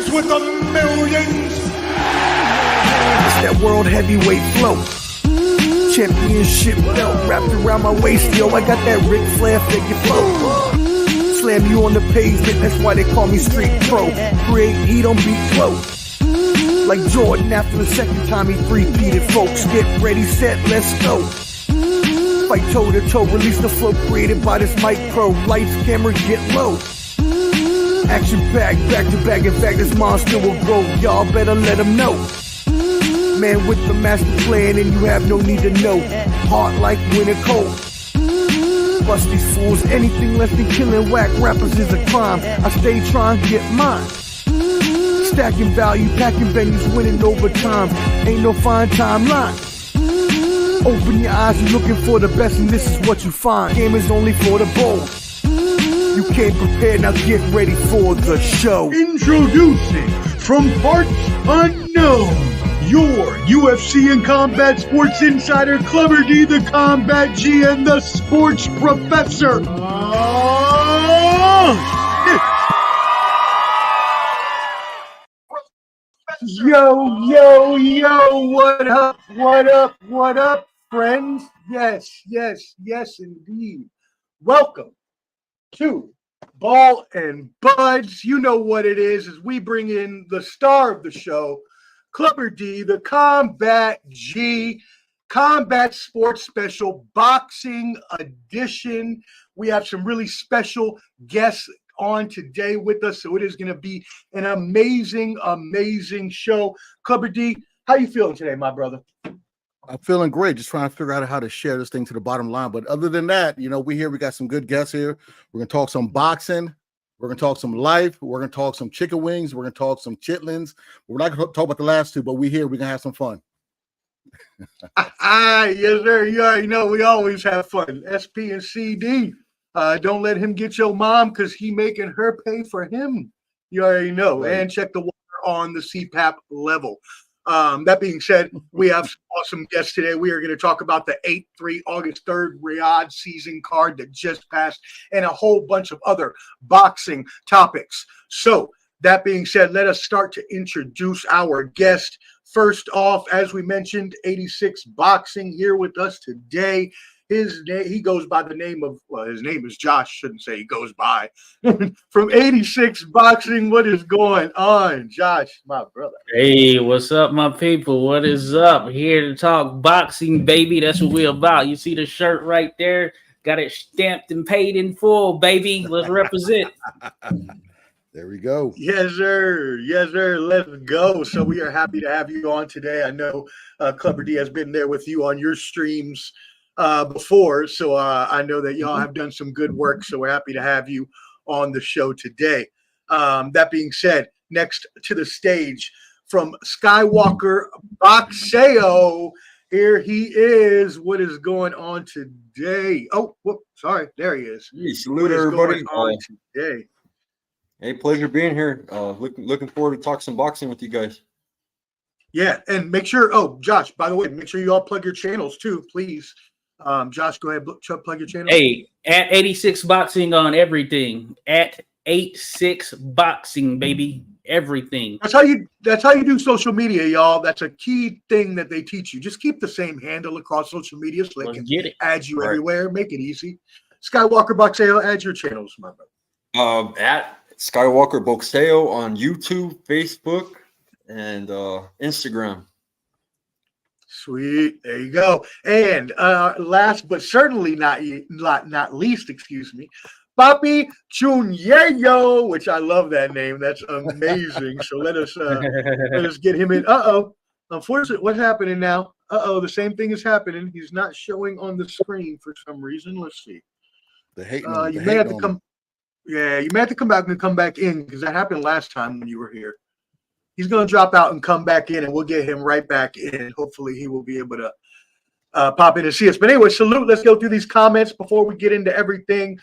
Dance with the Millions. It's that world heavyweight flow. Championship belt wrapped around my waist, yo. I got that Ric Flair figure flow. Slam you on the pavement, that's why they call me Street Pro. Create heat on beat flow. Like Jordan after the second time he three-peated, folks. Get ready, set, let's go. Fight toe to toe, release the flow created by this mic pro. Lights, camera, get low. Action packed, back to back. In fact, this monster will grow. Y'all better let him know. Man with the master plan, and you have no need to know. Hard like winter cold. Bust these fools, anything less than killing whack rappers is a crime. I stay trying to get mine. Stacking value, packing venues, winning over time. Ain't no fine timeline. Open your eyes, you're looking for the best, and this is what you find. Game is only for the bold. You came prepared, now get ready for the show. Introducing from parts unknown, your UFC and combat sports insider, Clubber D, the Combat G, and the sports professor. Yo, what up, friends? Yes, indeed. Welcome to Ball and Buds. You know what it is, as we bring in the star of the show, Clubber D, the Combat G, Combat Sports Special Boxing Edition. We have some really special guests on today with us, so it is going to be an amazing show. Clubber D, how you feeling today, my brother? I'm feeling great. Just trying to figure out how to share this thing to the bottom line. But other than that, we got some good guests here. We're going to talk some boxing. We're going to talk some life. We're going to talk some chicken wings. We're going to talk some chitlins. We're not going to talk about the last two, but we're going to have some fun. Yes, sir. You already know we always have fun. SP and CD. Don't let him get your mom because he making her pay for him. You already know. Right. And check the water on the CPAP level. That being said, we have some awesome guests today. We are going to talk about the 8-3 August 3rd Riyadh season card that just passed and a whole bunch of other boxing topics. So that being said, let us start to introduce our guest. First off, as we mentioned, 86 Boxing here with us today. He goes by the name of, his name is Josh. Shouldn't say he goes by. From 86 Boxing, what is going on, Josh, my brother? Hey, what's up, my people? What is up? Here to talk boxing, baby. That's what we're about. You see the shirt right there? Got it stamped and paid in full, baby. Let's represent. There we go. Yes, sir. Let's go. So we are happy to have you on today. I know Clubber D has been there with you on your streams before, so I know that y'all have done some good work, so we're happy to have you on the show today. That being said, next to the stage from Skywalker Boxeo, here he is. What is going on today? Oh, sorry, there he is. Hey, salute everybody. On today? Hey, pleasure being here. Looking forward to talk some boxing with you guys. Yeah, and make sure, Josh, by the way, make sure you all plug your channels too, please. Josh, go ahead, plug your channel. Hey, at 86 Boxing on everything. At 86 Boxing, baby. Everything. That's how you do social media, y'all. That's a key thing that they teach you. Just keep the same handle across social media so they can add you everywhere. Make it easy. Skywalker Boxeo, add your channels, my brother. At Skywalker Boxeo on YouTube, Facebook, and Instagram. Sweet, there you go. And last but certainly not least, Papi Chunyeyo, which I love that name. That's amazing. So let us get him in. Unfortunately, what's happening now? The same thing is happening. He's not showing on the screen for some reason. Let's see. You may have to come. Yeah, you may have to come back and come back in because that happened last time when you were here. He's going to drop out and come back in, and we'll get him right back in. Hopefully, he will be able to pop in and see us. But anyway, salute. Let's go through these comments before we get into everything.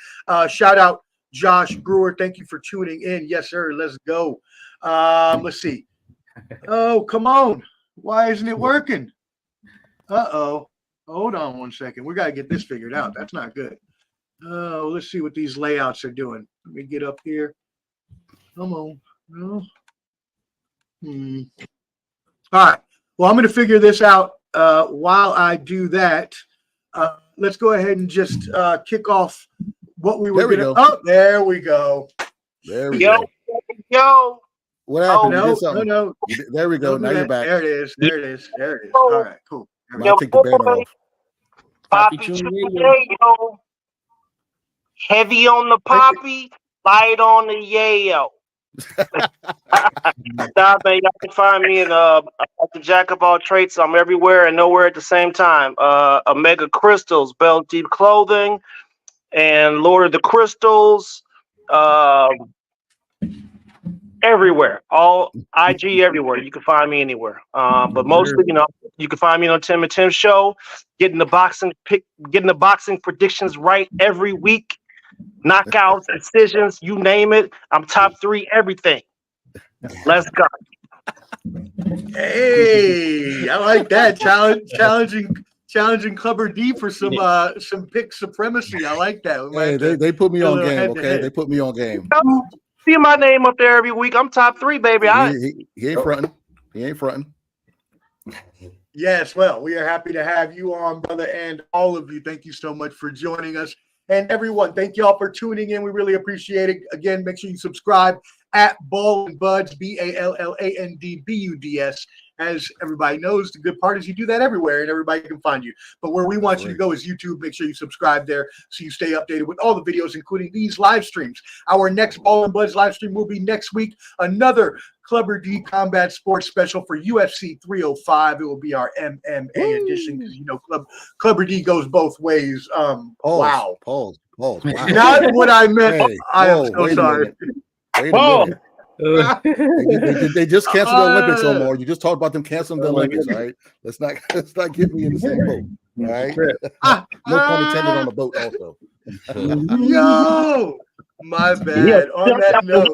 Shout out Josh Brewer. Thank you for tuning in. Yes, sir. Let's go. Let's see. Oh, come on. Why isn't it working? Hold on one second. We got to get this figured out. That's not good. Let's see what these layouts are doing. Let me get up here. Come on. No. All right. Well, I'm going to figure this out while I do that. Let's go ahead and just kick off what we were There we going to. go. Oh, there we go. There we Yo, go. yo, What happened? You No, did something. no. There we go. Don't do Now you're that. back. There it is. There it is. There it is. All right. Cool. There we I'll go. take the banner off. Poppy Poppy Chuyayo. Heavy on the poppy, light on the yayo. Stop, man. Y'all can find me in the Jack of all trades. I'm everywhere and nowhere at the same time. Omega Crystals, Bell Deep Clothing, and Lord of the Crystals. Everywhere, all IG everywhere. You can find me anywhere. But mostly, you can find me on Tim and Tim show, getting the boxing predictions right every week. Knockouts, decisions, you name it. I'm top 3 everything. Let's go. Hey, I like that. Challenging Clubber D for some pick supremacy. I like that. We might Hey, have to they put me do a on little game. Okay, head-to-head. they put me on game. See my name up there every week. I'm top 3, baby. He ain't fronting. He ain't fronting. Yes, well, we are happy to have you on, brother, and all of you. Thank you so much for joining us. And everyone, thank you all for tuning in. We really appreciate it. Again, make sure you subscribe at Ball and Buds, BALLANDBUDS. As everybody knows, the good part is you do that everywhere and everybody can find you. But where we want you to go is YouTube. Make sure you subscribe there so you stay updated with all the videos, including these live streams. Our next Ball and Buds live stream will be next week. Another Clubber D Combat Sports special for UFC 305. It will be our MMA edition because Clubber D goes both ways. Wow. Pause. Wow. Not what I meant. Hey, I am whoa, so wait a sorry. Wait a minute. They just canceled the Olympics no Uh, more. You just talked about them canceling the Olympics, all right? Let's not get me in the same boat. All right. No pun intended on the boat also. Yo, my bad. On that note.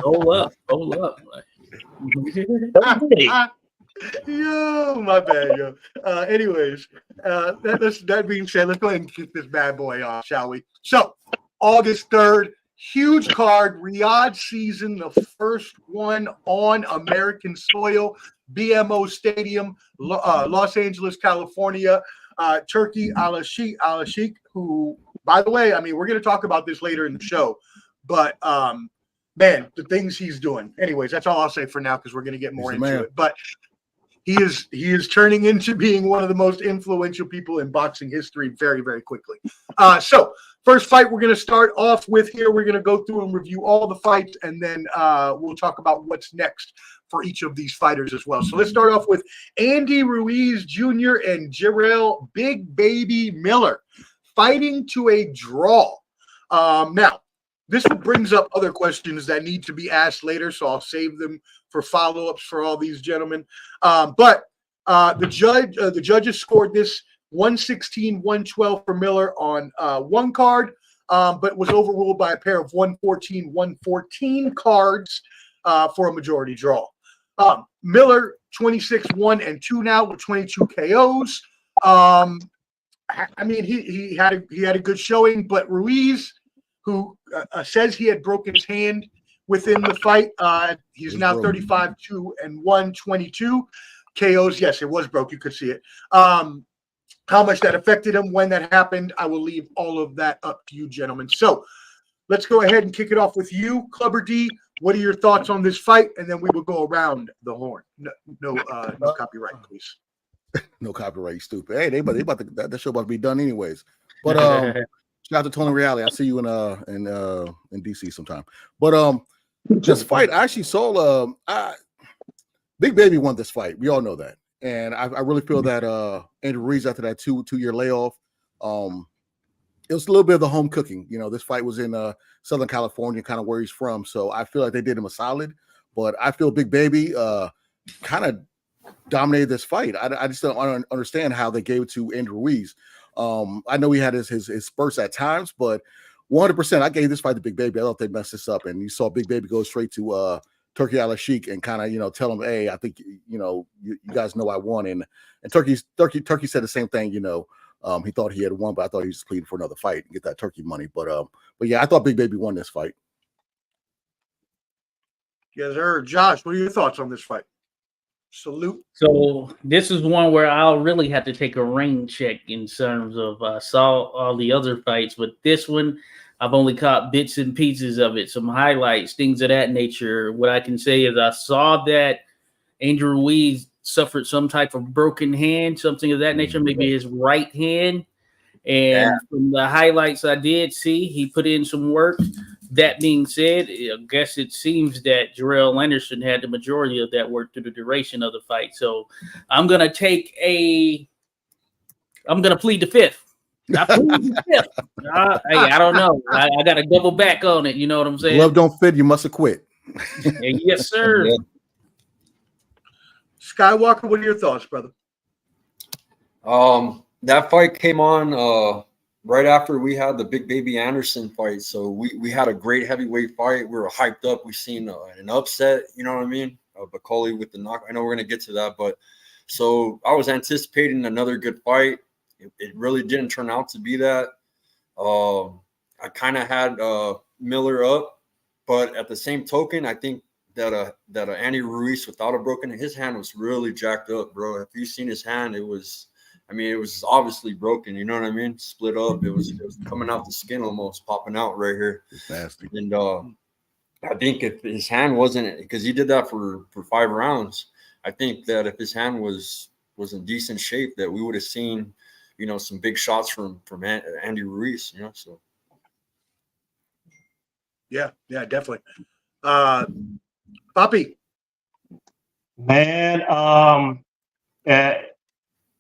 Hold up. Yo, my bad, yo. Anyways, that being said, let's go ahead and kick this bad boy off, shall we? So, August 3rd, huge card, Riyadh season, the first one on American soil, BMO Stadium, Los Angeles, California. Turki Al-Sheikh, who, by the way, I mean, we're going to talk about this later in the show, but man, the things he's doing. Anyways, that's all I'll say for now because we're going to get more into it. But he is turning into being one of the most influential people in boxing history very, very quickly. So first fight we're going to start off with here. We're going to go through and review all the fights, and then we'll talk about what's next for each of these fighters as well. So let's start off with Andy Ruiz Jr. and Jarrell Big Baby Miller fighting to a draw. Now, this brings up other questions that need to be asked later, so I'll save them for follow-ups for all these gentlemen. But the judges scored this 116-112 for Miller on one card, but was overruled by a pair of 114-114 cards for a majority draw. Miller 26-1-2 now with 22 KOs. I mean, he had a good showing, but Ruiz, who says he had broken his hand within the fight, he's now 35-2-1, 22 KOs. Yes, it was broke. You could see it. How much that affected him, when that happened, I will leave all of that up to you, gentlemen. So let's go ahead and kick it off with you, Clubber D. What are your thoughts on this fight? And then we will go around the horn. No copyright, please. No copyright, you stupid. Hey, they about to, that show about to be done anyways. But shout out to Tony Reality. I'll see you in DC sometime. But this fight, I actually saw Big Baby won this fight. We all know that. And I really feel that Andrew Ruiz, after that two-year layoff, it was a little bit of the home cooking. You know, this fight was in Southern California, kind of where he's from. So I feel like they did him a solid. But I feel Big Baby kind of dominated this fight. I just don't understand how they gave it to Andrew Ruiz. I know he had his spurts at times, but 100%, I gave this fight to Big Baby. I thought they messed this up. And you saw Big Baby go straight to Turki Al-Sheikh and kind of, tell him, hey, I think, you guys know I won. And Turki said the same thing, he thought he had won, but I thought he was just pleading for another fight and get that Turki money. But yeah, I thought Big Baby won this fight. Yes, sir. Josh, what are your thoughts on this fight? Salute. So this is one where I'll really have to take a rain check in terms of saw all the other fights, but this one I've only caught bits and pieces of it, some highlights, things of that nature. What I can say is I saw that Andrew Ruiz suffered some type of broken hand, something of that nature, maybe his right hand. And from the highlights I did see, he put in some work. That being said, I guess it seems that Jarrell Anderson had the majority of that work through the duration of the fight. So I'm gonna plead the fifth. I plead the fifth. Hey, I don't know. I got to double back on it. You know what I'm saying? Glove don't fit. You must have quit. Yes, sir. Yeah. Skywalker, what are your thoughts, brother? That fight came on right after we had the Big Baby Anderson fight. So we had a great heavyweight fight. We were hyped up. We seen an upset, you know what I mean? Bakoli with the knock. I know we're gonna get to that, but so I was anticipating another good fight. It really didn't turn out to be that. I kind of had Miller up, but at the same token, I think that Andy Ruiz without a broken, his hand was really jacked up, bro. If you've seen his hand, it was obviously broken. You know what I mean? Split up. It was coming out the skin, almost popping out right here. It's nasty. And I think if his hand wasn't, because he did that for 5 rounds, I think that if his hand was in decent shape, that we would have seen, you know, some big shots from Andy Ruiz. You know, so Yeah, definitely. Poppy. Man, I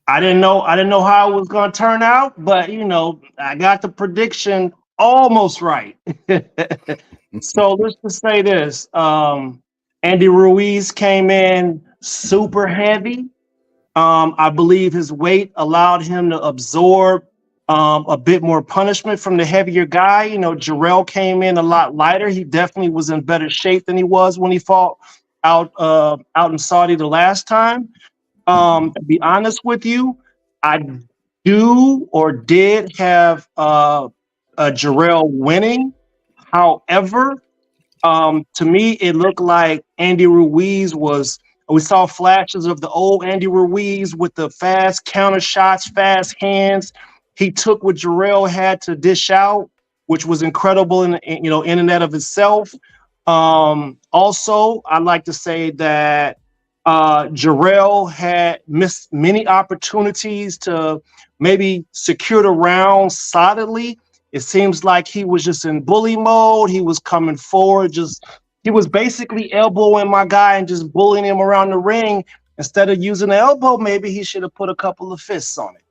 didn't know how it was going to turn out, but you know, I got the prediction almost right. So let's just say this: Andy Ruiz came in super heavy. I believe his weight allowed him to absorb a bit more punishment from the heavier guy. You know, Jarrell came in a lot lighter. He definitely was in better shape than he was when he fought out in Saudi the last time. To be honest with you, I did have Jarrell winning. However, to me, it looked like Andy Ruiz we saw flashes of the old Andy Ruiz with the fast counter shots, fast hands. He took what Jarrell had to dish out, which was incredible in and of itself. Also, I'd like to say that Jarrell had missed many opportunities to maybe secure the round solidly. It seems like he was just in bully mode. He was coming forward, he was basically elbowing my guy and just bullying him around the ring. Instead of using the elbow, maybe he should have put a couple of fists on it.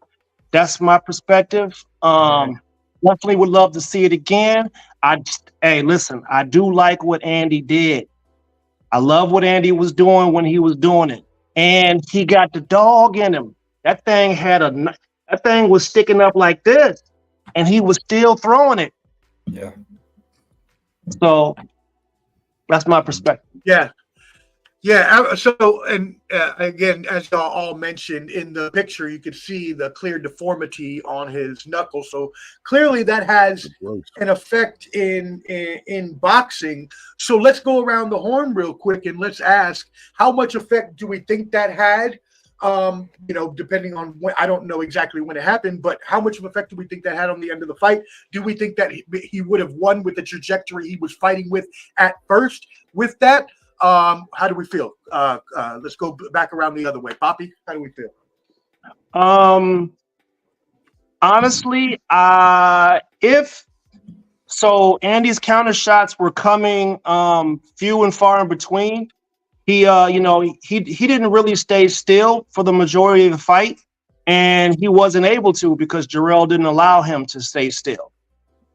That's my perspective. Definitely would love to see it again. Hey, listen, I do like what Andy did. I love what Andy was doing when he was doing it. And he got the dog in him. That thing was sticking up like this, and he was still throwing it. yeah. So that's my perspective. Yeah. So, and again, as y'all all mentioned in the picture, you could see the clear deformity on his knuckle. So clearly that has an effect in boxing. So let's go around the horn real quick and let's ask, how much effect do we think that had? Depending on when, I don't know exactly when it happened, but how much of effect do we think that had on the end of the fight? Do we think that he would have won with the trajectory he was fighting with at first with that? How do we feel? Let's go back around the other way. Poppy, how do we feel? Honestly, Andy's counter shots were coming few and far in between. He didn't really stay still for the majority of the fight, and he wasn't able to because Jarrell didn't allow him to stay still.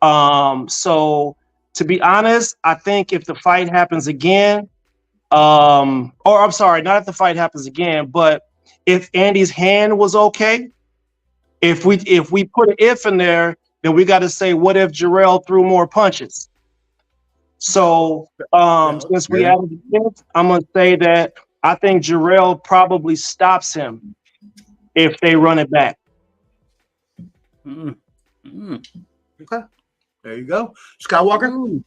So to be honest, I think if the fight happens again, not if the fight happens again, but if Andy's hand was okay, if we put an if in there, then we got to say, what if Jarrell threw more punches? So since we added the if, I'm gonna say that I think Jarrell probably stops him if they run it back. Okay, there you go, Skywalker.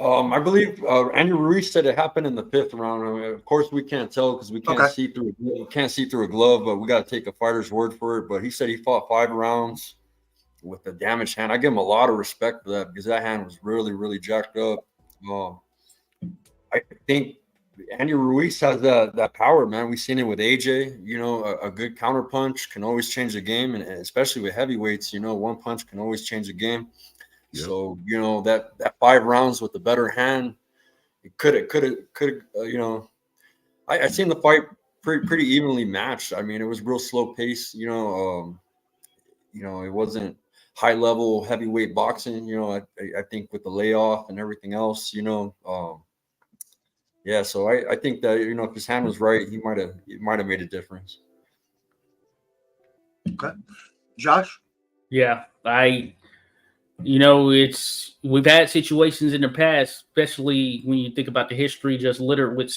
I believe Andy Ruiz said it happened in the 5th round. I mean, of course, we can't tell because we can't Okay. see through. We can't see through a glove, but we got to take a fighter's word for it. But he said he fought 5 rounds with a damaged hand. I give him a lot of respect for that because that hand was really, really jacked up. I think Andy Ruiz has that power, man. We've seen it with AJ. You know, a good counter punch can always change the game, and especially with heavyweights, you know, one punch can always change the game. Yep. So, you know, that 5 rounds with the better hand, it could you know, I seen the fight pretty evenly matched. I mean, it was real slow pace, you know, it wasn't high level heavyweight boxing, you know, I think with the layoff and everything else, you know, yeah, so I think that, you know, if his hand was right, it might have made a difference. Okay. Josh? Yeah, we've had situations in the past, especially when you think about the history, just littered with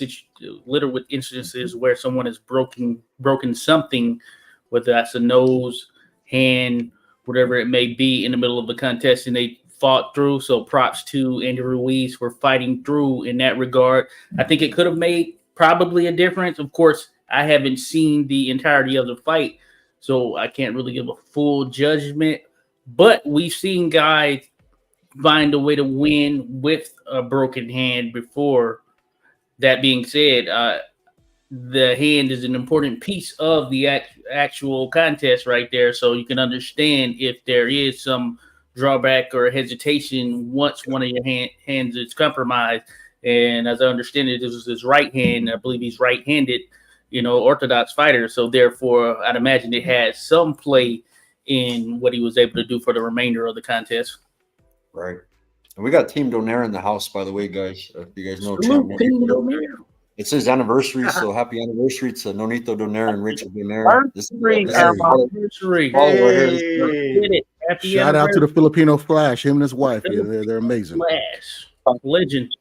instances where someone has broken something, whether that's a nose, hand, whatever it may be, in the middle of the contest, and they fought through. So props to Andy Ruiz for fighting through in that regard. I think it could have made probably a difference. Of course, I haven't seen the entirety of the fight, so I can't really give a full judgment. But we've seen guys find a way to win with a broken hand before. That being said, the hand is an important piece of the actual contest right there. So you can understand if there is some drawback or hesitation once one of your hands is compromised. And as I understand it, this was his right hand. I believe he's right-handed, you know, orthodox fighter. So therefore, I'd imagine it had some play in what he was able to do for the remainder of the contest. Right. And we got Team Donaire in the house, by the way, guys. If you guys know Salute, Team Donaire. It's his anniversary, so happy anniversary to Nonito Donaire and Rachel Donaire. Anniversary. Hey. Happy Shout out to the Filipino Flash, him and his wife. Yeah, they're amazing. Flash. Legend.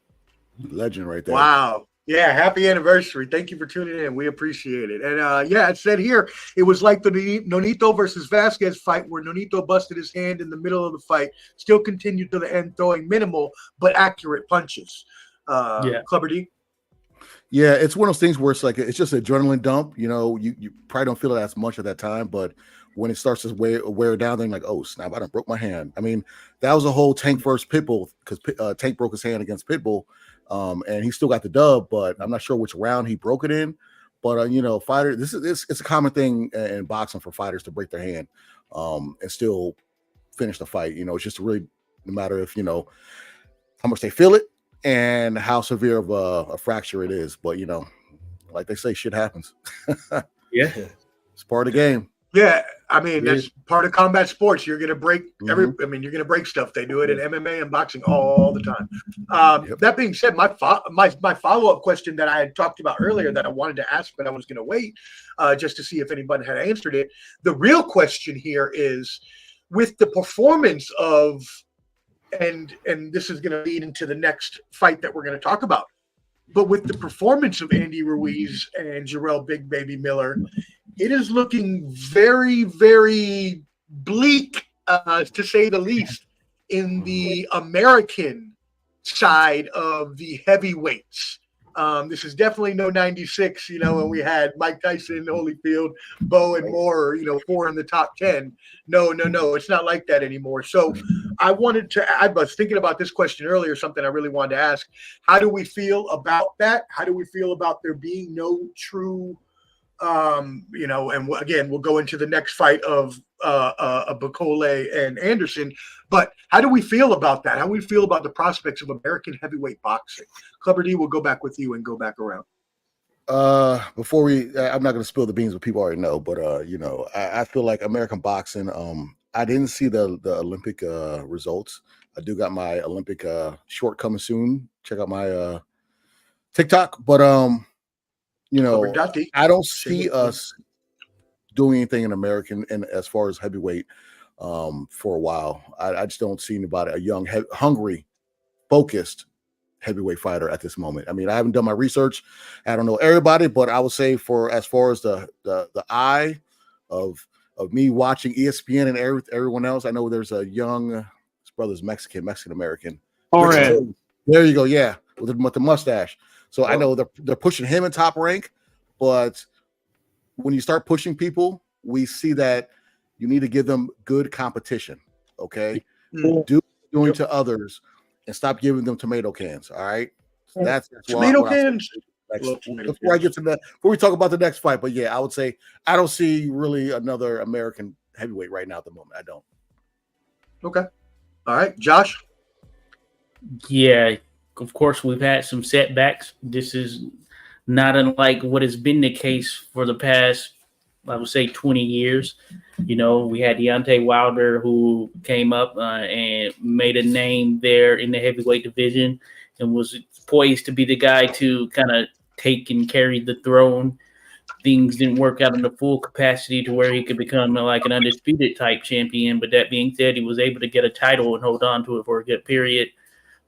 Legend right there. Wow. Yeah, happy anniversary. Thank you for tuning in. We appreciate it. And yeah, it said here, it was like the Nonito versus Vasquez fight where Nonito busted his hand in the middle of the fight, still continued to the end, throwing minimal but accurate punches. Clubber D? Yeah, it's one of those things where it's like it's just an adrenaline dump. You know, you probably don't feel it as much at that time, but when it starts to wear down, then like, oh snap, I done broke my hand. I mean, that was a whole Tank versus Pitbull because Tank broke his hand against Pitbull, and he still got the dub, but I'm not sure which round he broke it in. But you know, it's a common thing in boxing for fighters to break their hand and still finish the fight. You know, it's just really no matter if you know how much they feel it and how severe of a fracture it is. But you know, like they say, shit happens. Yeah, it's part of the game. Yeah, I mean, that's part of combat sports. You're gonna break you're gonna break stuff. They do it in MMA and boxing all the time. That being said, my follow-up question that I had talked about earlier that I wanted to ask, but I was gonna wait just to see if anybody had answered it. The real question here is with the performance of and this is gonna lead into the next fight that we're gonna talk about. But with the performance of Andy Ruiz and Jarrell Big Baby Miller, it is looking very, very bleak, to say the least, in the American side of the heavyweights. This is definitely no 96, you know, when we had Mike Tyson, Holyfield, Bo, and Moore, you know, 4 in the top 10. No, it's not like that anymore. So I was thinking about this question earlier, something I really wanted to ask. How do we feel about that? How do we feel about there being no true, you know, and again, we'll go into the next fight of Bacole and Anderson, but how do we feel about that? How do we feel about the prospects of American heavyweight boxing? Clubber D, we'll go back with you and go back around. Before I'm not going to spill the beans, what people already know, but you know, I feel like American boxing. I didn't see the Olympic results. I do got my Olympic short coming soon. Check out my TikTok, but you know, I don't see us doing anything in American and as far as heavyweight for a while. I just don't see anybody, a young, hungry, focused heavyweight fighter at this moment. I mean, I haven't done my research. I don't know everybody, but I would say for as far as the eye of me watching ESPN and everyone else, I know there's a young, his brother's Mexican American. There you go. Yeah, with the mustache. So I know they're pushing him in Top Rank, but when you start pushing people, we see that you need to give them good competition. Okay, do what you're doing to others and stop giving them tomato cans. All right, so that's tomato cans. Before I get to that, before we talk about the next fight, but yeah, I would say I don't see really another American heavyweight right now at the moment. I don't. Okay. All right, Josh. Yeah, of course, we've had some setbacks. This is not unlike what has been the case for the past, I would say, 20 years. You know, we had Deontay Wilder, who came up and made a name there in the heavyweight division and was poised to be the guy to kind of take and carry the throne. Things didn't work out in the full capacity to where he could become like an undisputed type champion. But that being said, he was able to get a title and hold on to it for a good period.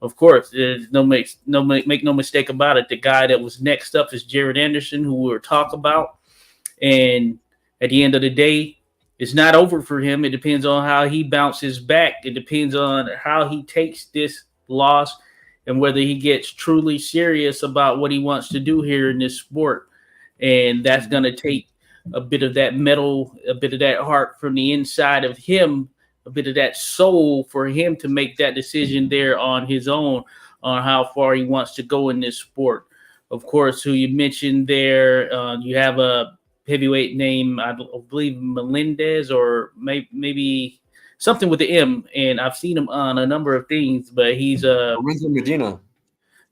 Of course, there's make no mistake about it. The guy that was next up is Jared Anderson, who we'll talk about. And at the end of the day, it's not over for him. It depends on how he bounces back. It depends on how he takes this loss and whether he gets truly serious about what he wants to do here in this sport. And that's going to take a bit of that metal, a bit of that heart from the inside of him, a bit of that soul for him to make that decision there on his own on how far he wants to go in this sport. Of course, who you mentioned there, you have a heavyweight name, I believe Melendez or maybe something with the M, and I've seen him on a number of things, but he's Lorenzo Medina.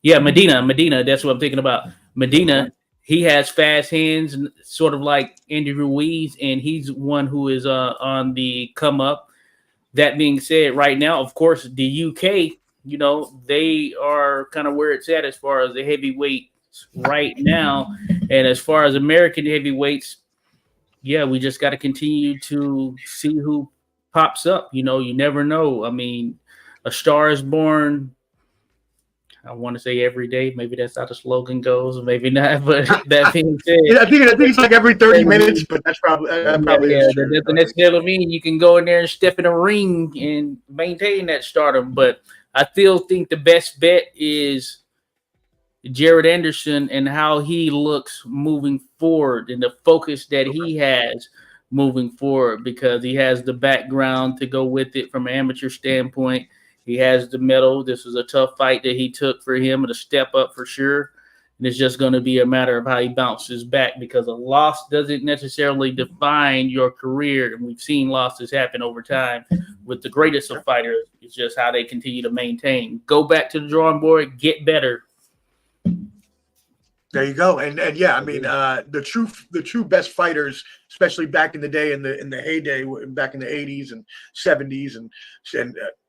Yeah, Medina. That's what I'm thinking about. Medina, he has fast hands, sort of like Andy Ruiz, and he's one who is on the come up. That being said, right now, of course, the UK, you know, they are kind of where it's at as far as the heavyweights right now. And as far as American heavyweights, yeah, we just got to continue to see who pops up. You know, you never know. I mean, a star is born, I want to say every day. Maybe that's how the slogan goes, maybe not. But that being said, I think it's like every 30 minutes, but that's probably is true. That doesn't necessarily mean you can go in there and step in a ring and maintain that stardom. But I still think the best bet is Jared Anderson and how he looks moving forward and the focus that he has moving forward, because he has the background to go with it from an amateur standpoint. He has the medal. This was a tough fight that he took for him, and a step up for sure. And it's just going to be a matter of how he bounces back, because a loss doesn't necessarily define your career. And we've seen losses happen over time with the greatest of fighters. It's just how they continue to maintain. Go back to the drawing board, get better. There you go, and yeah, I mean, the true best fighters, especially back in the day, in the heyday, back in the 80s and 70s, and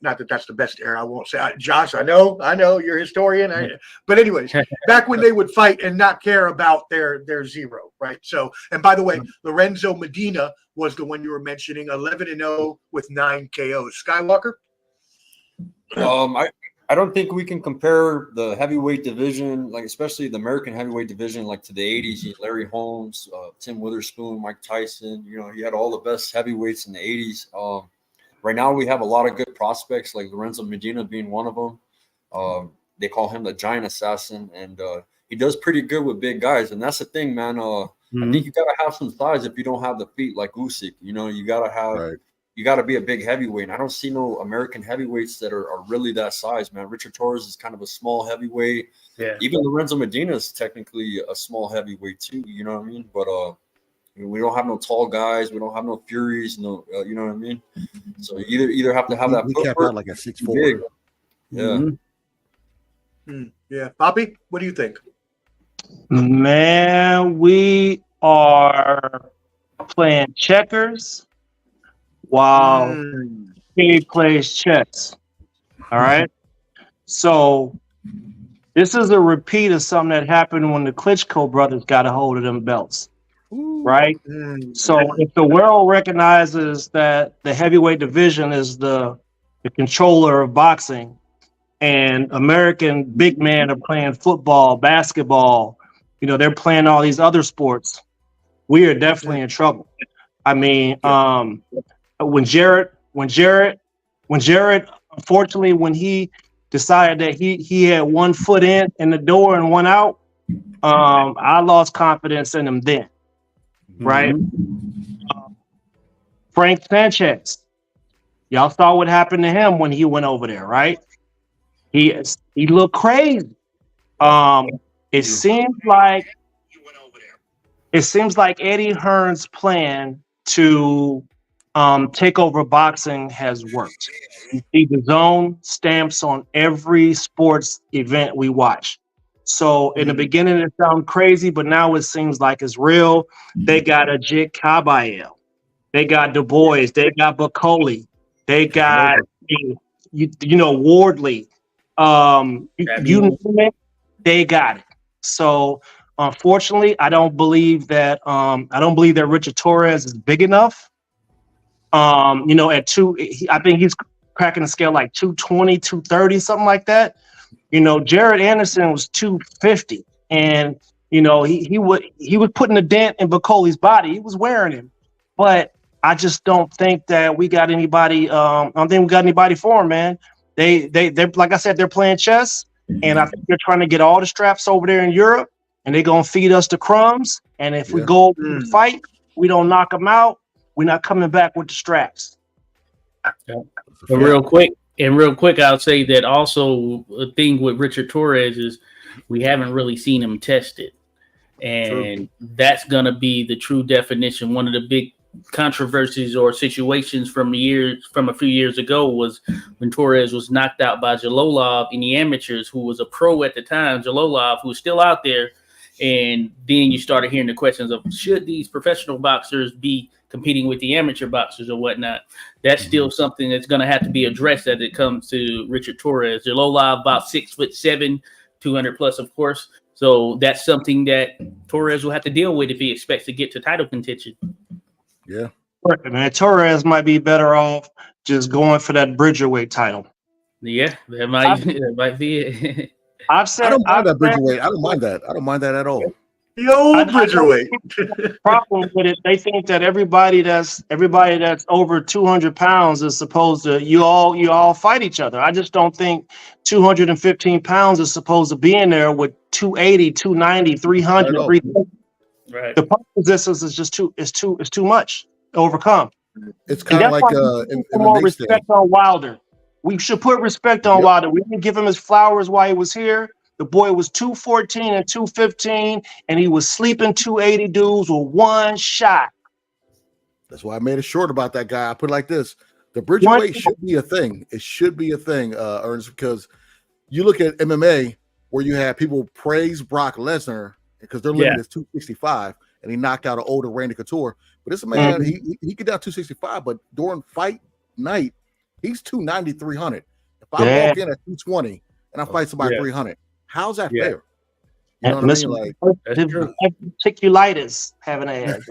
not that that's the best era. I won't say, Josh. I know, you're a historian. But anyways, back when they would fight and not care about their zero, right? So, and by the way, Lorenzo Medina was the one you were mentioning, 11-0 with 9 KOs. Skywalker. I don't think we can compare the heavyweight division, like especially the American heavyweight division, like to the 80s. You had Larry Holmes, Tim Witherspoon, Mike Tyson. You know, you had all the best heavyweights in the 80s. Right now, we have a lot of good prospects, like Lorenzo Medina being one of them. They call him the giant assassin, and he does pretty good with big guys. And that's the thing, man. I think you got to have some size if you don't have the feet like Usyk. You know, you got to have. Right. You got to be a big heavyweight. And I don't see no American heavyweights that are really that size, man. Richard Torres is kind of a small heavyweight. Yeah. Even Lorenzo Medina is technically a small heavyweight too. You know what I mean? But we don't have no tall guys. We don't have no Furies. No, you know what I mean? So you either have to have that. We kept out like a 6'4". Yeah. Yeah. Poppy, what do you think? Man, we are playing checkers while he plays chess. All right. So this is a repeat of something that happened when the Klitschko brothers got a hold of them belts. Right. So if the world recognizes that the heavyweight division is the controller of boxing, and American big men are playing football, basketball, you know, they're playing all these other sports, we are definitely in trouble. I mean, when Jared, unfortunately, when he decided that he had 1 foot in the door and 1 out, I lost confidence in him then, right? Frank Sanchez, y'all saw what happened to him when he went over there, right? He looked crazy. It seems like Eddie Hearn's plan to take over boxing has worked. You see the zone stamps on every sports event we watch. So in the beginning, it sounded crazy, but now it seems like it's real. They got Ajit Kabayel. They got Du Bois. They got Bacoli. They got, Wardley. You name it, they got it. So unfortunately, I don't believe that Richard Torres is big enough. At I think he's cracking the scale like 220, 230, something like that. Jared Anderson was 250, and he was putting a dent in Bacoli's body. He was wearing him, but I just don't think that we got anybody. I don't think we got anybody for him, man. They're like I said, they're playing chess, and I think they're trying to get all the straps over there in Europe, and they're gonna feed us the crumbs. And if we go over and fight, we don't knock them out. We're not coming back with the straps. But real quick, I'll say that also a thing with Richard Torres is we haven't really seen him tested. And that's going to be the true definition. One of the big controversies or situations from a few years ago was when Torres was knocked out by Jalolov in the amateurs, who was a pro at the time, Jalolov, who was still out there. And then you started hearing the questions of, should these professional boxers be competing with the amateur boxers or whatnot? That's still something that's going to have to be addressed as it comes to Richard Torres. Jalolov about 6'7", 200 plus, of course. So that's something that Torres will have to deal with if he expects to get to title contention. Yeah. Man, Torres might be better off just going for that Bridgerweight title. Yeah, that might be it. I don't mind that Bridgerweight. I don't mind that. I don't mind that at all. Yo, Bridgerweight. Problem with it, they think that everybody that's over 200 pounds is supposed to you all fight each other. I just don't think 215 pounds is supposed to be in there with 280, 290, 300, 300. Right. The punch resistance is just too much to overcome. It's kind of like more respect on Wilder. We should put respect on Wilder. We didn't give him his flowers while he was here. The boy was 214 and 215, and he was sleeping 280 dudes with one shot. That's why I made it short about that guy. I put it like this: the Bridgerweight should be a thing. It should be a thing, Ernest, because you look at MMA where you have people praise Brock Lesnar because they're limited as 265, and he knocked out an older Randy Couture. But this man, he get down 265, but during fight night, he's 290, 300. If I walk in at 220 and I fight somebody 300, how's that fair? You know what I mean? Like particulitis having a head.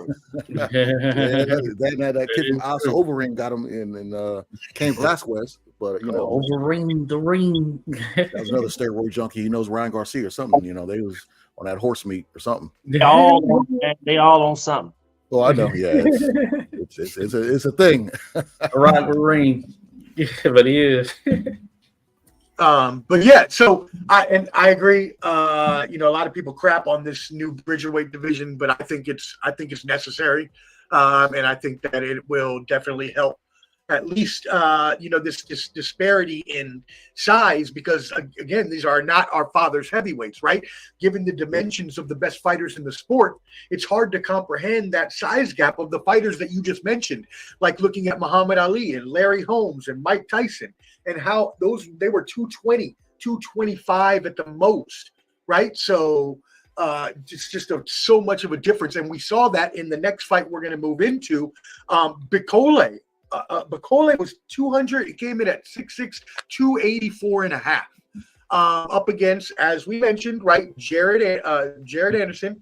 that kid from Asa Overeem got him in Cain Velasquez, but Overeem the ring. That was another steroid junkie. He knows Ryan Garcia or something. They was on that horse meat or something. They all on something. Oh, I know. Yeah, it's a thing. Ryan Ring, but he is. But yeah, so I agree. A lot of people crap on this new Bridgerweight division, but I think it's necessary, and I think that it will definitely help. At least, this disparity in size, because again, these are not our father's heavyweights, right? Given the dimensions of the best fighters in the sport, it's hard to comprehend that size gap of the fighters that you just mentioned, like looking at Muhammad Ali and Larry Holmes and Mike Tyson, and how they were 220, 225 at the most, right? So it's just so much of a difference, and we saw that in the next fight we're going to move into, Bacoli. Bacoli was 200. It came in at 6'6", 284 and a half. Up against, as we mentioned, right, Jared Anderson.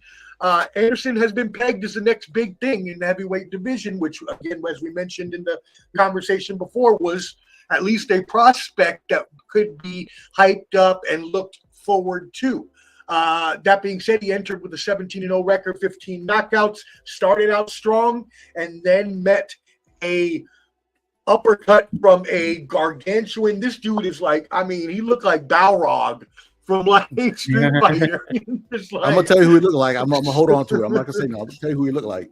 Anderson has been pegged as the next big thing in the heavyweight division, which, again, as we mentioned in the conversation before, was at least a prospect that could be hyped up and looked forward to. That being said, he entered with a 17-0 record, 15 knockouts, started out strong, and then met a uppercut from a gargantuan. This dude is like, I mean, he looked like Balrog from like Street Fighter. Just like, I'm gonna tell you who he looked like. I'm gonna hold on to it. I'm not gonna say no. I'm gonna tell you who he looked like.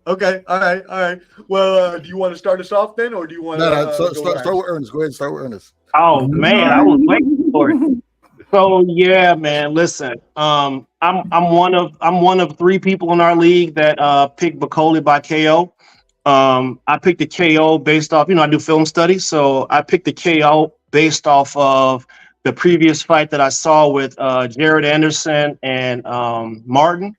Okay, all right. Well, do you want to start us off then, or do you want No, to start with Ernest. Go ahead and start with Ernest. Oh man, I was waiting for it. So yeah, man. Listen, I'm one of 3 people in our league that picked Bakole by KO. I picked the KO based off, I do film studies, so I picked the KO based off of the previous fight that I saw with Jared Anderson and Martin.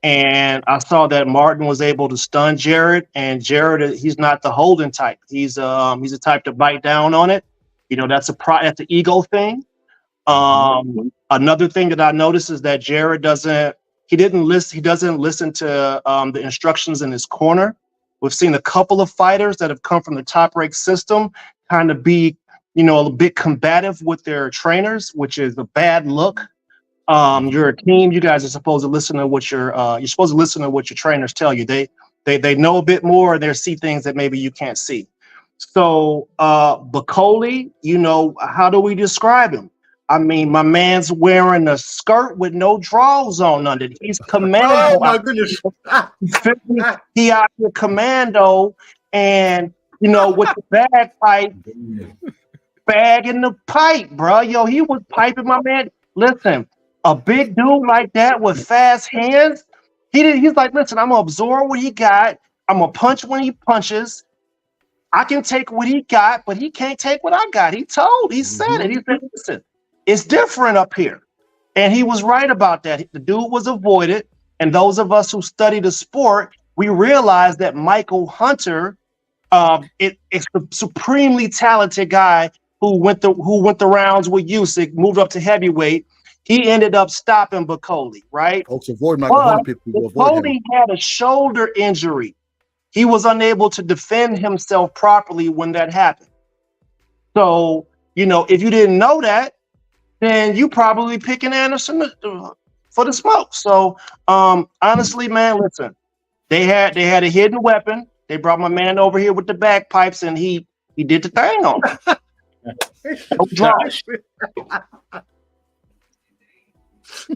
And I saw that Martin was able to stun Jared, and Jared, he's not the holding type. He's a type to bite down on it. That's an ego thing. Another thing that I noticed is that Jared doesn't listen to the instructions in his corner. We've seen a couple of fighters that have come from the Top Rank system kind of be, a bit combative with their trainers, which is a bad look. You're a team. You guys are supposed to listen to what your trainers tell you. They know a bit more, and they see things that maybe you can't see. So Bakole, how do we describe him? I mean, my man's wearing a skirt with no drawers on under it. He's commando. Oh my goodness! He out here commando, and with the bag in the pipe, bro. Yo, he was piping my man. Listen, a big dude like that with fast hands, he's like, listen, I'm gonna absorb what he got. I'm gonna punch when he punches. I can take what he got, but he can't take what I got. He said it. He said, listen, it's different up here. And he was right about that. The dude was avoided. And those of us who study the sport, we realized that Michael Hunter is a supremely talented guy who went the rounds with Usyk, moved up to heavyweight. He ended up stopping Bakole, right? Folks, avoid Michael Hunter. Bakole had a shoulder injury. He was unable to defend himself properly when that happened. So, if you didn't know that, then you probably picking Anderson for the smoke. So, honestly, man, listen, they had a hidden weapon. They brought my man over here with the bagpipes, and he did the thing on him. No Josh.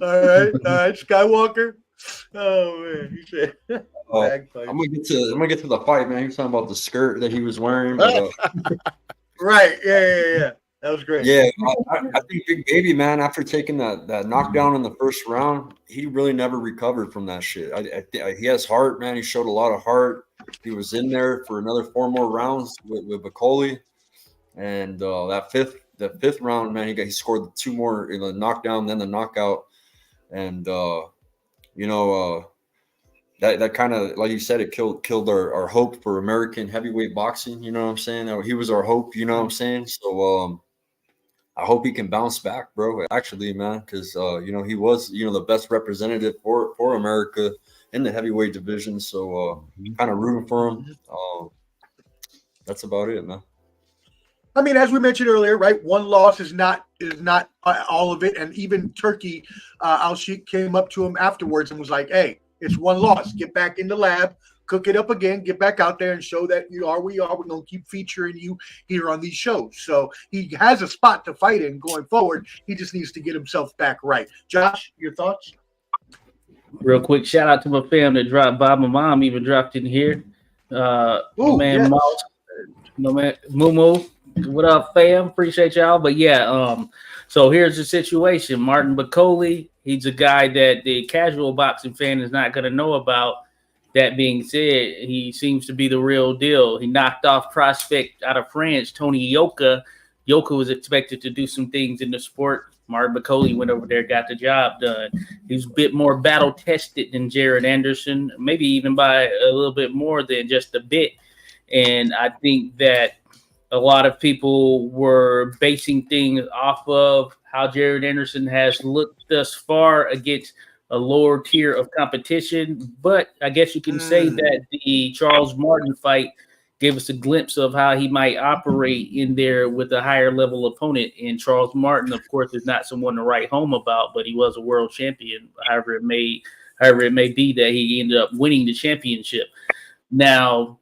All right, Skywalker. Oh man, he said. I'm gonna get to the fight, man. He was talking about the skirt that he was wearing. But, right, yeah. That was great. Yeah, I think Big Baby, man, after taking that knockdown in the first round, he really never recovered from that shit. He has heart, man. He showed a lot of heart. He was in there for another 4 more rounds with Bakole, and the fifth round, man, he scored 2 more in the knockdown, then the knockout, and that kind of, like you said, it killed our hope for American heavyweight boxing. You know what I'm saying? He was our hope. You know what I'm saying? So I hope he can bounce back, bro. Actually, man, because he was the best representative for America in the heavyweight division. So kind of rooting for him. That's about it, man. I mean, as we mentioned earlier, right? One loss is not all of it, and even Turkey Al-Sheikh came up to him afterwards and was like, "Hey, it's one loss. Get back in the lab, cook it up again, get back out there and show that you are we are. We're going to keep featuring you here on these shows." So he has a spot to fight in going forward. He just needs to get himself back right. Josh, your thoughts? Real quick, shout out to my fam that dropped by. My mom even dropped in here. Man, Mouse, man, Mumu. What up, fam? Appreciate y'all. But yeah, so here's the situation. Martin Bakole, he's a guy that the casual boxing fan is not going to know about. That being said, he seems to be the real deal. He knocked off prospect out of France, Tony Yoka. Yoka was expected to do some things in the sport. Martin Bakole went over there, got the job done. He's a bit more battle-tested than Jared Anderson, maybe even by a little bit more than just a bit. And I think that a lot of people were basing things off of how Jared Anderson has looked thus far against a lower tier of competition. But I guess you can say that the Charles Martin fight gave us a glimpse of how he might operate in there with a higher level opponent. And Charles Martin, of course, is not someone to write home about, but he was a world champion, however it may be that he ended up winning the championship. Now,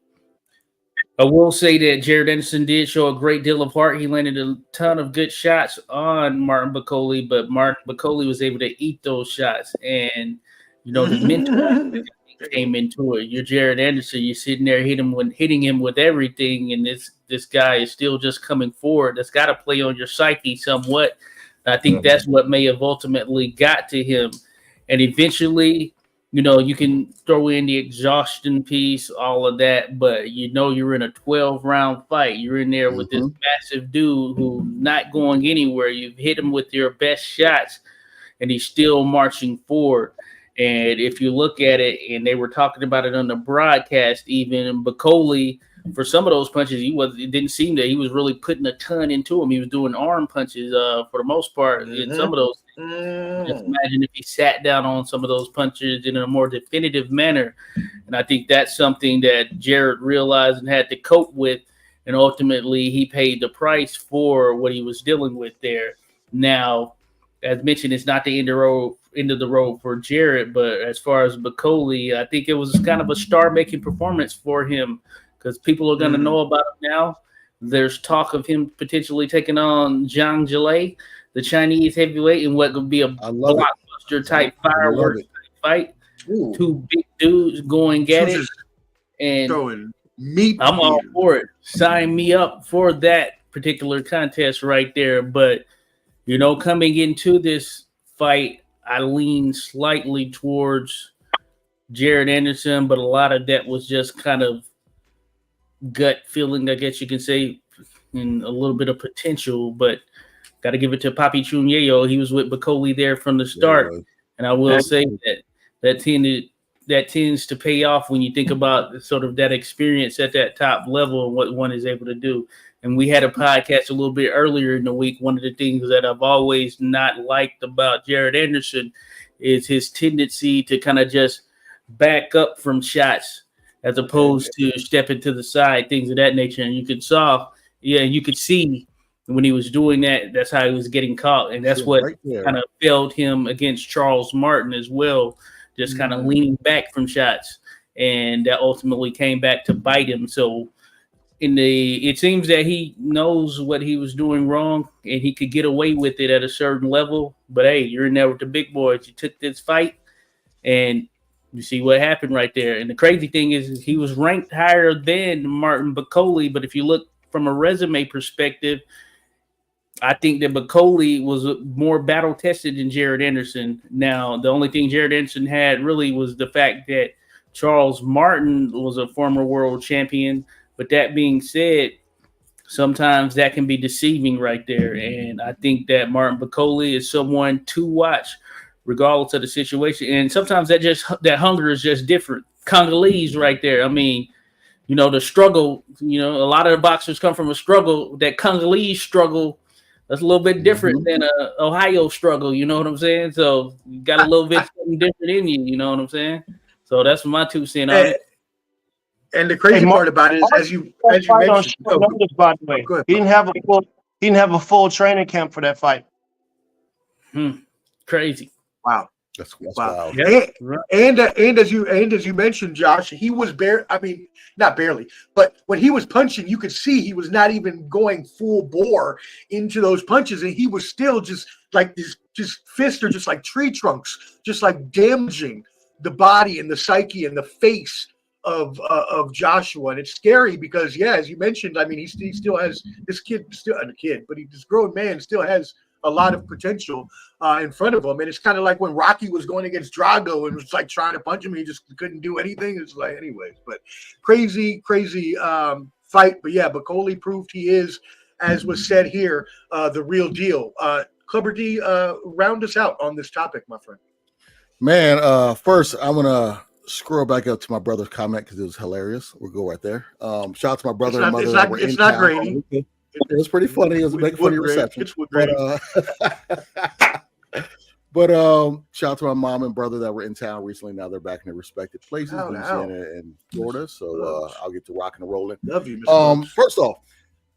I will say that Jared Anderson did show a great deal of heart. He landed a ton of good shots on Martin Bacoli, but Martin Bacoli was able to eat those shots. And, you know, the mental came into it. You're Jared Anderson. You're sitting there hitting him with everything, and this guy is still just coming forward. That's got to play on your psyche somewhat. I think that's what may have ultimately got to him. And eventually, you know, you can throw in the exhaustion piece, all of that, but you know you're in a 12-round fight. You're in there with this massive dude who's not going anywhere. You've hit him with your best shots, and he's still marching forward. And if you look at it, and they were talking about it on the broadcast, even Bacoli, for some of those punches, it didn't seem that he was really putting a ton into him. He was doing arm punches for the most part in some of those. Just imagine if he sat down on some of those punches in a more definitive manner. And I think that's something that Jared realized and had to cope with. And ultimately, he paid the price for what he was dealing with there. Now, as mentioned, it's not the end of the road for Jared. But as far as Bacoli, I think it was kind of a star-making performance for him because people are going to know about him now. There's talk of him potentially taking on Zhang Jilei, the Chinese heavyweight, in what could be a blockbuster type fireworks fight. Ooh. Two big dudes going at it. And throwing meat. I'm all for it. Sign me up for that particular contest right there. But, you know, coming into this fight, I lean slightly towards Jared Anderson, but a lot of that was just kind of gut feeling, I guess you can say, and a little bit of potential, but got to give it to Papi Chunyeyo. He was with Bacoli there from the start. And I will say that tends to pay off when you think about sort of that experience at that top level and what one is able to do. And we had a podcast a little bit earlier in the week. One of the things that I've always not liked about Jared Anderson is his tendency to kind of just back up from shots as opposed to stepping to the side, things of that nature. And you could see when he was doing that, that's how he was getting caught. And that's what kind of failed him against Charles Martin as well, just kind of leaning back from shots. And that ultimately came back to bite him. So it seems that he knows what he was doing wrong and he could get away with it at a certain level. But hey, you're in there with the big boys. You took this fight and you see what happened right there. And the crazy thing is he was ranked higher than Martin Bacoli. But if you look from a resume perspective, I think that Bacoli was more battle tested than Jared Anderson. Now, the only thing Jared Anderson had really was the fact that Charles Martin was a former world champion. But that being said, sometimes that can be deceiving right there. And I think that Martin Bacoli is someone to watch regardless of the situation. And sometimes that hunger is just different. Congolese right there. I mean, you know, the struggle, you know, a lot of the boxers come from a struggle. That Congolese struggle, that's a little bit different than a Ohio struggle. You know what I'm saying? So you got a little bit something different in you. You know what I'm saying? So that's my 2 cents on it. And the crazy part about it is, as you mentioned, by the way, he didn't have a full training camp for that fight. Crazy. Wow. That's wild. Yeah. And as you mentioned, Josh, he was not barely, but when he was punching, you could see he was not even going full bore into those punches, and he was still just like these, just fists are just like tree trunks, just like damaging the body and the psyche and the face of Joshua. And it's scary because, as you mentioned, I mean, he still has this grown man still has a lot of potential in front of him. And it's kind of like when Rocky was going against Drago and was like trying to punch him, he just couldn't do anything. It's like, anyways, but crazy fight. But Bacoli proved he is, as was said here, the real deal. Clubber D, round us out on this topic, my friend. Man, first I'm gonna scroll back up to my brother's comment because it was hilarious. We'll go right there. Shout out to my brother and mother. It's not grainy. It was pretty funny. It was making funny reception. But shout out to my mom and brother that were in town recently. Now they're back in their respective places, Louisiana and Florida. So I'll get to rocking and rolling. Love you, Mr. First off,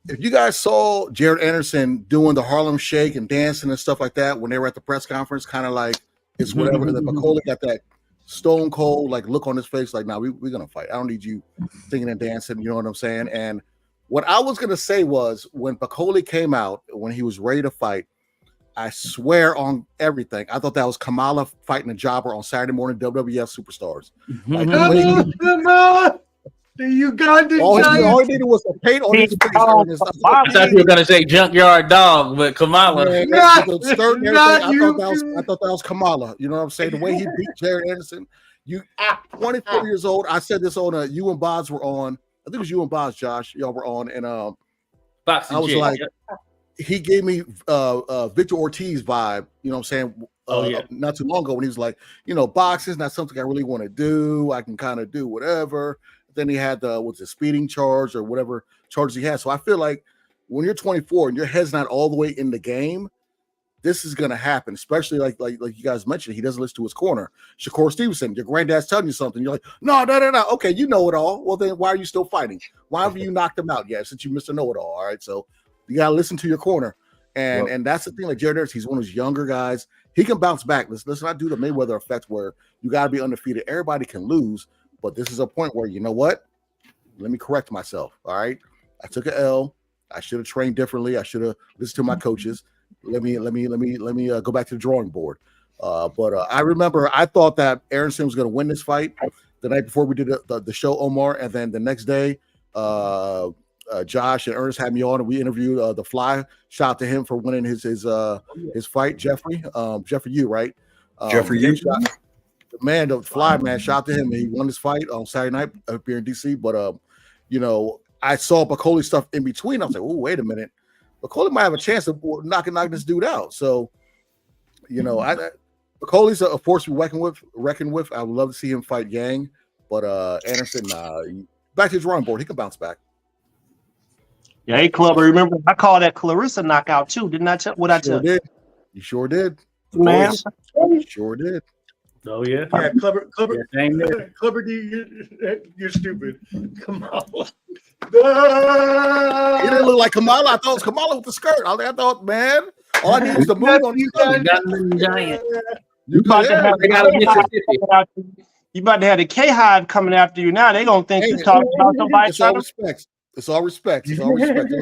if you guys saw Jared Anderson doing the Harlem Shake and dancing and stuff like that when they were at the press conference, kind of like it's whatever. And then Bacoli got that stone cold, like look on his face, like, nah, we're gonna fight. I don't need you singing and dancing, you know what I'm saying? And what I was gonna say was when Bakole came out, when he was ready to fight, I swear on everything, I thought that was Kamala fighting a jobber on Saturday morning WWF Superstars. Like, the way he, the Ugandan all giant. he needed was a paint on his face. I thought you were gonna say Junkyard Dog, but Kamala. Man, Not- with the skirt and not everything, you. I thought that was Kamala. You know what I'm saying? The way he beat Jared Anderson. You at 24 years old. I said this on you and Boz were on. I think it was you and Boz, Josh. Y'all were on, and Boxing I was chick. like, he gave me Victor Ortiz vibe. You know what I'm saying? Not too long ago when he was like, boxing is not something I really want to do. I can kind of do whatever. Then he had the speeding charge or whatever charges he had. So I feel like when you're 24 and your head's not all the way in the game, this is gonna happen. Especially like you guys mentioned, he doesn't listen to his corner. Shakur Stevenson, your granddad's telling you something. You're like, no. Okay, you know it all. Well, then why are you still fighting? Why haven't you knocked him out yet? Since you Mr. Know It All. All right, so you gotta listen to your corner. And that's the thing. Like Jared Anderson, he's one of those younger guys. He can bounce back. Let's not do the Mayweather effect where you gotta be undefeated. Everybody can lose. But this is a point where, you know what? Let me correct myself. All right. I took an L. I should have trained differently. I should have listened to my coaches. Let me go back to the drawing board. But I remember I thought that Anderson was going to win this fight the night before we did the show, Omar, and then the next day, Josh and Ernest had me on, and we interviewed the Fly. Shout out to him for winning his fight, Jeffrey. Jeffrey Yu, right? Jeffrey Yu. Man, the Fly, man, shout out to him. He won his fight on Saturday night up here in DC. But I saw Bakole stuff in between. I was like, oh, wait a minute. Bakole might have a chance of knocking this dude out. So, Bacole's a force to be reckoned with. I would love to see him fight Yang. But Anderson, back to his drawing board. He can bounce back. Yeah, hey, Clubber, remember I called that Clarissa knockout too, didn't I? What I tell you? You sure did. Man. You sure did. Oh yeah. Yeah, clever. Yeah, same there. Clever D, you're stupid. Kamala. He didn't look like Kamala. I thought it was Kamala with the skirt. I thought, man, all I need is the move on the skirt. Ugandan giant. You about to have They got a Mississippi. you about to have the K-Hive coming after you now. They're gonna think you talking about somebody. It's all respect. It's all respect. It's all respect.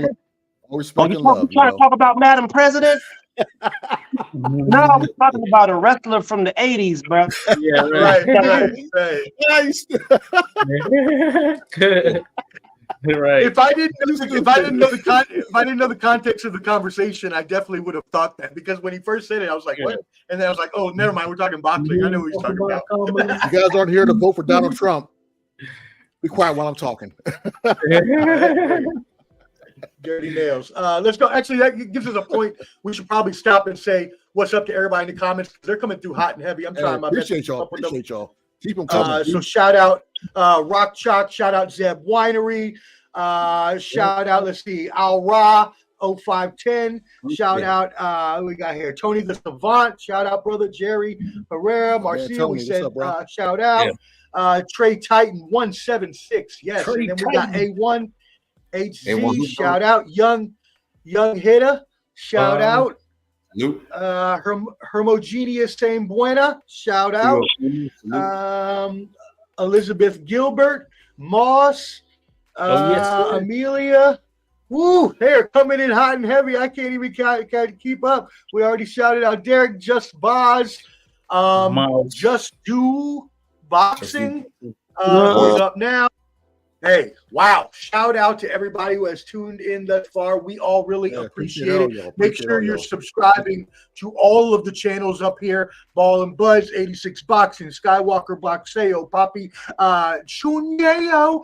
All respect and You love. trying to talk about Madam President? No, I'm talking about a wrestler from the 80s, bro. Yeah, right. Right. If I didn't know the context of the conversation, I definitely would have thought that, because when he first said it, I was like, "What?" And then I was like, "Oh, never mind. We're talking boxing. I know what he's talking about." You guys aren't here to vote for Donald Trump. Be quiet while I'm talking. Dirty nails. Let's go. Actually, that gives us a point. We should probably stop and say what's up to everybody in the comments. They're coming through hot and heavy. I'm trying my best. Appreciate y'all. Keep them coming. So shout out Rock Chalk. Shout out Zeb Winery. Shout out. Let's see. Al Ra 0510. Shout out. We got here Tony the Savant. Shout out brother Jerry Herrera. Marcia. We said shout out. Trey Titan 176. Yes. Trey and then we got A1. HZ, A1. shout out. Young Hitter, shout out. Nope. Hermogeneous Same Buena, shout out. Elizabeth Gilbert, Moss, Amelia. Woo, they're coming in hot and heavy. I can't even keep up. We already shouted out Derek, Just Boz, Just Do Boxing. Who's up now? Hey, wow. Shout out to everybody who has tuned in thus far. We all really appreciate it. Make sure you're subscribing to all of the channels up here. Ball and Buzz, 86 Boxing, Skywalker Boxeo, Papi Chunyeo.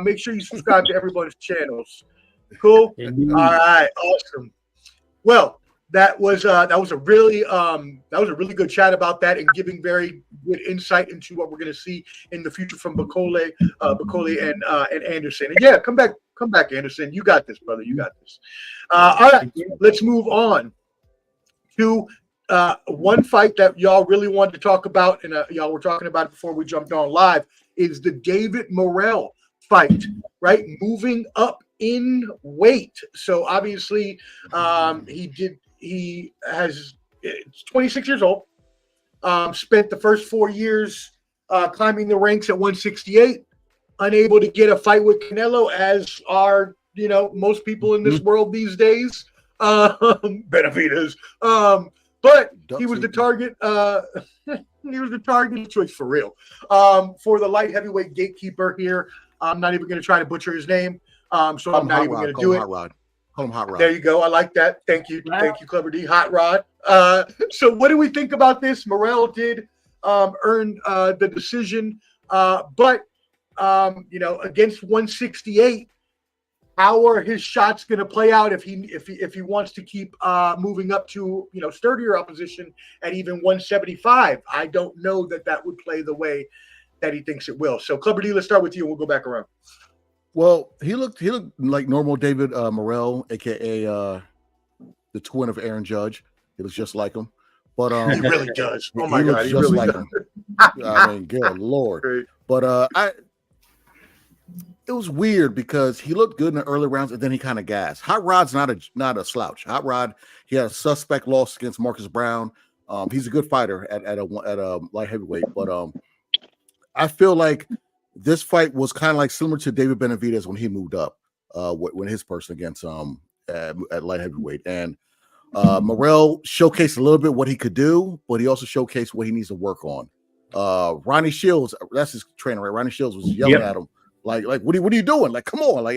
Make sure you subscribe to everybody's channels. Cool? All right, awesome. Well, that was a really good chat about that, and giving very good insight into what we're going to see in the future from Bakole and Anderson. And yeah, come back, Anderson. You got this, brother. You got this. All right, let's move on to one fight that y'all really wanted to talk about, and y'all were talking about it before we jumped on live. Is the David Morrell fight, right? Moving up in weight. So obviously, He has 26 years old, spent the first 4 years climbing the ranks at 168, unable to get a fight with Canelo, as are most people in this world these days. Benavidez. But he was the target. He was the target choice for real. For the light heavyweight gatekeeper here, I'm not even going to try to butcher his name. So I'm not even going to do it. Call him Hot Rod. There you go. I like that. Thank you. Thank you, Clever D. Hot Rod. So what do we think about this? Morrell did earn the decision. But against 168, how are his shots going to play out if he wants to keep moving up to sturdier opposition at even 175? I don't know that would play the way that he thinks it will. So Clever D, let's start with you and we'll go back around. Well, he looked like normal David Morrell, aka the twin of Aaron Judge. He looks just like him. But he really does. Oh my God, he just really like does. him. I mean, good Lord. Great. But it was weird because he looked good in the early rounds and then he kind of gassed. Hot Rod's not a slouch. Hot Rod, he had a suspect loss against Marcus Brown. He's a good fighter at a light heavyweight, but I feel like this fight was kind of like similar to David Benavidez when he moved up, when his person against at light heavyweight. And Morrell showcased a little bit what he could do, but he also showcased what he needs to work on. Ronnie Shields, that's his trainer, right? Ronnie Shields was yelling at him. Like, what are you doing? Like, come on. Like,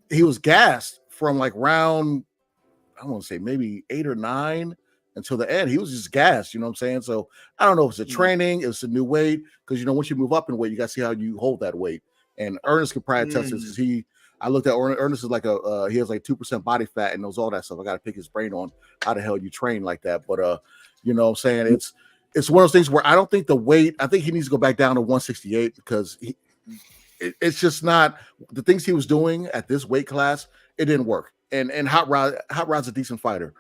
he was gassed from like round, I want to say maybe 8 or 9 until the end. He was just gassed, you know what I'm saying? So I don't know if it's a training, if it's a new weight, because once you move up in weight, you got to see how you hold that weight. And Ernest could probably attest this because I looked at Ernest is like he has like 2% body fat and knows all that stuff. I got to pick his brain on how the hell you train like that. But you know what I'm saying? It's one of those things where I don't think the weight, I think he needs to go back down to 168 because it's just not the things he was doing at this weight class. It didn't work. And Hot Rod's a decent fighter,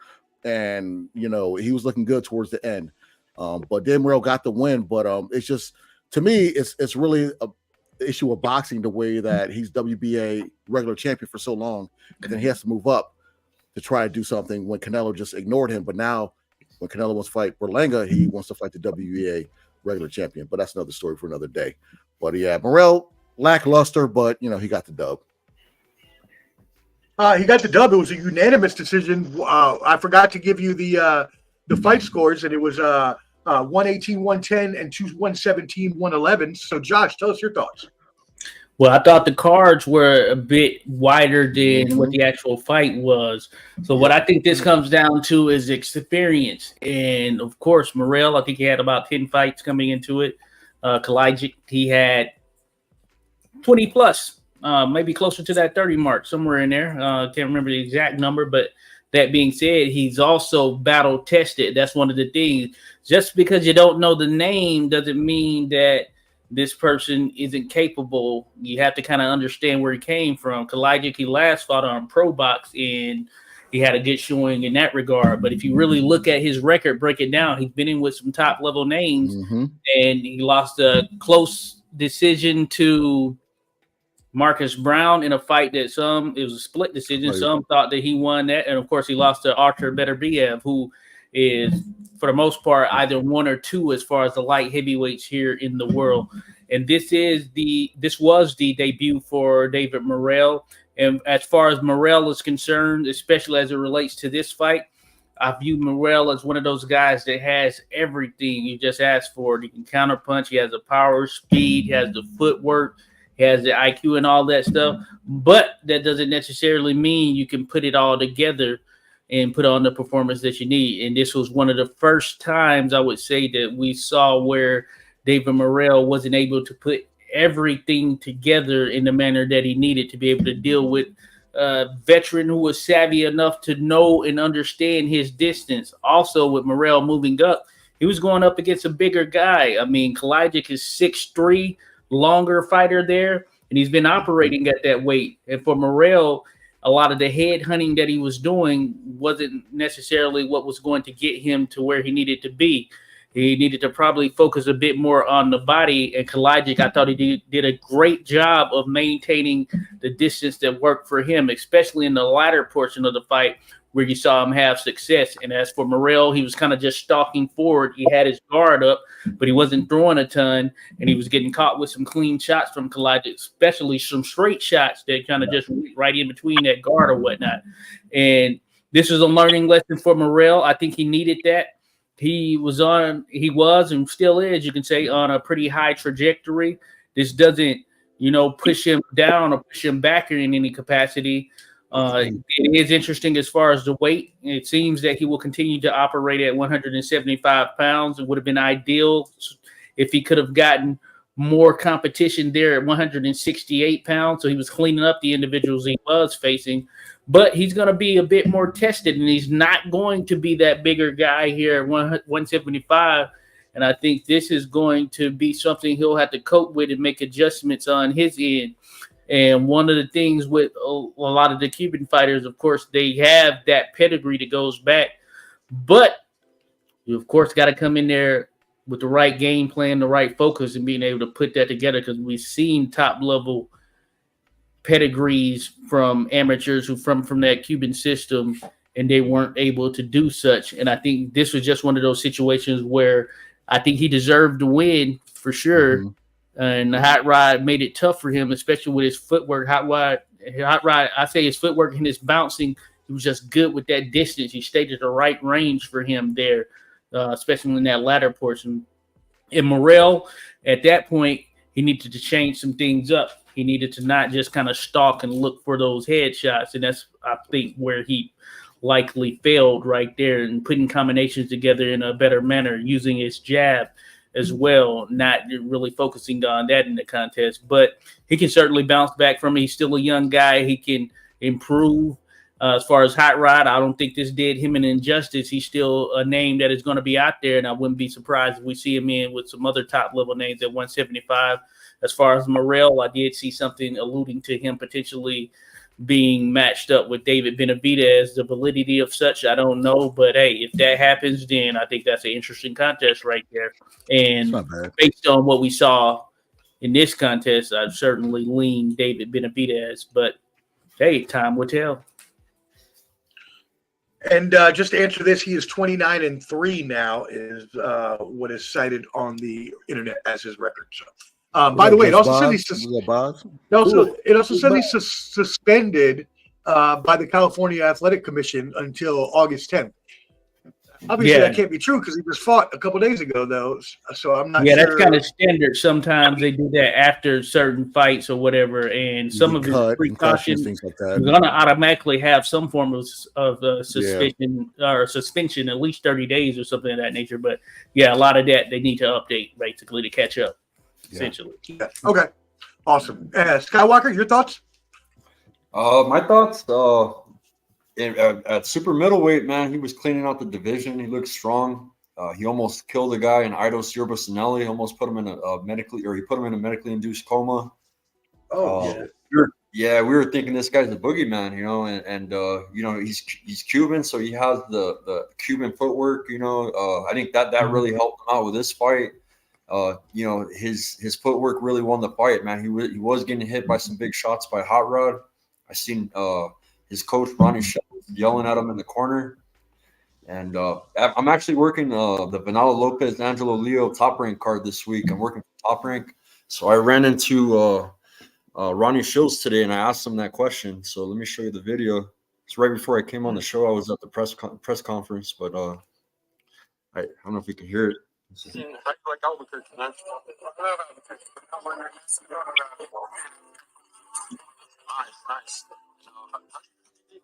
and he was looking good towards the end. But Dan Morrell got the win. But it's just, to me, it's really a issue of boxing, the way that he's WBA regular champion for so long, and then he has to move up to try to do something when Canelo just ignored him. But now, when Canelo wants to fight Berlanga, he wants to fight the WBA regular champion. But that's another story for another day. But yeah, Morrell, lackluster, but he got the dub. He got the dub. It was a unanimous decision. I forgot to give you the fight scores, and it was 118, 110, and 117, 111. So, Josh, tell us your thoughts. Well, I thought the cards were a bit wider than what the actual fight was. So what I think this comes down to is experience. And, of course, Morrell, I think he had about 10 fights coming into it. Kalajic, he had 20 plus, maybe closer to that 30 mark, somewhere in there. Can't remember the exact number, but that being said, he's also battle tested. That's one of the things. Just because you don't know the name doesn't mean that this person isn't capable. You have to kind of understand where he came from. Kalajic, he last fought on Pro Box, and he had a good showing in that regard. But if you really look at his record, break it down, he's been in with some top level names, and he lost a close decision to Marcus Brown in a fight that it was a split decision. Some thought that he won that. And of course he lost to Artur Beterbiev, who is for the most part either 1 or 2 as far as the light heavyweights here in the world. And this was the debut for David Morrell. And as far as Morrell is concerned, especially as it relates to this fight, I view Morrell as one of those guys that has everything you just asked for. He can counterpunch. He has the power, speed. He has the footwork. He has the IQ and all that stuff. But that doesn't necessarily mean you can put it all together and put on the performance that you need. And this was one of the first times I would say that we saw where David Morrell wasn't able to put everything together in the manner that he needed to be able to deal with a veteran who was savvy enough to know and understand his distance. Also, with Morrell moving up, he was going up against a bigger guy. I mean, Kalajic is 6'3", longer fighter there, and he's been operating at that weight. And for Morrell, a lot of the head hunting that he was doing wasn't necessarily what was going to get him to where he needed to be. He needed to probably focus a bit more on the body. And Kalajic, I thought he did a great job of maintaining the distance that worked for him, especially in the latter portion of the fight where you saw him have success. And as for Morrell, he was kind of just stalking forward. He had his guard up, but he wasn't throwing a ton, and he was getting caught with some clean shots from Kalijah, especially some straight shots that kind of just went right in between that guard or whatnot. And this is a learning lesson for Morrell. I think he needed that. He was and still is, you can say, on a pretty high trajectory. This doesn't, push him down or push him back in any capacity. It is interesting as far as the weight. It seems that he will continue to operate at 175 pounds. It would have been ideal if he could have gotten more competition there at 168 pounds. So he was cleaning up the individuals he was facing. But he's going to be a bit more tested, and he's not going to be that bigger guy here at 175. And I think this is going to be something he'll have to cope with and make adjustments on his end. And one of the things with a lot of the Cuban fighters, of course, they have that pedigree that goes back. But you, of course, got to come in there with the right game plan, the right focus, and being able to put that together, because we've seen top-level pedigrees from amateurs who from that Cuban system, and they weren't able to do such. And I think this was just one of those situations where I think he deserved to win for sure. Mm-hmm. And the Hot Rod made it tough for him, especially with his footwork. Hot Rod, I say his footwork and his bouncing, he was just good with that distance. He stayed at the right range for him there, especially in that latter portion. And Morrell, at that point, he needed to change some things up. He needed to not just kind of stalk and look for those headshots. And that's, I think, where he likely failed right there, and putting combinations together in a better manner, using his jab as well, not really focusing on that in the contest. But he can certainly bounce back from it. He's still a young guy. He can improve. As far as Hot Rod, I don't think this did him an injustice. He's still a name that is going to be out there, and I wouldn't be surprised if we see him in with some other top-level names at 175. As far as Morrell, I did see something alluding to him potentially being matched up with David Benavidez. The validity of such, I don't know. But, hey, if that happens, then I think that's an interesting contest right there. And based on what we saw in this contest, I'd certainly lean David Benavidez. But, hey, time will tell. And just to answer this, he is 29-3 now, is what is cited on the internet as his record. So, by the way, it also says he's suspended by the California Athletic Commission until August 10th. Obviously, that can't be true because he just fought a couple days ago, though. So I'm not sure. Yeah, that's kind of standard. Sometimes they do that after certain fights or whatever, and some of his precautions, things like that. You're going to automatically have some form of suspicion or suspension, at least 30 days or something of that nature. But, yeah, a lot of that they need to update, basically, to catch up, essentially. Yeah. Okay. Awesome. Skywalker, your thoughts? My thoughts, at super middleweight, man, he was cleaning out the division. He looked strong. He almost killed a guy in Ido Sierbosinelli. Almost put him in a medically induced coma. We were thinking this guy's a boogeyman, and he's Cuban, so he has the Cuban footwork. I think that really helped him out with this fight. His footwork really won the fight, man. He was getting hit by some big shots by Hot Rod. I seen his coach Ronnie Shell yelling at him in the corner. And I'm actually working the Venalo Lopez Angelo Leo Top Rank card this week. I'm working for Top Rank. So I ran into Ronnie Shields today, and I asked him that question. So let me show you the video. It's right before I came on the show. I was at the press conference, but I don't know if you can hear it.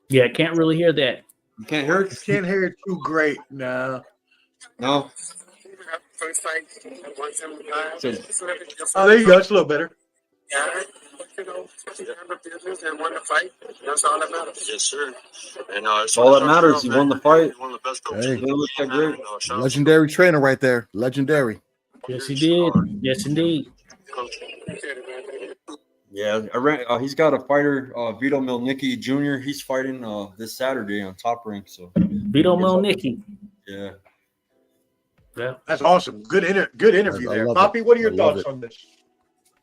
Yeah, I can't really hear that. You can't hear it? Can't hear it too great. No. No. Oh, there you go. It's a little better. That's all that matters. Yes, sir. And that's all that matters. He won the fight. He won the best coach. Hey, great. Legendary trainer right there. Legendary. Yes, he did. Yes, indeed. Yeah, he's got a fighter, Vito Milnicki Jr. He's fighting this Saturday on Top Rank. So Vito Milnicki. Yeah. That's awesome. Good interview there. Poppy, what are your thoughts on this?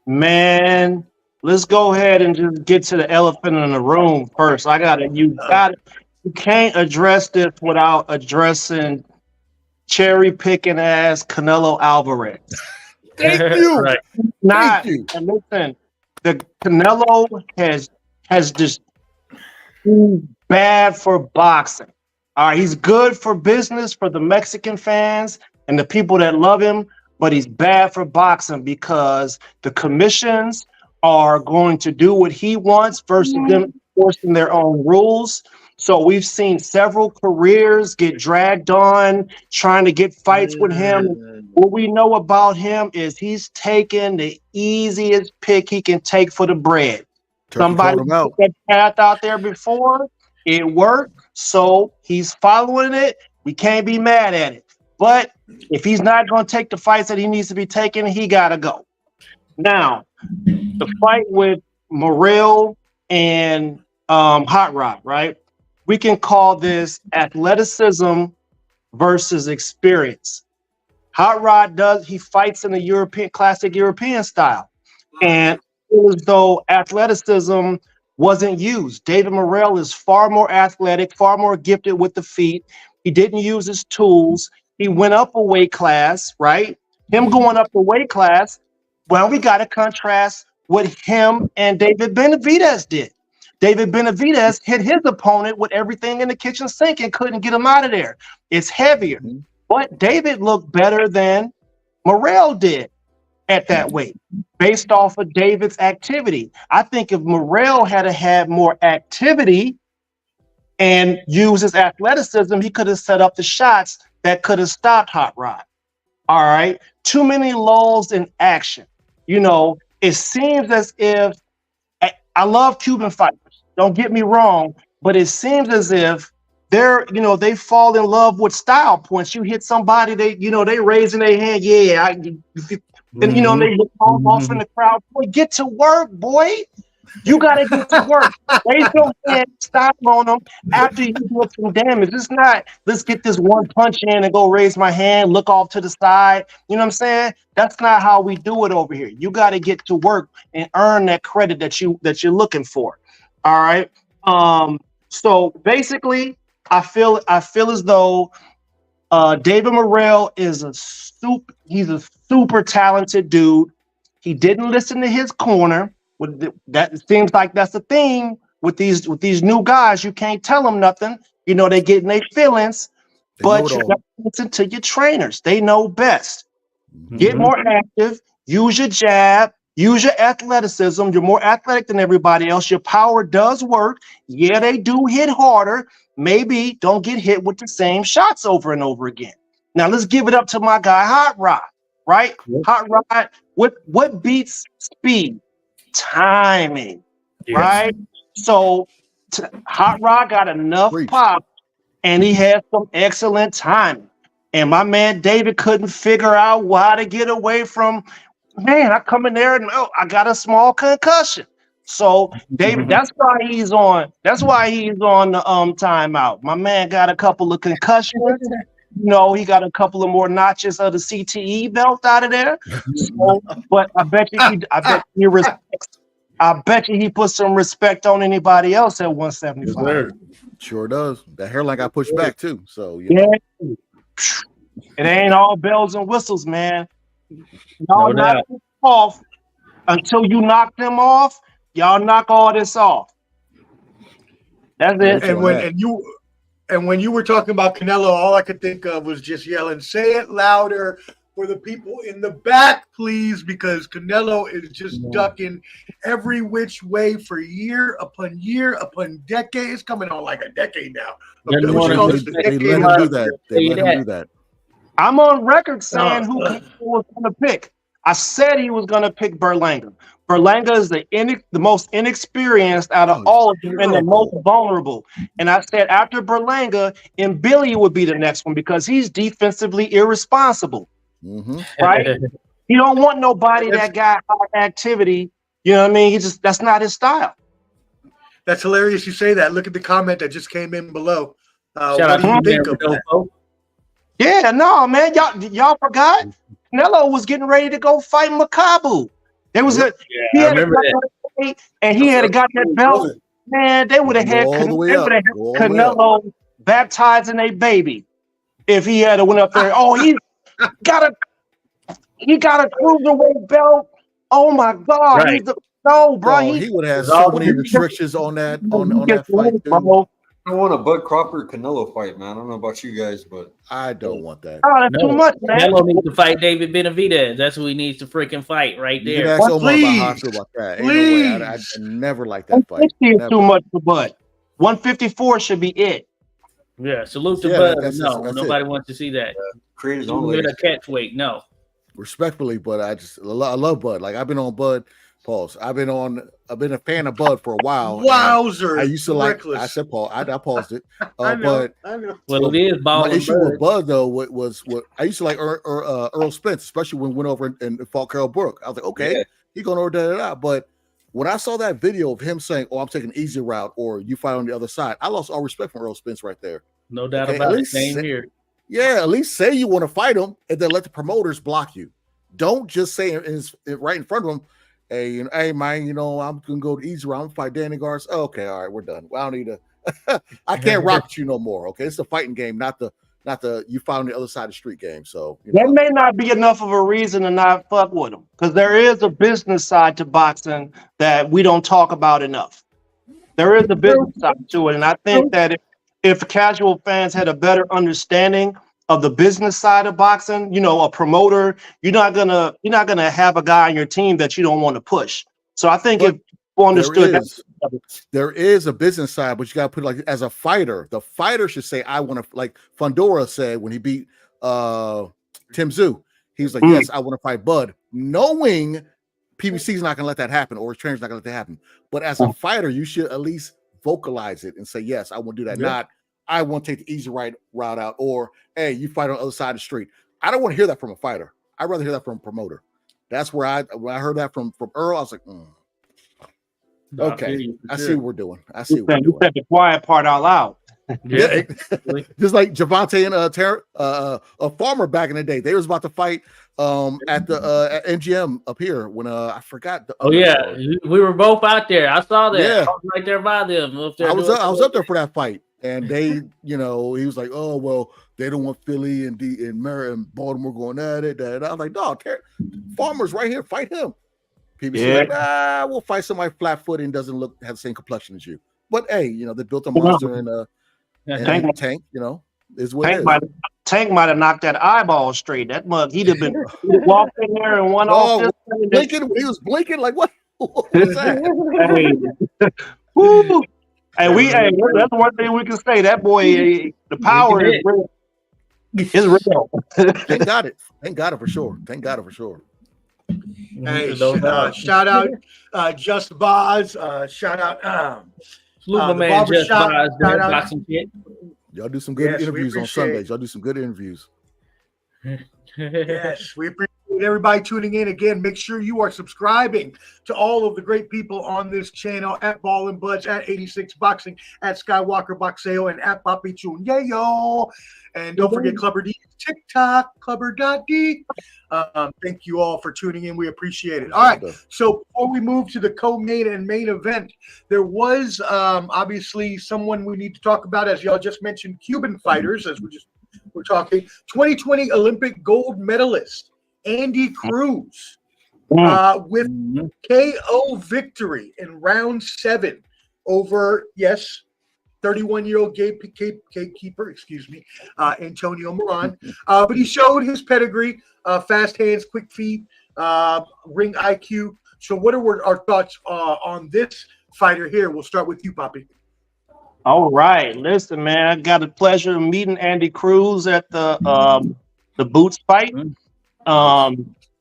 Man, let's go ahead and just get to the elephant in the room first. You got you can't address this without addressing cherry picking ass Canelo Alvarez. Thank you. Right. Not you. and listen, the Canelo has just too bad for boxing. All right, he's good for business for the Mexican fans and the people that love him, but he's bad for boxing because the commissions are going to do what he wants versus them enforcing their own rules. So we've seen several careers get dragged on trying to get fights with him. What we know about him is he's taking the easiest pick he can take for the bread. Turkey Somebody called him out. put that path out there before, it worked, so he's following it. We can't be mad at it. But if he's not going to take the fights that he needs to be taking, he got to go. Now, the fight with Morrell and Hot Rod, right? We can call this athleticism versus experience. Hot Rod he fights in the classic European style. And it was though athleticism wasn't used. David Morrell is far more athletic, far more gifted with the feet. He didn't use his tools. He went up a weight class, right? Him going up the weight class, well, we got to contrast what him and David Benavidez did. David Benavidez hit his opponent with everything in the kitchen sink and couldn't get him out of there. It's heavier. But David looked better than Morrell did at that weight based off of David's activity. I think if Morrell had more activity and used his athleticism, he could have set up the shots that could have stopped Hot Rod. All right. Too many lulls in action. You know, it seems as if I love Cuban fighters. Don't get me wrong, but it seems as if they fall in love with style points. You hit somebody, they raising their hand. Yeah, and they look off in the crowd. Boy, get to work, boy. You gotta get to work. Raise your hand, stop on them after you do some damage. It's not, let's get this one punch in and go raise my hand, look off to the side. You know what I'm saying? That's not how we do it over here. You got to get to work and earn that credit that you're looking for. All right. So basically, I feel as though David Morrell is he's a super talented dude. He didn't listen to his corner. That seems like that's the thing with these new guys. You can't tell them nothing. They getting their feelings, but you got to listen to your trainers. They know best. Get more active. Use your jab. Use your athleticism. You're more athletic than everybody else. Your power does work. Yeah, they do hit harder. Maybe don't get hit with the same shots over and over again. Now let's give it up to my guy Hot Rod. Right? Hot Rod. What beats speed? Timing, right? So Hot Rod got enough pop and he had some excellent timing. And my man David couldn't figure out how to get away from, man, I come in there and I got a small concussion. So David, that's why he's on the timeout. My man got a couple of concussions. He got a couple of more notches of the CTE belt out of there. So, but I bet you he put some respect on anybody else at 175. Sure does. The hairline got pushed back too. So yeah, it ain't all bells and whistles, man. Y'all knock them off until you knock them off. Y'all knock all this off. That's it. And when you were talking about Canelo, all I could think of was just yelling, "Say it louder for the people in the back, please," because Canelo is just ducking every which way for year upon decade. It's coming on like a decade now. They let him do that. I'm on record saying who Canelo was going to pick. I said he was going to pick Berlanga. Berlanga is the most inexperienced out of all of them and the most vulnerable. And I said after Berlanga, Billy would be the next one because he's defensively irresponsible. Right? You don't want nobody that got high activity. You know what I mean? That's not his style. That's hilarious you say that. Look at the comment that just came in below. Shout out to you, Rodolfo. Yeah, no, man. Y'all forgot? Canelo was getting ready to go fight Makabu. There was I remember that. And he had got that belt. Man, they would have had Go all the way they up. would have Go all the way up. Canelo baptizing a baby if he had went up there. Oh, got a cruiserweight belt. Oh my God, Right. Oh, bro. he would have It's so all- many restrictions on that on gets that fight. wins, Dude. bro. I want a Bud Crawford Canelo fight, man. I don't know about you guys, but I don't want that. Oh, that's No, too much, man. Canelo needs to fight David Benavidez. That's who he needs to freaking fight right You can there. ask Omar about how I Please. feel about that. Ain't no way. I Please. never liked that fight. 150 is Never. too much for Bud. 154 should be it. Yeah, salute to Yeah, Bud. that's it. Nobody wants to see that. create his He's own with a legacy. catch weight. No. Respectfully, but I love Bud. Like I've been on Bud. Pause. I've been a fan of Bud for a while. and Wowzer. I used to like. Reckless. I said Paul. I paused it. I know. But I know. Well, it is ball my and issue with bird. Bud though was what I used to like Earl Spence, especially when he went over and fought Carol Brook. I was like, okay, Yeah. he going over that. But when I saw that video of him saying, "Oh, I'm taking an easy route," or "You fight on the other side," I lost all respect for Earl Spence right there. No doubt Okay, about at it. least Same say- here. Yeah, at least say you want to fight him, and then let the promoters block you. Don't just say right in front of him, "Hey, hey, man, I'm gonna go to easy route. I'm gonna fight Danny Garcia." Okay, all right, we're done. Well, I don't need to. I can't rock with you no more. Okay, it's a fighting game, not the you fight on the other side of the street game. So That may not be enough of a reason to not fuck with him, because there is a business side to boxing that we don't talk about enough. There is a business side to it, and I think that if casual fans had a better understanding of the business side of boxing, a promoter, you're not gonna have a guy on your team that you don't want to push. So I think But if people understood that. there is a business side, but you got to put it like as a fighter. The fighter should say, "I want to," like Fundora said when he beat Tim Tszyu. He was like, "Yes, I want to fight Bud," knowing PBC is not going to let that happen, or his trainer's not going to let that happen. But as a fighter, you should at least vocalize it and say, "Yes, I want to do that." Yeah. Not, "I want to take the easy route out," or "Hey, you fight on the other side of the street." I don't want to hear that from a fighter. I'd rather hear that from a promoter. That's where when I heard that from Earl, I was like, No, okay, feel you for I sure. see what we're doing. I see what we're You doing. said the quiet part out loud. Yeah. Just like Javante and a Farmer back in the day, they was about to fight at the at NGM up here when I forgot. Oh yeah, we were both out there. I saw that. Yeah. I was right there by them. I was up there for that fight, and they, he was like, "Oh well, they don't want Philly and Baltimore going at it." I was like, "Dog, Farmer's right here, fight him." People say, like, we'll fight somebody flat-footed and doesn't have the same complexion as you. But hey, they built a monster and Tank, is what it is. Tank might have knocked that eyeball straight. That mug, he'd have walked in there and won off this thing. Blinking, he was blinking like what? What was that? Woo. That's one thing we can say. That boy, the power is real. It's real. Thank God it for sure. Thank God it for sure. Hey, shout out Just Boz. Shout out Salute my the man barber Just shop, Boz, shout out- boxing kid. Y'all do some good Yes, we interviews on appreciate Sundays. Y'all do some good interviews. yes, we appreciate everybody tuning in again. Make sure you are subscribing to all of the great people on this channel at Ball and Buds, at 86 Boxing, at Skywalker Boxeo, and at Papi Chun Yayo. And don't forget Clubber D TikTok, Clubber.D. Thank you all for tuning in. We appreciate it. All right. So before we move to the co-main and main event, there was obviously someone we need to talk about, as y'all just mentioned, Cuban fighters, as we're talking. 2020 Olympic gold medalist Andy Cruz with KO victory in round 7 over 31-year-old gatekeeper, Antonio Moran. But he showed his pedigree, fast hands, quick feet, ring IQ. So what are our thoughts on this fighter here? We'll start with you, Papi. All right. Listen, man, I got the pleasure of meeting Andy Cruz at the Boots fight.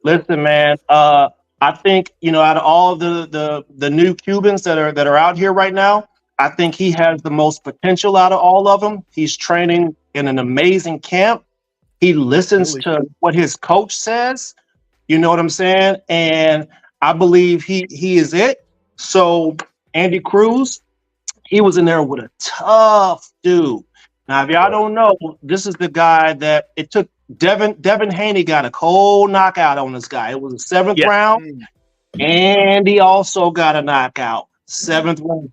Listen, man, I think, out of all the new Cubans that are out here right now, I think he has the most potential out of all of them. He's training in an amazing camp. He listens to what his coach says. You know what I'm saying? And I believe he is it. So Andy Cruz, he was in there with a tough dude. Now, if y'all don't know, this is the guy that it took. Devin Haney got a cold knockout on this guy. It was the 7th round, and he also got a knockout. 7th round.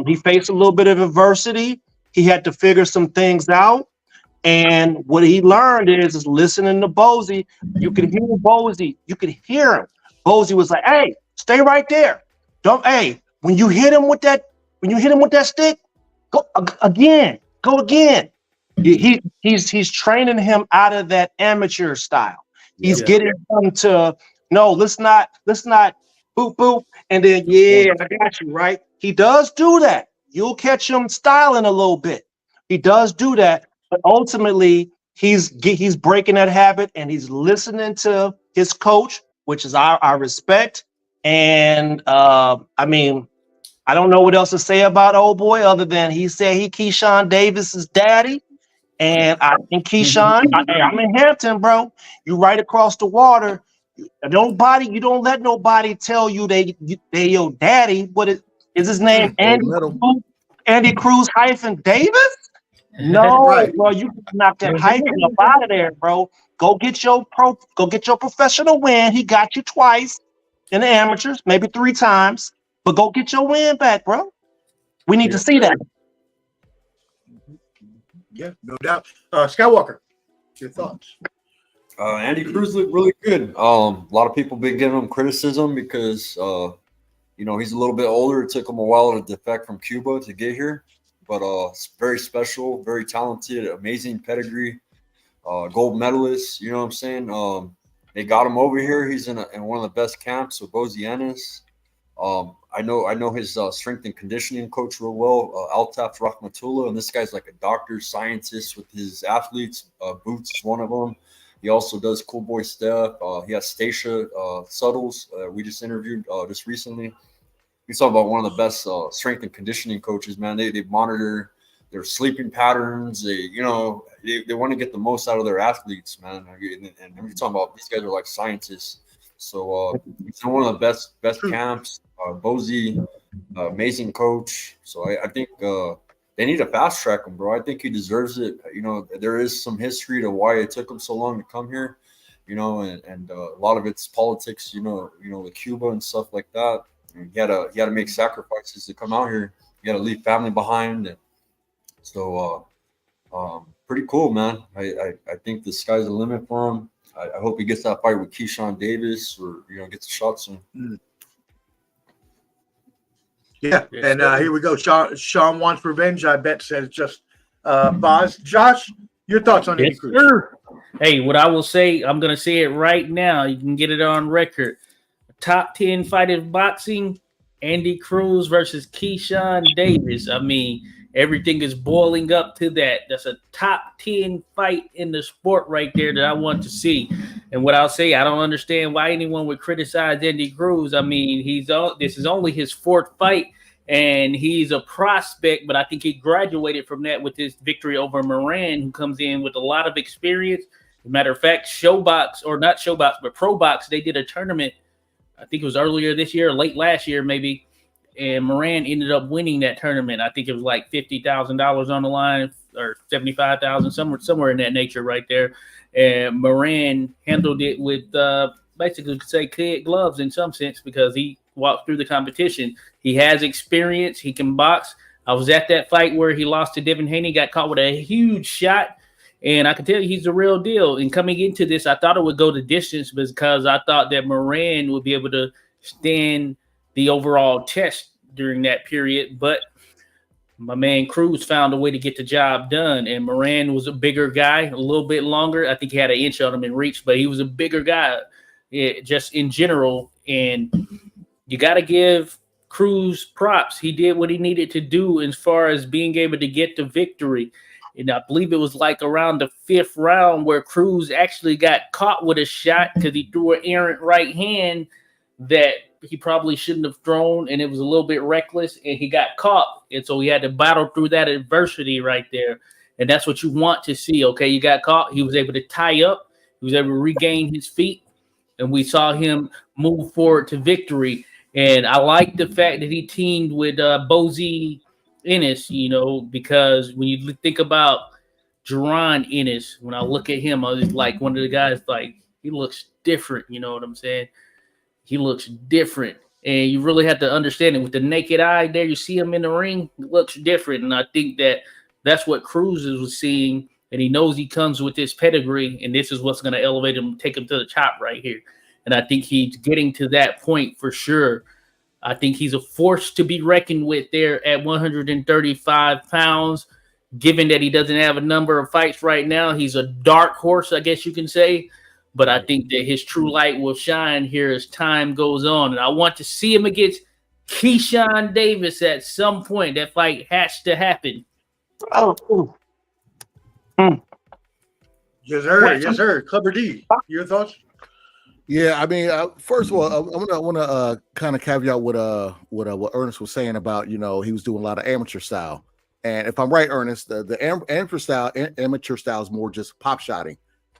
He faced a little bit of adversity. He had to figure some things out. And what he learned is listening to Bozy. You can hear Bozy. You can hear him. Bozy was like, "Hey, stay right there. Don't. Hey, when you hit him with that stick, go again. Go again." He's training him out of that amateur style. He's getting him to no. Let's not boop boop. And then I got you right. He does do that. You'll catch him styling a little bit. He does do that. But ultimately, he's breaking that habit and he's listening to his coach, which is our respect. And I mean, I don't know what else to say about old boy other than he said he Keyshawn Davis's daddy. And I think Keyshawn, I'm in Hampton, bro. You right across the water. You don't let nobody tell you they your daddy. What is his name? Andy Cruz hyphen Davis? No, Right. bro, you knock that hyphen up out of there, bro. Go get your professional win. He got you twice in the amateurs, maybe 3 times, but go get your win back, bro. We need to see that. Yeah, no doubt. Skywalker, your thoughts? Andy Cruz looked really good. A lot of people been giving him criticism because he's a little bit older. It took him a while to defect from Cuba to get here, but it's very special, very talented, amazing pedigree, gold medalist. You know what I'm saying? They got him over here. He's in one of the best camps with Bozy Ennis. I know his strength and conditioning coach real well, Altaf Rahmatullah, and this guy's like a doctor, scientist with his athletes. Boots is one of them. He also does cool boy stuff. He has Stacia Suttles. We just interviewed just recently. He's talking about one of the best strength and conditioning coaches, man. They monitor their sleeping patterns. They want to get the most out of their athletes, man. And we're talking about these guys are like scientists. So he's in one of the best camps. Bozy, amazing coach. So I think they need to fast track him, bro. I think he deserves it. There is some history to why it took him so long to come here. And a lot of it's politics. With Cuba and stuff like that. And he had to make sacrifices to come out here. He had to leave family behind, and so pretty cool, man. I think the sky's the limit for him. I hope he gets that fight with Keyshawn Davis, or gets a shot soon. Yeah, and here we go. Sean wants revenge. I bet says just Boz. Josh, your thoughts on Andy Cruz? Sure. Hey, what I will say, I'm gonna say it right now. You can get it on record. Top 10 fight in boxing: Andy Cruz versus Keyshawn Davis. I mean, everything is boiling up to that. That's a top 10 fight in the sport right there that I want to see. And what I'll say, I don't understand why anyone would criticize Andy Cruz. I mean, this is only his 4th fight, and he's a prospect, but I think he graduated from that with his victory over Moran, who comes in with a lot of experience. As a matter of fact, ShoBox, or not ShoBox, but ProBox, they did a tournament, I think it was earlier this year, or late last year maybe, and Moran ended up winning that tournament. I think it was like $50,000 on the line, or $75,000, somewhere in that nature right there. And Moran handled it with basically say kid gloves in some sense, because he walked through the competition. He has experience. He can box. I was at that fight where he lost to Devin Haney, got caught with a huge shot. And I can tell you he's the real deal. And coming into this, I thought it would go the distance because I thought that Moran would be able to stand the overall test during that period. But my man Cruz found a way to get the job done. And Moran was a bigger guy, a little bit longer. I think he had an inch on him in reach, but he was a bigger guy just in general. And you got to give Cruz props. He did what he needed to do as far as being able to get the victory. And I believe it was like around the 5th round where Cruz actually got caught with a shot because he threw an errant right hand that he probably shouldn't have thrown, and it was a little bit reckless, and he got caught. And so he had to battle through that adversity right there. And that's what you want to see. Okay, you got caught. He was able to tie up. He was able to regain his feet, and we saw him move forward to victory. And I like the fact that he teamed with Bozy Ennis, because when you think about Jaron Ennis, when I look at him, I was like one of the guys, like, he looks different. You know what I'm saying? He looks different. And you really have to understand it with the naked eye. There, you see him in the ring, it looks different, and I think that's what Cruz was seeing, and he knows he comes with this pedigree, and this is what's going to elevate him, take him to the top right here. And I think he's getting to that point for sure. I think he's a force to be reckoned with there at 135 pounds. Given that he doesn't have a number of fights right now, he's a dark horse, I guess you can say. But I think that his true light will shine here as time goes on. And I want to see him against Keyshawn Davis at some point. That fight has to happen. Oh, Yes, sir. Yes, sir. Clubber D, your thoughts? Yeah, I mean, first of all, I want to kind of caveat what Ernest was saying about, you know, he was doing a lot of amateur style. And if I'm right, Ernest, the amateur style is more just pop shotting,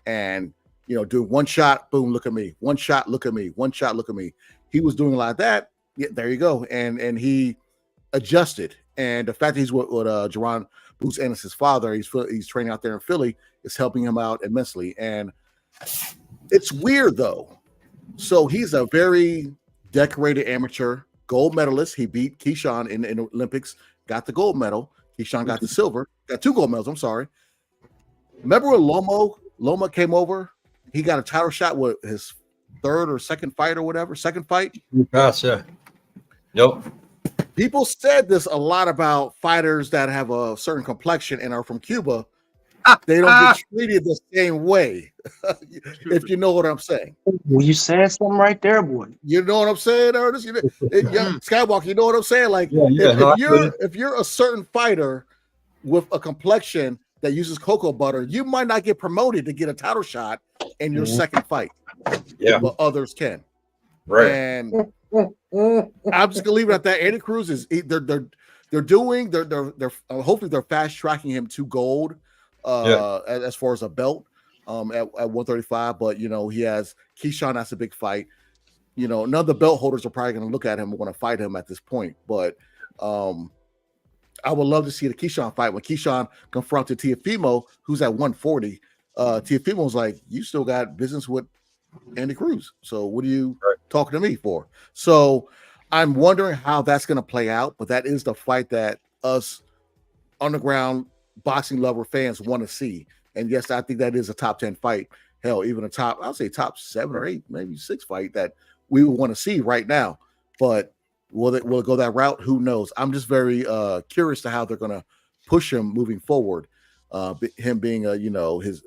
and you know, doing one shot, boom, look at me, one shot, look at me, one shot, look at me. He was doing a lot of that. Yeah, there you go. And he adjusted. And the fact that he's with Jaron Boots Ennis' father, he's training out there in Philly, is helping him out immensely. And it's weird though. So he's a very decorated amateur gold medalist. He beat Keyshawn in the Olympics, got the gold medal. Keyshawn got the silver, got 2 gold medals. I'm sorry. Remember when Loma came over? He got a title shot with his third or second fight or whatever. Second fight. Yes, yeah. Yep. People said this a lot about fighters that have a certain complexion and are from Cuba. They don't get treated the same way. If you know what I'm saying. well, you said something right there, boy. You know what I'm saying, Ernest? Skywalker, you know what I'm saying? Like, if you're a certain fighter with a complexion that uses cocoa butter, you might not get promoted to get a title shot in your second fight. Yeah. But others can. Right. And I'm just gonna leave it at that. Andy Cruz is they're hopefully they're fast tracking him to gold as far as a belt at 135. But you know, he has Keyshawn, that's a big fight. You know, none of the belt holders are probably gonna look at him and want to fight him at this point. But I would love to see the Keyshawn fight when Keyshawn confronted Teofimo, who's at 140. Teofimo's like, you still got business with Andy Cruz. So what are you talking to me for? So I'm wondering how that's going to play out. But that is the fight that us underground boxing lover fans want to see. And yes, I think that is a top 10 fight. Hell, even I'll say top 7 or 8, maybe 6 fight that we would want to see right now. But will it go that route? Who knows? I'm just very curious to how they're going to push him moving forward. Him being a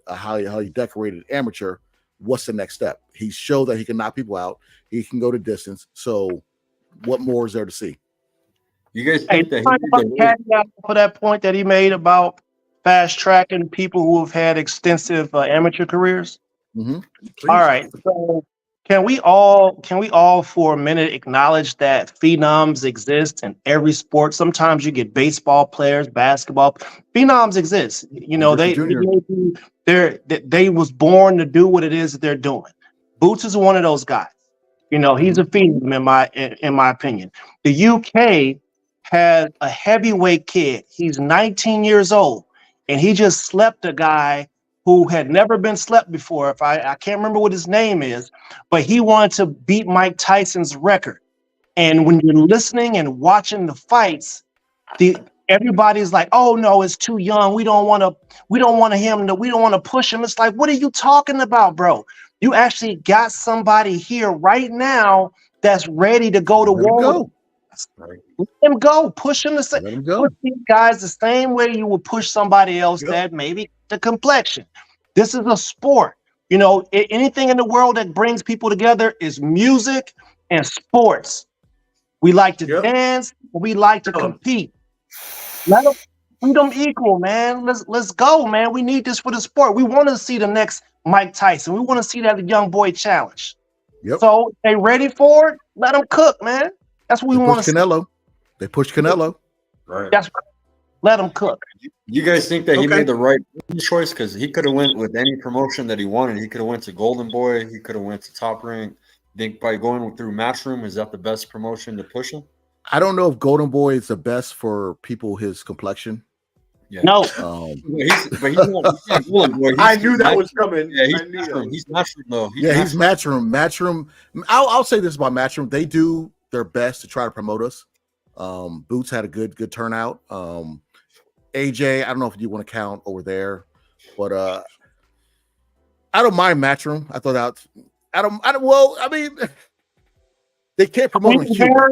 highly decorated amateur. What's the next step? He showed that he can knock people out. He can go to distance. So what more is there to see? You guys think for that point that he made about fast tracking people who have had extensive amateur careers? Mm-hmm. All right. So can we all for a minute acknowledge that phenoms exist in every sport? Sometimes you get baseball players, basketball phenoms exist. You know, they was born to do what it is that they're doing. Boots is one of those guys. You know, he's a phenom in my opinion. The UK has a heavyweight kid. He's 19 years old, and he just slept a guy who had never been slept before. I can't remember what his name is, but he wanted to beat Mike Tyson's record. And when you're listening and watching the fights, everybody's like, "Oh no, it's too young. We don't want to push him." It's like, what are you talking about, bro? You actually got somebody here right now that's ready to go to war. Let him go. Push him push these guys the same way you would push somebody else that maybe the complexion. This is a sport. You know, anything in the world that brings people together is music and sports. We like to dance. We like to compete. Let them treat them equal, man. Let's go, man. We need this for the sport. We want to see the next Mike Tyson. We want to see that young boy challenge. Yep. So they ready for it? Let them cook, man. That's what we want to see. They pushed Canelo. Right. That's right. Let him cook. You guys think that he made the right choice? Because he could have went with any promotion that he wanted. He could have went to Golden Boy. He could have went to Top Rank. Think by going through Matchroom, is that the best promotion to push him? I don't know if Golden Boy is the best for people his complexion. Yeah. No. I knew that was coming. Yeah, he's Matchroom though. He's Matchroom. Matchroom. I'll say this about Matchroom. They do their best to try to promote us. Boots had a good turnout. AJ, I don't know if you want to count over there, but I don't mind Matchroom. I thought that well, I mean, they can't promote in Cuba.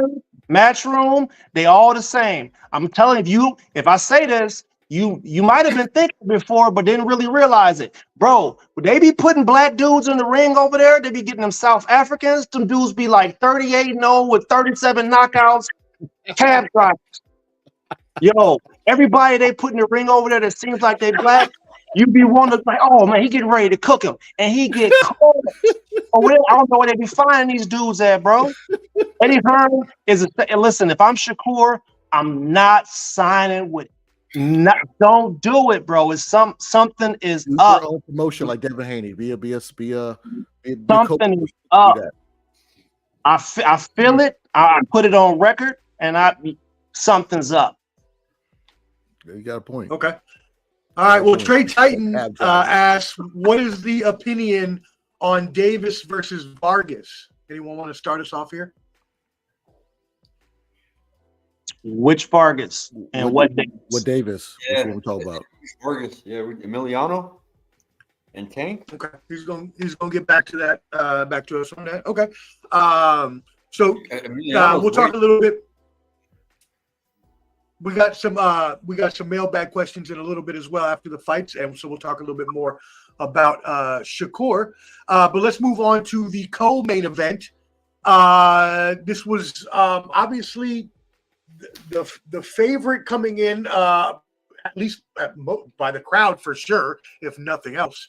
Matchroom, they all the same. I'm telling you, if I say this, you might have been thinking before, but didn't really realize it. Bro, would they be putting black dudes in the ring over there? They be getting them South Africans. Them dudes be like 38-0 with 37 knockouts, cab drivers. Yo, everybody they put in the ring over there that seems like they black, you be wanting to like, oh man, he getting ready to cook him, and he get cold. Oh, I don't know where they be finding these dudes at, bro. Eddie Hearn is listen. If I'm Shakur, I'm not signing with. Don't do it, bro. It's something is Do up. your own promotion like Devin Haney. Be Something is up. I feel it. I put it on record, and something's up. You got a point. Okay. All right. Well, Trey Titan asks, what is the opinion on Davis versus Vargas? Anyone want to start us off here? Which Vargas and what Davis? What Davis? Yeah. What we talk about? Vargas, yeah, with Emiliano and Tank. Okay. He's going to get back to that. Back to us on that. Okay. So we'll talk a little bit. We got some mailbag questions in a little bit as well after the fights, and so we'll talk a little bit more about Shakur. But let's move on to the co-main event. This was obviously the favorite coming in, at least by the crowd for sure, if nothing else,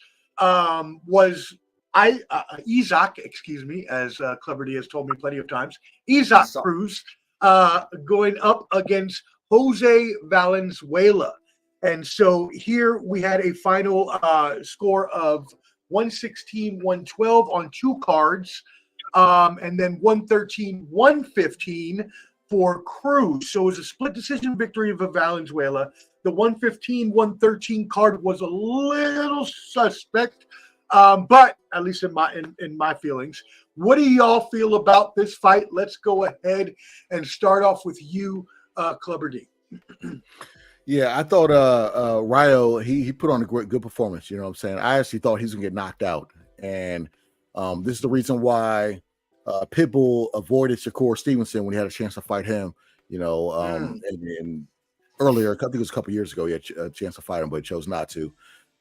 was Isaac, excuse me, as Clever D has told me plenty of times, Isaac Cruz going up against Jose Valenzuela. And so here we had a final score of 116-112 on 2 cards, and then 113-115 for Cruz. So it was a split decision victory of Valenzuela. The 115-113 card was a little suspect, but at least in my feelings. What do y'all feel about this fight? Let's go ahead and start off with you, Clubber D. Yeah, I thought Rayo, he put on a good performance. You know what I'm saying? I actually thought he was going to get knocked out. And this is the reason why Pitbull avoided Shakur Stevenson when he had a chance to fight him, you know, and earlier, I think it was a couple years ago, he had a chance to fight him, but he chose not to.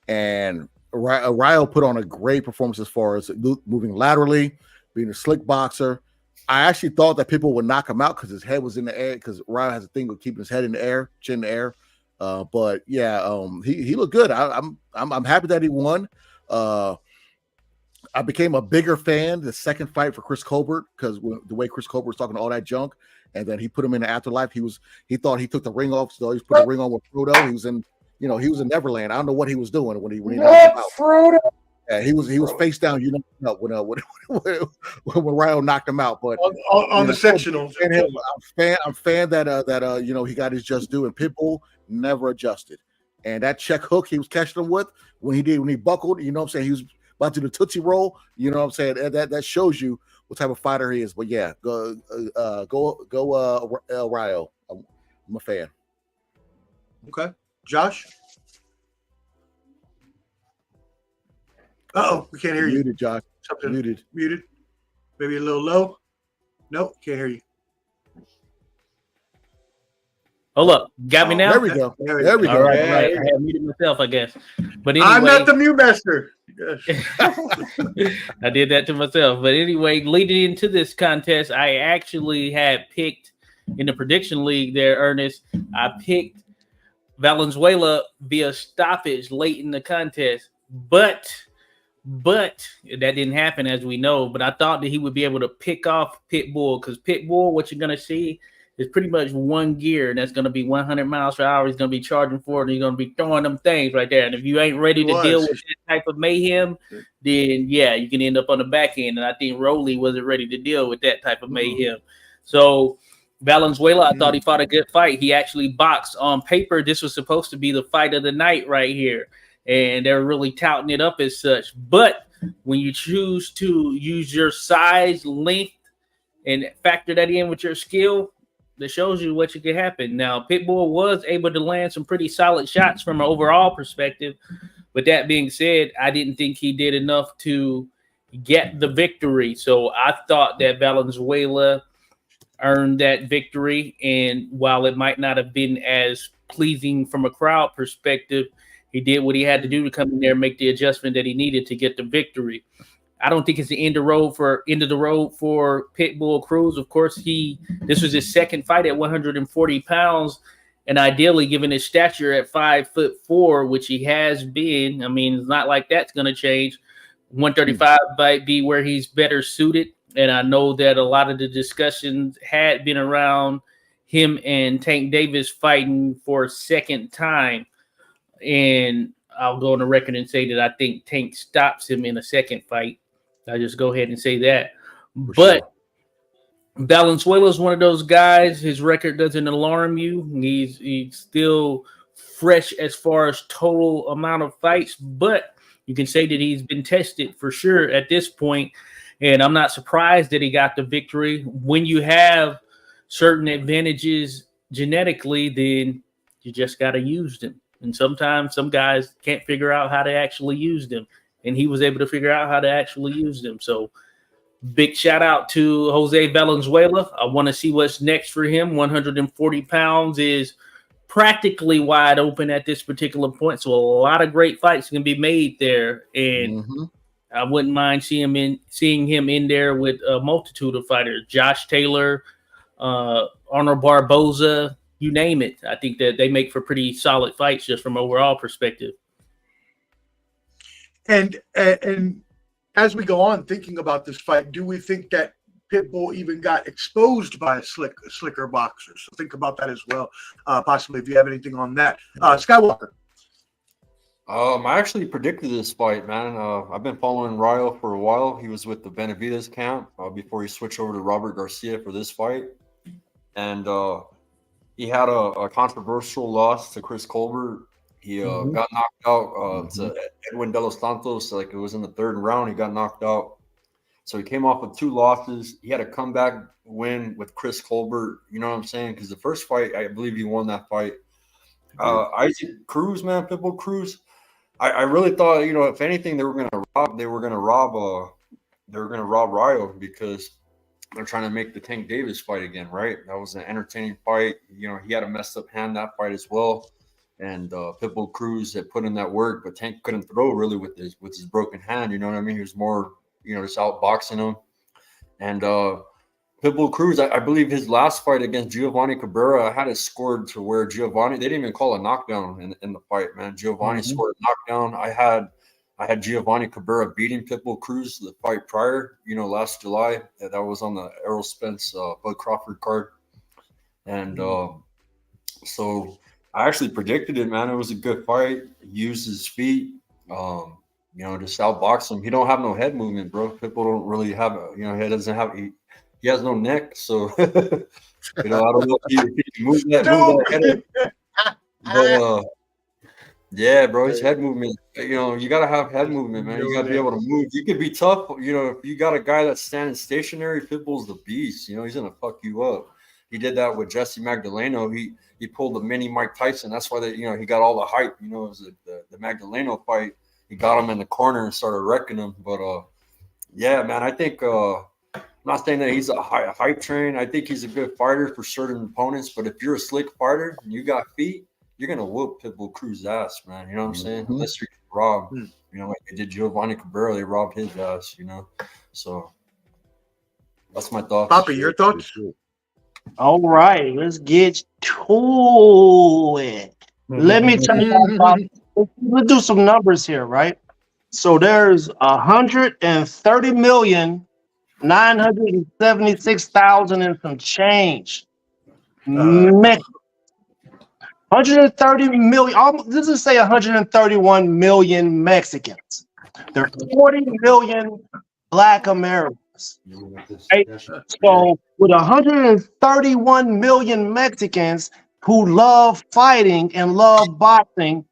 And Rayo put on a great performance as far as moving laterally, being a slick boxer. I actually thought that Pitbull would knock him out because his head was in the air, because Rayo has a thing with keeping his head in the air, chin in the air. But yeah, he looked good. I'm happy that he won. I became a bigger fan the second fight for Chris Colbert, because the way Chris Colbert was talking all that junk, and then he put him in the afterlife. He thought he took the ring off, so he put the ring on with Frodo. He was in Neverland. I don't know what he was doing when he knocked him out. Frodo. Yeah, he was face down. You know, when Rayo knocked him out, but on the sectional, I'm fan that you know, he got his just due, and Pitbull never adjusted. And that check hook he was catching him with when he buckled, you know what I'm saying, he was about to do the Tootsie Roll, you know what I'm saying, that shows you what type of fighter he is. But yeah, go Rayo. I'm a fan. Okay, Josh. Uh-oh, we can't hear you. Muted, Josh. Something Muted. Maybe a little low. Nope, can't hear you. Hold up. Got me now? There we go. There we go. All right. I had muted myself, I guess. But anyway, I'm not the mute master. I did that to myself. But anyway, leading into this contest, I actually had picked in the prediction league there, Ernest, I picked Valenzuela via stoppage late in the contest. But that didn't happen, as we know. But I thought that he would be able to pick off Pitbull, because Pitbull, what you're going to see is pretty much one gear, and that's going to be 100 miles per hour. He's going to be charging for it, and he's going to be throwing them things right there. And if you ain't ready to deal with that type of mayhem, then, yeah, you can end up on the back end. And I think Rolly wasn't ready to deal with that type of mayhem. So Valenzuela, I thought he fought a good fight. He actually boxed. On paper, this was supposed to be the fight of the night right here. And they're really touting it up as such. But when you choose to use your size, length, and factor that in with your skill, that shows you what you can happen. Now, Pitbull was able to land some pretty solid shots from an overall perspective. But that being said, I didn't think he did enough to get the victory. So I thought that Valenzuela earned that victory. And while it might not have been as pleasing from a crowd perspective, he did what he had to do to come in there and make the adjustment that he needed to get the victory. I don't think it's the end of the road for Pitbull Cruz. Of course, this was his second fight at 140 pounds, and ideally, given his stature at 5'4", which he has been, I mean, it's not like that's going to change. 135 might be where he's better suited, and I know that a lot of the discussions had been around him and Tank Davis fighting for a second time, and I'll go on the record and say that I think Tank stops him in a second fight. I'll just go ahead and say that. But Valenzuela is one of those guys. His record doesn't alarm you. He's still fresh as far as total amount of fights, but you can say that he's been tested for sure at this point. And I'm not surprised that he got the victory. When you have certain advantages genetically, then you just got to use them. And sometimes some guys can't figure out how to actually use them. And he was able to figure out how to actually use them. So big shout out to Jose Valenzuela. I want to see what's next for him. 140 pounds is practically wide open at this particular point. So a lot of great fights can be made there. And I wouldn't mind seeing him in there with a multitude of fighters. Josh Taylor, Arnold Barboza, you name it. I think that they make for pretty solid fights just from overall perspective. And as we go on thinking about this fight, do we think that Pitbull even got exposed by a slicker boxer? So think about that as well. Possibly if you have anything on that. Skywalker. I actually predicted this fight, man. I've been following Rayo for a while. He was with the Benavidez camp before he switched over to Robert Garcia for this fight. And he had a controversial loss to Chris Colbert. He got knocked out to Edwin De Los Santos. Like it was in the third round. He got knocked out. So he came off with 2 losses. He had a comeback win with Chris Colbert. You know what I'm saying? Because the first fight, I believe he won that fight. Isaac Cruz, man, Pitbull Cruz. I really thought, you know, if anything, they were gonna rob Rayo because they're trying to make the Tank Davis fight again, right? That was an entertaining fight. You know, he had a messed up hand that fight as well. And Pitbull Cruz had put in that work, but Tank couldn't throw really with his broken hand. You know what I mean? He was more, you know, just outboxing him. And Pitbull Cruz, I believe his last fight against Giovanni Cabrera, I had it scored to where Giovanni, they didn't even call a knockdown in the fight, man. Giovanni scored a knockdown. I had Giovanni Cabrera beating Pitbull Cruz the fight prior, you know, last July. That was on the Errol Spence Bud Crawford card. And so I actually predicted it, man. It was a good fight. He used his feet, you know, just outbox him. He don't have no head movement, bro. Pitbull don't really have, he has no neck. So, you know, I don't know if he can move that head. But, yeah, bro, his head movement, you know, you got to have head movement, man. You got to be able to move. You could be tough, you know, if you got a guy that's standing stationary, Pitbull's the beast. You know, he's going to fuck you up. He did that with Jesse Magdaleno. He pulled the mini Mike Tyson. That's why he got all the hype. You know, it was the Magdaleno fight. He got him in the corner and started wrecking him. But yeah, man, I think I'm not saying that he's a hype train. I think he's a good fighter for certain opponents. But if you're a slick fighter and you got feet, you're gonna whoop Pitbull Cruz's ass, man. You know what I'm saying? Unless you're robbed. You know, like they did Giovanni Cabrera, they robbed his ass. You know, so that's my thoughts. Poppy, your thoughts? All right, let's get to it. Let me tell you about, let's do some numbers here, right? So there's 130,976,000 and some change. 130 million, this is say 131 million Mexicans. There are 40 million Black Americans. Right? So with 131 million Mexicans who love fighting and love boxing,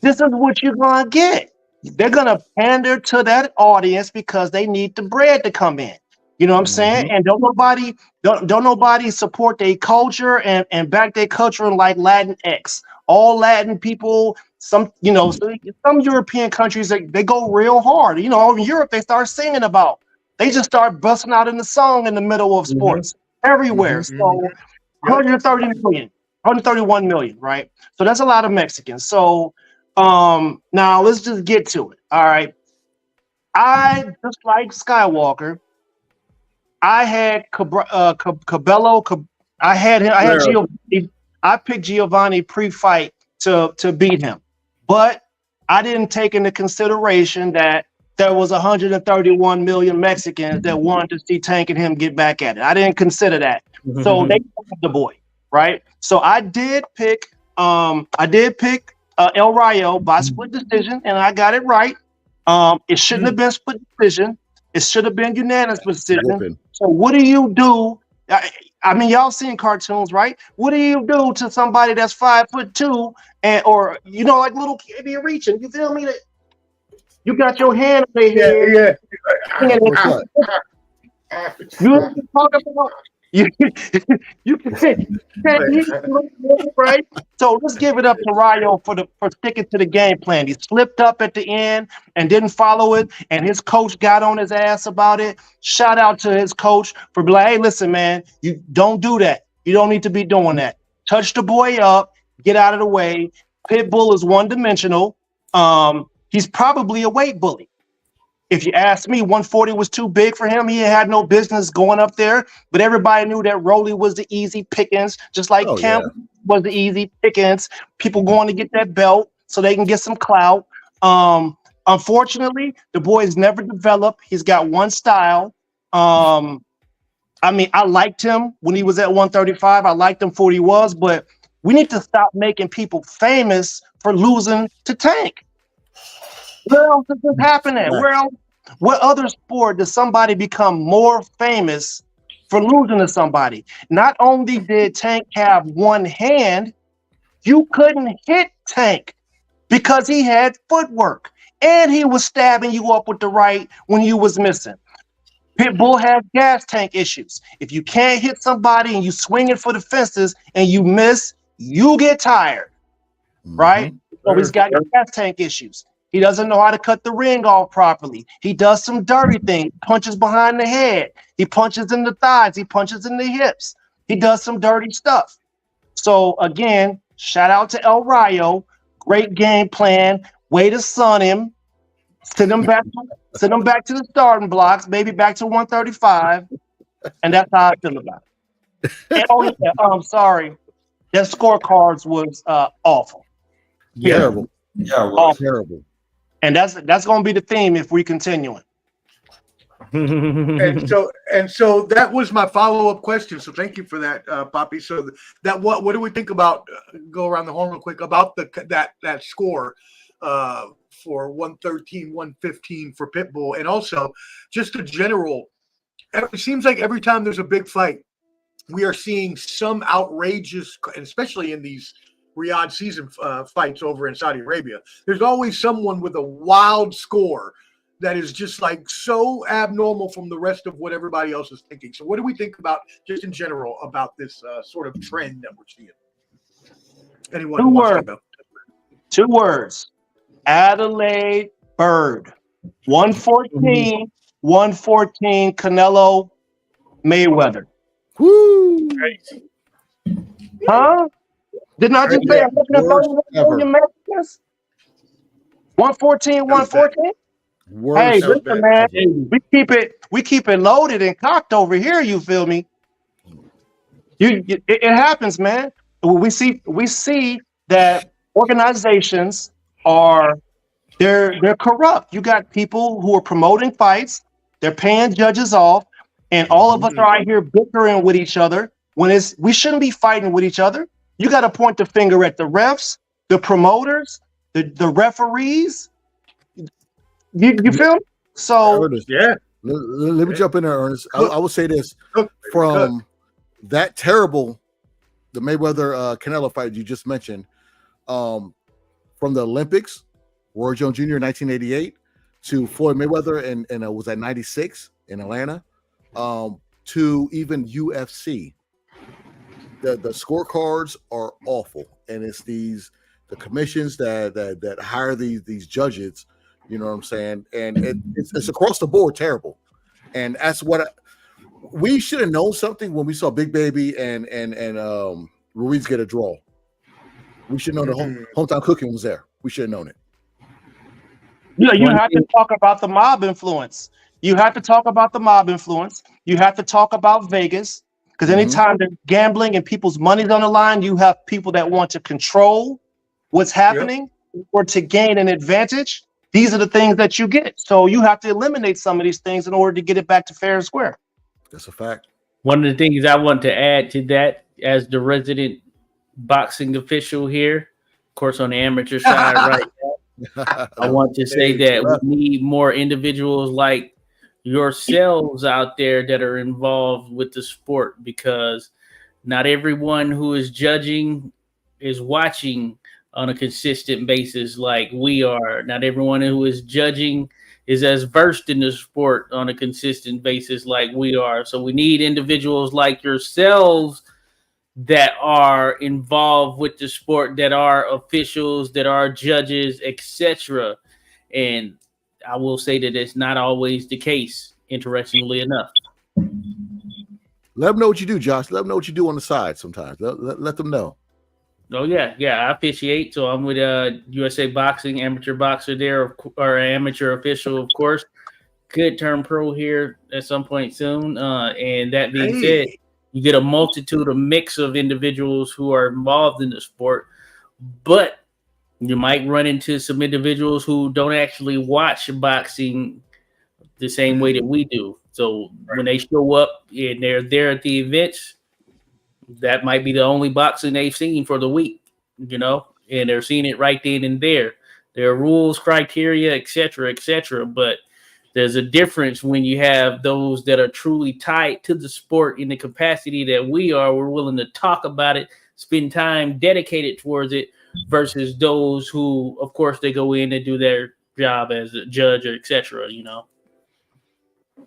this is what you're gonna get. They're gonna pander to that audience because they need the bread to come in. You know what I'm saying? And don't nobody support their culture and back their culture like Latin X. All Latin people, some European countries, they go real hard. You know, in Europe they start singing about. They just start busting out in the song in the middle of sports everywhere. So 130 million, 131 million, right? So that's a lot of Mexicans. So now let's just get to it. All right. I just like Skywalker. I had Cabello. I had Giovanni. I picked Giovanni pre-fight to beat him, but I didn't take into consideration that there was 131 million Mexicans that wanted to see Tank and him get back at it. I didn't consider that, so they the boy, right? So I did pick El Rayo by split decision, and I got it right. It shouldn't have been split decision. It should have been unanimous decision. So what do you do? I mean, y'all seen cartoons, right? What do you do to somebody that's 5'2" or like little kid be reaching? You feel me? That you got your hand on their head. You talk about you can't right? So let's give it up to Rayo for sticking to the game plan. He slipped up at the end and didn't follow it, and his coach got on his ass about it. Shout out to his coach for being like, hey, listen, man, you don't do that. You don't need to be doing that. Touch the boy up, get out of the way. Pitbull is one-dimensional. He's probably a weight bully. If you ask me, 140 was too big for him. He had no business going up there, but everybody knew that Rolly was the easy pickings, just like Campbell was the easy pickings. People going to get that belt so they can get some clout. Unfortunately, the boy's never developed. He's got one style. I mean, I liked him when he was at 135. I liked him for what he was, but we need to stop making people famous for losing to Tank. Where else does this happen at? What other sport does somebody become more famous for losing to somebody? Not only did Tank have one hand, you couldn't hit Tank because he had footwork and he was stabbing you up with the right when you was missing. Pitbull has gas tank issues. If you can't hit somebody and you swing it for the fences and you miss, you get tired, right? So he's got gas tank issues. He doesn't know how to cut the ring off properly. He does some dirty things, punches behind the head. He punches in the thighs. He punches in the hips. He does some dirty stuff. So again, shout out to El Rayo. Great game plan. Way to sun him. Send him back to the starting blocks, maybe back to 135. And that's how I feel about it. And, I'm sorry. Their scorecards was awful. Terrible. Yeah, well, terrible. And that's going to be the theme if we continue it. and so that was my follow-up question. So thank you for that, Poppy. So that what do we think about? Go around the horn real quick about that score for 113, 115 for Pitbull, and also just a general. It seems like every time there's a big fight, we are seeing some outrageous, especially in these Riyadh season fights over in Saudi Arabia. There's always someone with a wild score that is just like so abnormal from the rest of what everybody else is thinking. So what do we think about just in general about this sort of trend that we're seeing? Anyone who wants to go? 2 words. Adelaide Bird. 114 Canelo Mayweather. Woo! Huh? Didn't I just say 114? 114? Hey, listen, man. We keep it loaded and cocked over here. You feel me? It happens, man. We see that organizations they're corrupt. You got people who are promoting fights. They're paying judges off, and all of us are out here bickering with each other when we shouldn't be fighting with each other. You got to point the finger at the refs, the promoters, the referees. You feel me? So Ernest, let me jump in there, Ernest. I will say this from that terrible, the Mayweather Canelo fight you just mentioned, from the Olympics, Roy Jones Jr. in 1988 to Floyd Mayweather and was at 96 in Atlanta. to even UFC. The scorecards are awful, and it's the commissions that hire these judges. You know what I'm saying? And it's across the board terrible. And that's what we should have known something when we saw Big Baby and Ruiz get a draw. We should know the hometown cooking was there. We should have known it. You have to talk about the mob influence. You have to talk about the mob influence. You have to talk about Vegas, because anytime they're gambling and people's money's on the line, you have people that want to control what's happening or to gain an advantage. These are the things that you get. So you have to eliminate some of these things in order to get it back to fair and square. That's a fact. One of the things I want to add to that, as the resident boxing official here, of course, on the amateur side right now, I want to say that we need more individuals like yourselves out there that are involved with the sport, because not everyone who is judging is watching on a consistent basis like we are. Not everyone who is judging is as versed in the sport on a consistent basis like we are. So we need individuals like yourselves that are involved with the sport, that are officials, that are judges, etc. And I will say that it's not always the case, interestingly enough. Let them know what you do, Josh. Let them know what you do on the side sometimes. Let them know. Oh, yeah. I officiate. So I'm with USA Boxing, amateur boxer there, or amateur official, of course. Could turn pro here at some point soon. And that being said, you get a multitude, a mix of individuals who are involved in the sport, but you might run into some individuals who don't actually watch boxing the same way that we do. So when they show up and they're there at the events, that might be the only boxing they've seen for the week, you know, and they're seeing it right then and there. There are rules, criteria, et cetera, but there's a difference when you have those that are truly tied to the sport in the capacity that we are. We're willing to talk about it, spend time dedicated towards it, versus those who, of course, they go in and do their job as a judge or et cetera, you know.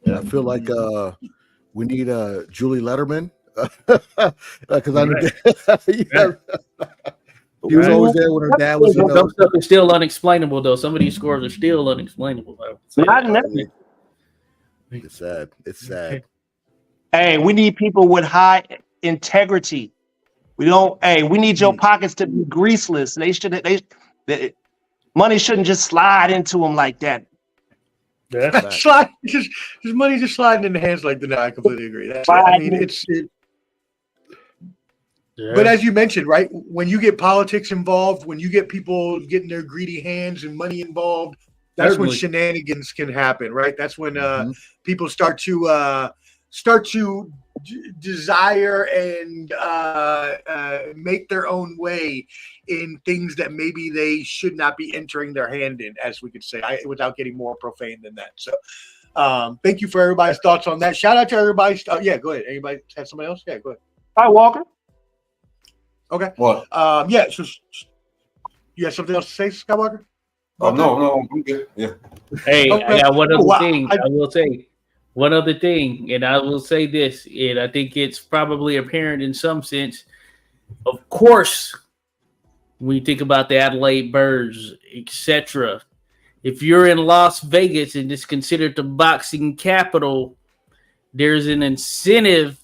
Yeah, I feel like we need Julie Letterman, because I know he was always there when her dad was. You know, some stuff is still unexplainable, though. Some of these scores are still unexplainable. It's sad. It's sad. Hey, we need people with high integrity. We need your pockets to be greaseless. Money shouldn't just slide into them like that. Slide, just money just sliding in the hands like that. No, I completely agree. But as you mentioned, right, when you get politics involved, when you get people getting their greedy hands and money involved, that's when shenanigans can happen, right? That's when people start to desire and make their own way in things that maybe they should not be entering their hand in, as we could say, without getting more profane than that. So thank you for everybody's thoughts on that. Shout out to everybody. Yeah, go ahead. Anybody have somebody else? Yeah, go ahead. Hi, Walker. Okay. What? Yeah, so you have something else to say, Skywalker? Okay. No, I'm good. Yeah. Hey, I got one other thing. I will say one other thing, and I will say this, and I think it's probably apparent in some sense. Of course, when you think about the Adelaide Birds, etc., if you're in Las Vegas and it's considered the boxing capital, there's an incentive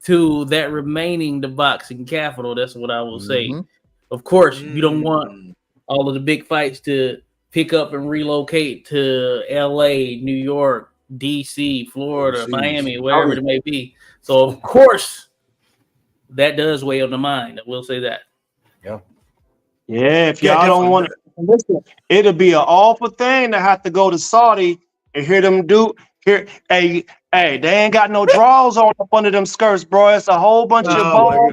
to that remaining the boxing capital. That's what I will say. Of course, you don't want all of the big fights to pick up and relocate to LA, New York, DC, Florida, Miami, wherever it may be. So, of course, that does weigh on the mind. I will say that. Yeah. Yeah, if y'all don't want to listen, it'll be an awful thing to have to go to Saudi and hear them do here. Hey, they ain't got no drawers on up under them skirts, bro. It's a whole bunch of balls.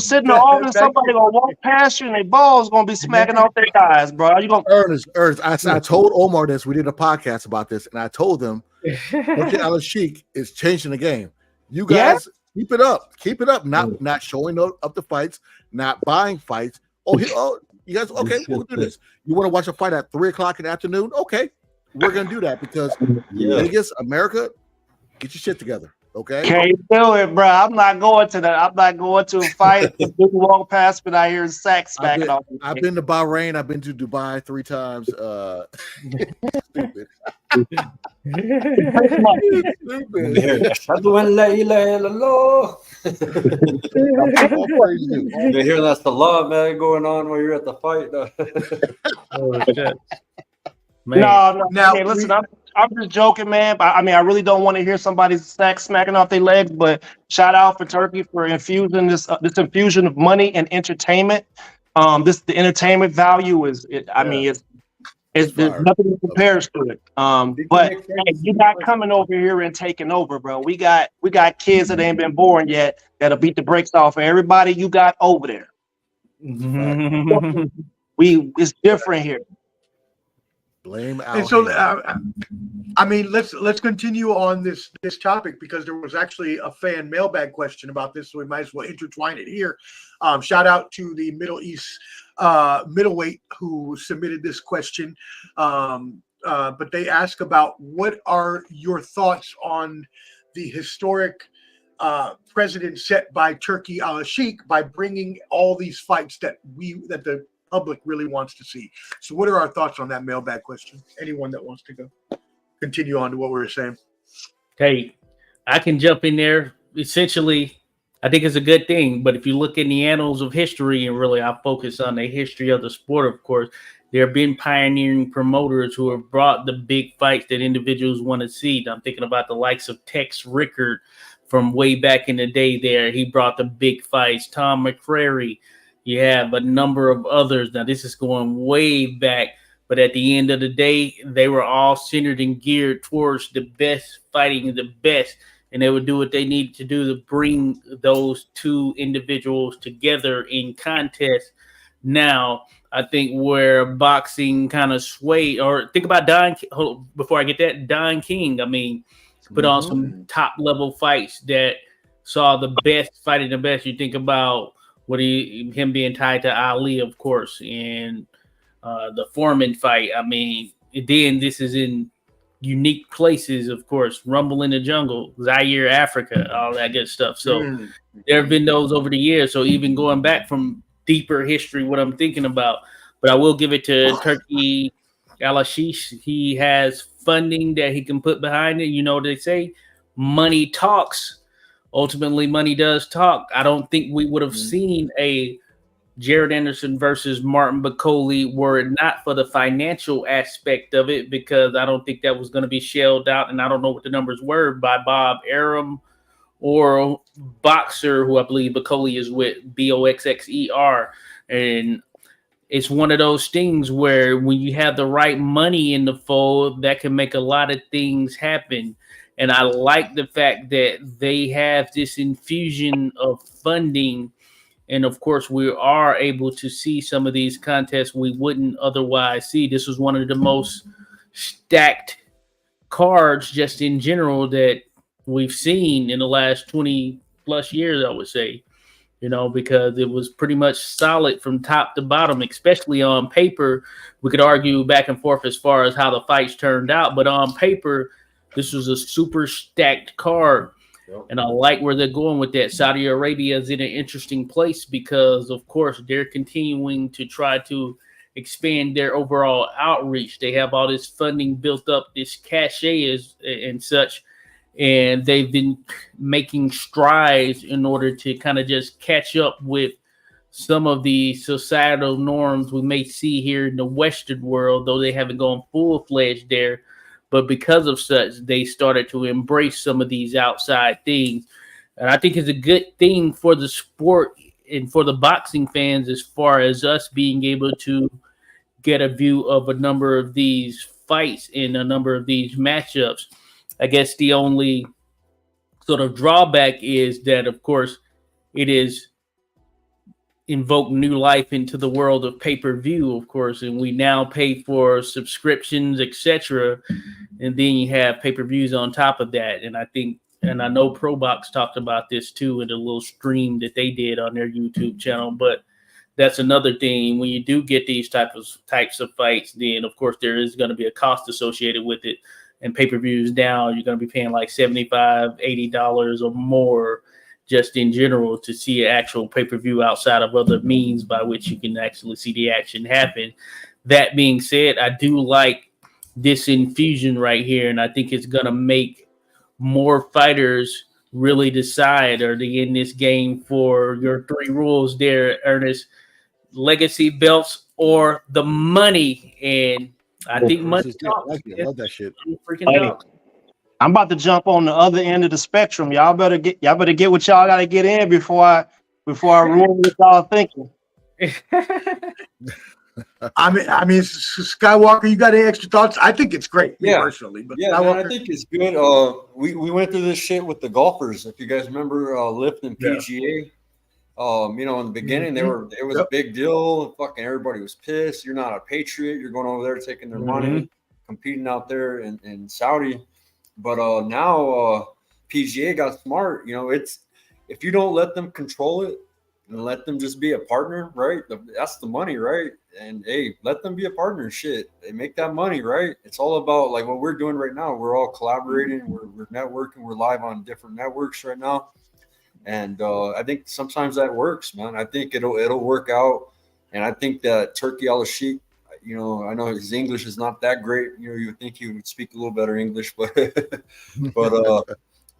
Sitting there, all of somebody gonna walk past you and their balls gonna be smacking off their thighs, bro. You gonna Ernest. I told Omar this. We did a podcast about this, and I told them Al Sheik is changing the game. You guys keep it up. Not showing up the fights, not buying fights. You guys, okay, we'll do this. You want to watch a fight at 3:00 in the afternoon? Okay, we're gonna do that because Yeah. Vegas, America, get your shit together. Okay. Can't do it, bro. I'm not going to that. I'm not going to a fight. People walk past me, I hear Zach smacking off. I've been to Bahrain. I've been to Dubai 3 times. Stupid. Stupid. Ashhadu an la ilaha illallah. All praise you. You hear that salah, man, going on while you're at the fight. Oh, shit. Man. No. Now, Hey, listen, I'm just joking, man. But I mean, I really don't want to hear somebody's sack smacking off their legs. But shout out for Turkey for infusing this infusion of money and entertainment. The entertainment value is. I mean, it's there's nothing that compares to it. But hey, you're not coming over here and taking over, bro. We got kids that ain't been born yet that'll beat the brakes off of everybody you got over there. It's different here. Blame Al. And so, Haymon. I mean, let's continue on this topic because there was actually a fan mailbag question about this, so we might as well intertwine it here. Shout out to the Middle East middleweight who submitted this question, but they ask about what are your thoughts on the historic precedent set by Turki Al-Sheikh by bringing all these fights that the public really wants to see. So what are our thoughts on that mailbag question? Anyone that wants to go continue on to what we were saying. Hey, I can jump in there. Essentially, I think it's a good thing, but if you look in the annals of history, and really I focus on the history of the sport, of course, there have been pioneering promoters who have brought the big fights that individuals want to see. I'm thinking about the likes of Tex Rickard from way back in the day there. He brought the big fights. Tom McCrary. You have a number of others. Now, this is going way back, but at the end of the day, they were all centered and geared towards the best, fighting the best, and they would do what they needed to do to bring those two individuals together in contest. Now, I think where boxing kind of swayed, or think about before I get that, Don King, I mean, put on some top-level fights that saw the best fighting the best. You think about him being tied to Ali, of course, and the Foreman fight. I mean, then this is in unique places, of course, Rumble in the Jungle, Zaire, Africa, all that good stuff. So there have been those over the years. So even going back from deeper history, what I'm thinking about, but I will give it to Turki Al-Sheikh. He has funding that he can put behind it. You know, they say money talks. Ultimately, money does talk. I don't think we would have seen a Jared Anderson versus Martin Bakole were it not for the financial aspect of it, because I don't think that was going to be shelled out, and I don't know what the numbers were, by Bob Arum or Boxer, who I believe Bakole is with, Boxxer. And it's one of those things where when you have the right money in the fold, that can make a lot of things happen. And I like the fact that they have this infusion of funding. And of course, we are able to see some of these contests we wouldn't otherwise see. This was one of the most stacked cards just in general that we've seen in the last 20 plus years, I would say, you know, because it was pretty much solid from top to bottom, especially on paper. We could argue back and forth as far as how the fights turned out, but on paper, this was a super stacked card, and I like where they're going with that. Saudi Arabia is in an interesting place because, of course, they're continuing to try to expand their overall outreach. They have all this funding built up, this cachet and such, and they've been making strides in order to kind of just catch up with some of the societal norms we may see here in the Western world, though they haven't gone full-fledged there. But because of such, they started to embrace some of these outside things. And I think it's a good thing for the sport and for the boxing fans as far as us being able to get a view of a number of these fights and a number of these matchups. I guess the only sort of drawback is that, of course, it is invoke new life into the world of pay-per-view, of course, and we now pay for subscriptions, etc. And then you have pay-per-views on top of that. And I think, and I know ProBox talked about this too in a little stream that they did on their YouTube channel, but that's another thing. When you do get these types of fights, then of course there is going to be a cost associated with it. And pay-per-views now, you're going to be paying like $75, $80 or more just in general to see an actual pay-per-view outside of other means by which you can actually see the action happen. That being said, I do like this infusion right here, and I think it's going to make more fighters really decide, are they in this game for your 3 rules there, Ernest? Legacy belts or the money? And I think money talks. I love that shit. Freaking dogs. I'm about to jump on the other end of the spectrum. Y'all better get what y'all got to get in before I ruin what y'all thinking. I mean, Skywalker, you got any extra thoughts? I think it's great, me personally. But yeah, man, I think it's good. We went through this shit with the golfers. If you guys remember, Lyft and PGA. You know, in the beginning, it was a big deal. Fucking everybody was pissed. You're not a patriot. You're going over there taking their money, competing out there in Saudi. But now PGA got smart. You know, it's if you don't let them control it and let them just be a partner, right? That's the money, right? And hey, let them be a partner. Shit, they make that money, right? It's all about like what we're doing right now. We're all collaborating. We're networking. We're live on different networks right now. And I think sometimes that works, man. I think it'll work out. And I think that Turki Al-Sheikh, you know, I know his English is not that great. You know, you would think he would speak a little better English, but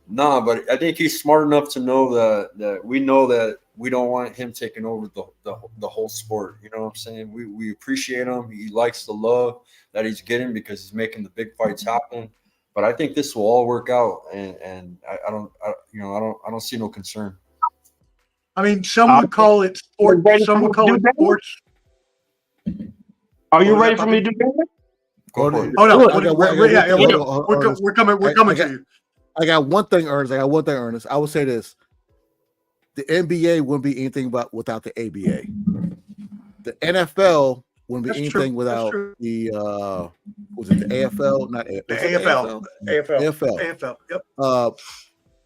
but I think he's smart enough to know that we know that we don't want him taking over the whole sport. You know what I'm saying? We appreciate him. He likes the love that he's getting because he's making the big fights happen. But I think this will all work out, and I don't see no concern. I mean, some would call it sport. Some would call it sports. Are you ready for me to do that? Oh no, we're coming to you. I got one thing, Ernest. I will say this: the NBA wouldn't be anything without the ABA. The NFL wouldn't be anything without the was it the AFL? Not AFL. The AFL. Yep.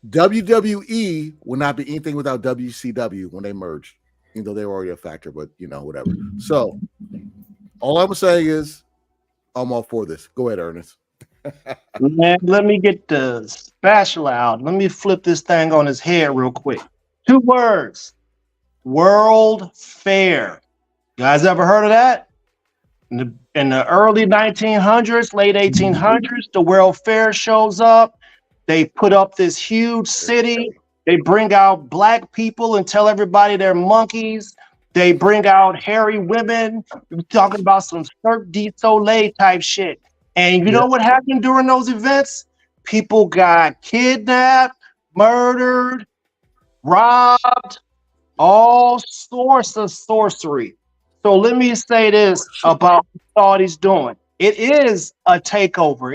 WWE will not be anything without WCW when they merge, even though they were already a factor. But you know, whatever. So all I'm saying is, I'm all for this. Go ahead, Ernest. Man, let me get the spatula out. Let me flip this thing on his head real quick. 2 words: World Fair. You guys ever heard of that? In the early 1900s, late 1800s, the World Fair shows up. They put up this huge city. They bring out black people and tell everybody they're monkeys. They bring out hairy women. We're talking about some Cirque du Soleil type shit. And you know what happened during those events? People got kidnapped, murdered, robbed, all sorts of sorcery. So let me say this about what Saudi's doing. It is a takeover.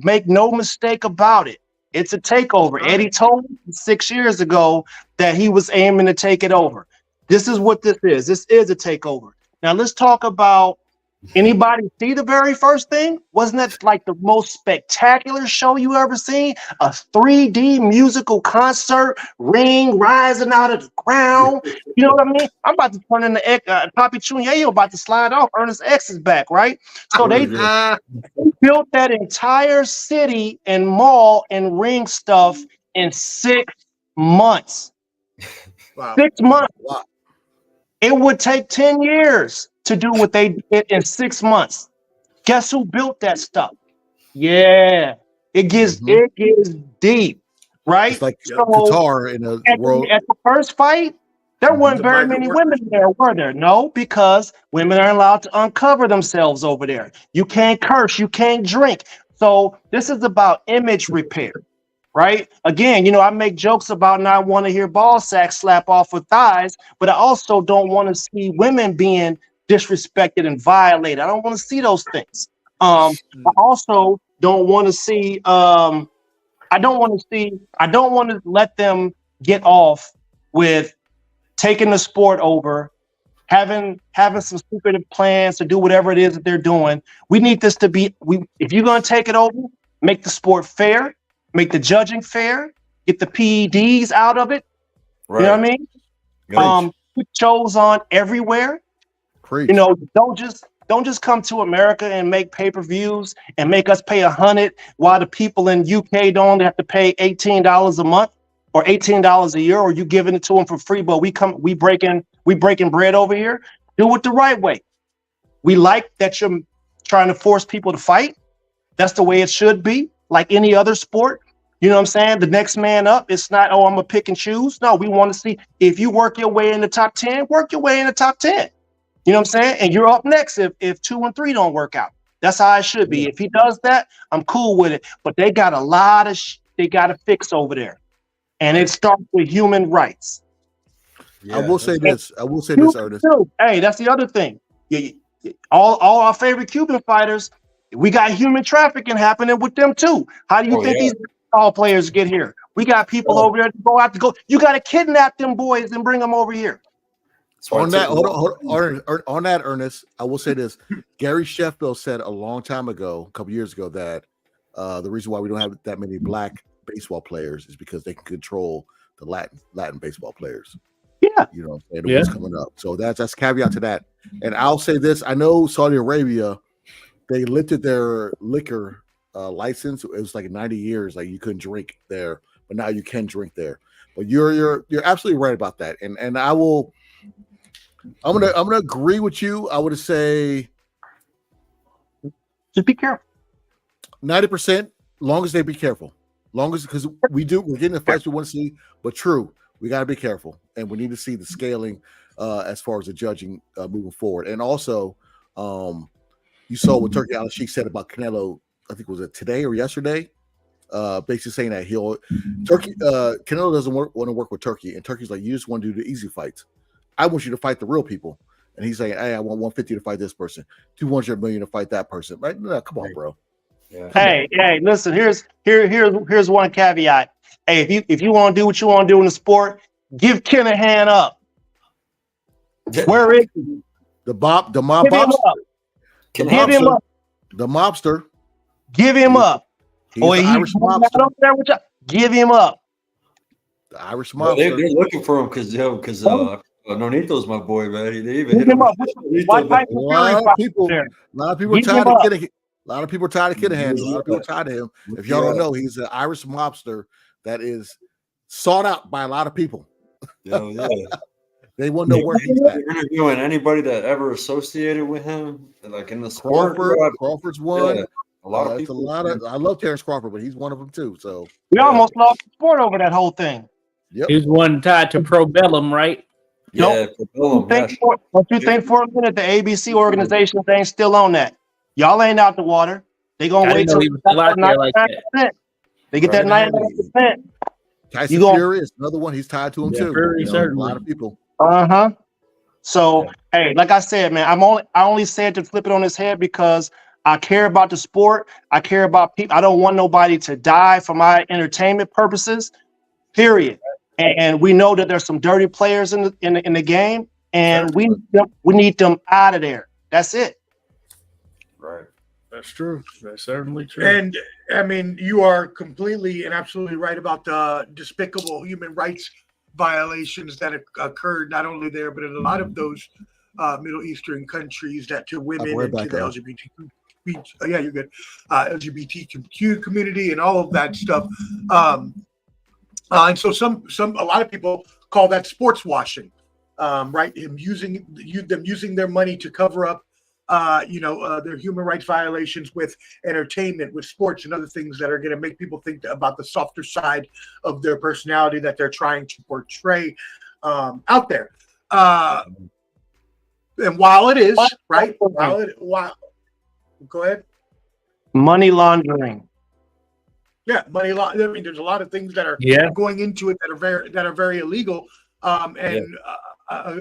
Make no mistake about it. It's a takeover. Eddie told me 6 years ago that he was aiming to take it over. This is what this is. This is a takeover. Now let's talk about, anybody see the very first thing? Wasn't that like the most spectacular show you ever seen? A 3D musical concert, ring rising out of the ground. You know what I mean? I'm about to turn into Papi Chunye about to slide off. Ernest X is back, right? So they built that entire city and mall and ring stuff in 6 months. Wow. 6 months. Wow. It would take 10 years to do what they did in 6 months. Guess who built that stuff? Yeah, it gets deep, right? It's like Qatar in the world. At the first fight, there weren't very many women there, were there? No, because women are allowed to uncover themselves over there. You can't curse, you can't drink. So this is about image repair, right? Again, you know, I make jokes about not want to hear ball sacks slap off with thighs, but I also don't want to see women being disrespected and violated. I don't want to see those things. I also don't want to see. I don't want to let them get off with taking the sport over, having some stupid plans to do whatever it is that they're doing. We need this to be. If you're going to take it over, make the sport fair, make the judging fair, get the PEDs out of it. Right. You know what I mean? put shows on everywhere. Preach. You know, don't just come to America and make pay-per-views and make us pay $100 while the people in UK don't have to pay $18 a month or $18 a year, or you giving it to them for free. But we breaking bread over here. Do it the right way. We like that you're trying to force people to fight. That's the way it should be, like any other sport. You know what I'm saying? The next man up. It's not, oh, I'm gonna pick and choose. No, we want to see if you work your way in the top 10, work your way in the top 10. You know what I'm saying? And you're up next if 2 and 3 don't work out. That's how it should be. If he does that, I'm cool with it. But they got a lot of they got to fix over there, and it starts with human rights. I will say this. Ernest. Hey, that's the other thing. All our favorite Cuban fighters, we got human trafficking happening with them too. How do you think these all players get here? We got people over there to go out to go. You got to kidnap them boys and bring them over here. On that, Ernest, I will say this. Gary Sheffield said a long time ago, a couple years ago, that the reason why we don't have that many black baseball players is because they can control the Latin baseball players. Yeah. You know, and what's coming up. So that's caveat to that. And I'll say this. I know Saudi Arabia, they lifted their liquor license. It was like 90 years, like you couldn't drink there, but now you can drink there. But you're absolutely right about that. And I'm gonna agree with you. I would say just be careful. 90%, long as they be careful. Long as because we're getting the fights we want to see, but true, we gotta be careful. And we need to see the scaling as far as the judging moving forward. And also, you saw what Turki Al-Sheikh said about Canelo, I think was it today or yesterday? Basically saying that Canelo doesn't want to work with Turki, and Turki's like, you just want to do the easy fights. I want you to fight the real people. And he's saying, hey, I want 150 to fight this person, 200 million to fight that person. Right? No, come on, bro. Yeah. Hey, listen, here's one caveat. Hey, if you want to do what you want to do in the sport, give Kinahan up. Where is he? The mob Give him up. Give him up. The mobster. Give him up. He's the Irish mobster. Give him up. The Irish mobster. They're looking for him because Nonito's my boy, man. They even hit him up. A lot of people are tired of getting. A lot of people are tired of Kinahan. A lot of people are tired of him. If y'all don't know, he's an Irish mobster that is sought out by a lot of people. Yeah. They want to know where he's at. Interviewing anybody that ever associated with him, like in the sport. Crawford's one. Yeah, a lot of people. I love Terrence Crawford, but he's one of them too. So we almost lost the sport over that whole thing. Yep. He's one tied to Pro Bellum, right? Yeah, Don't you think for a minute the ABC organization thing's still on that? Y'all ain't out the water. They gonna wait till he was still out there like that. They get that 99%. Tyson Fury is another one. He's tied to him too. A lot of people. So hey, like I said, man, I only said to flip it on his head because I care about the sport. I care about people. I don't want nobody to die for my entertainment purposes. Period. And we know that there's some dirty players in the game, and we need them out of there. That's it. Right. That's true. That's certainly true. And I mean, you are completely and absolutely right about the despicable human rights violations that occurred not only there, but in a lot of those Middle Eastern countries that to women and to the LGBTQ. Yeah, you're good. LGBTQ community and all of that stuff. And so a lot of people call that sports washing, right? Them using their money to cover up, their human rights violations with entertainment, with sports, and other things that are going to make people think about the softer side of their personality that they're trying to portray out there. And while it is right, go ahead. Money laundering. Yeah, money laundering. I mean, there's a lot of things that are going into it that are very illegal.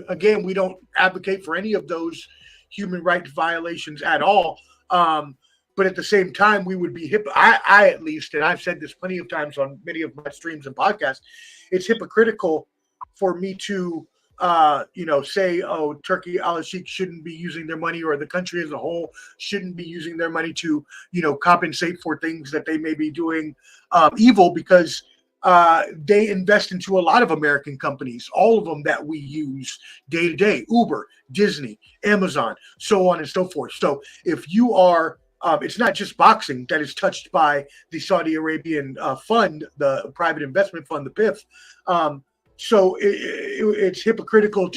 Again, we don't advocate for any of those human rights violations at all. But at the same time, we would be I at least, and I've said this plenty of times on many of my streams and podcasts, it's hypocritical for me to say, oh, Turki Al-Sheikh shouldn't be using their money, or the country as a whole shouldn't be using their money to, compensate for things that they may be doing evil, because they invest into a lot of American companies, all of them that we use day to day: Uber, Disney, Amazon, so on and so forth. So if you are, it's not just boxing that is touched by the Saudi Arabian fund, the private investment fund, the PIF. So it's hypocritical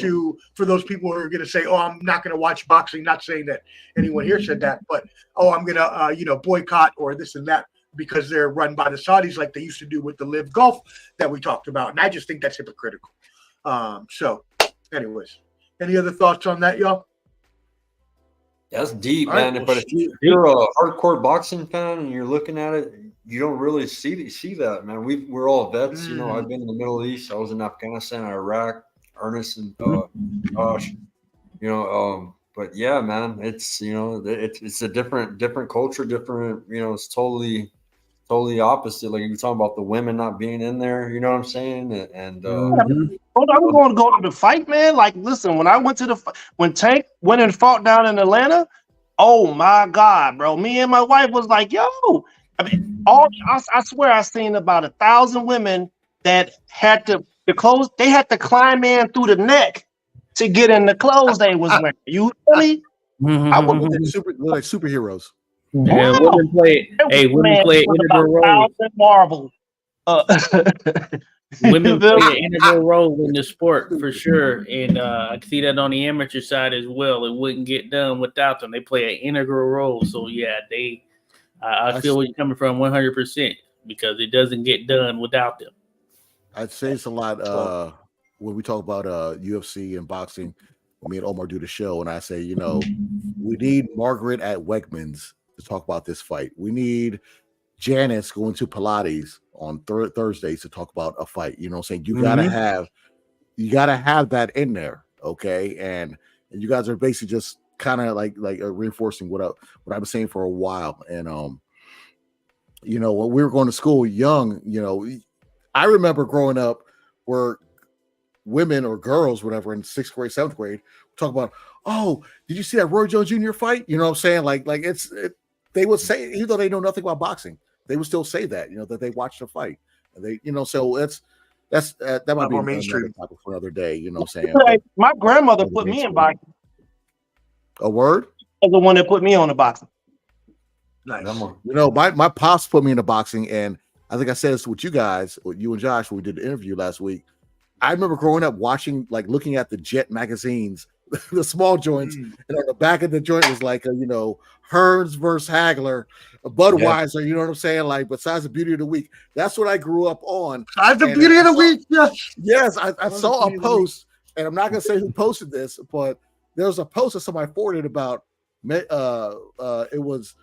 for those people who are going to say, "Oh, I'm not going to watch boxing." Not saying that anyone here said that, but I'm going to boycott or this and that because they're run by the Saudis like they used to do with the Live Golf that we talked about. And I just think that's hypocritical. So, anyways, any other thoughts on that, y'all? That's deep, All right, man. well, But if you're a hardcore boxing fan and you're looking at it, you don't really see that, man. We're all vets. You know, I've been in the Middle East. I was in Afghanistan, Iraq, Ernest and Josh. You know, but yeah, man, it's it's a different culture, different. You know, it's totally opposite. Like you're talking about the women not being in there. You know what I'm saying? And I'm going to go to the fight, man. Like, listen, when I went to when Tank went and fought down in Atlanta, oh my God, bro. Me and my wife was like, yo, I mean, I swear I seen about 1,000 women that had the clothes, they had to climb in through the neck to get in the clothes they was wearing. You really? I would like superheroes. Yeah, women play. Hey, women play an integral role. Marvel. Women play an integral role in the sport for sure, and I see that on the amateur side as well. It wouldn't get done without them. They play an integral role. So yeah, I feel where you're coming from 100% because it doesn't get done without them. I'd say it's a lot when we talk about UFC and boxing. Me and Omar do the show, and I say, we need Margaret at Wegmans to talk about this fight. We need Janice going to Pilates on Thursdays to talk about a fight. You know what I'm saying? You gotta have that in there, okay? And you guys are basically just kind of like reinforcing what I've been saying for a while. And when we were going to school young, I remember growing up where women or girls, whatever, in 6th grade, 7th grade, talk about, oh, did you see that Roy Jones Jr. fight? You know what I'm saying? Like they would say, even though they know nothing about boxing, they would still say that, that they watched the fight. And they, so that might be more mainstream topic for another day. You know what I'm saying? My grandmother put me in boxing. A word? The one that put me on the boxing. Nice. My pops put me into boxing, and I think I said this with you guys, with you and Josh, when we did the interview last week. I remember growing up watching, looking at the Jet magazines, the small joints, and on the back of the joint was like, Hearns versus Hagler, Budweiser, you know what I'm saying? Besides the Beauty of the Week. That's what I grew up on. Besides the Beauty of the Week, yes. Yes, I saw a post, and I'm not going to say who posted this, but there was a post that somebody forwarded about, it was,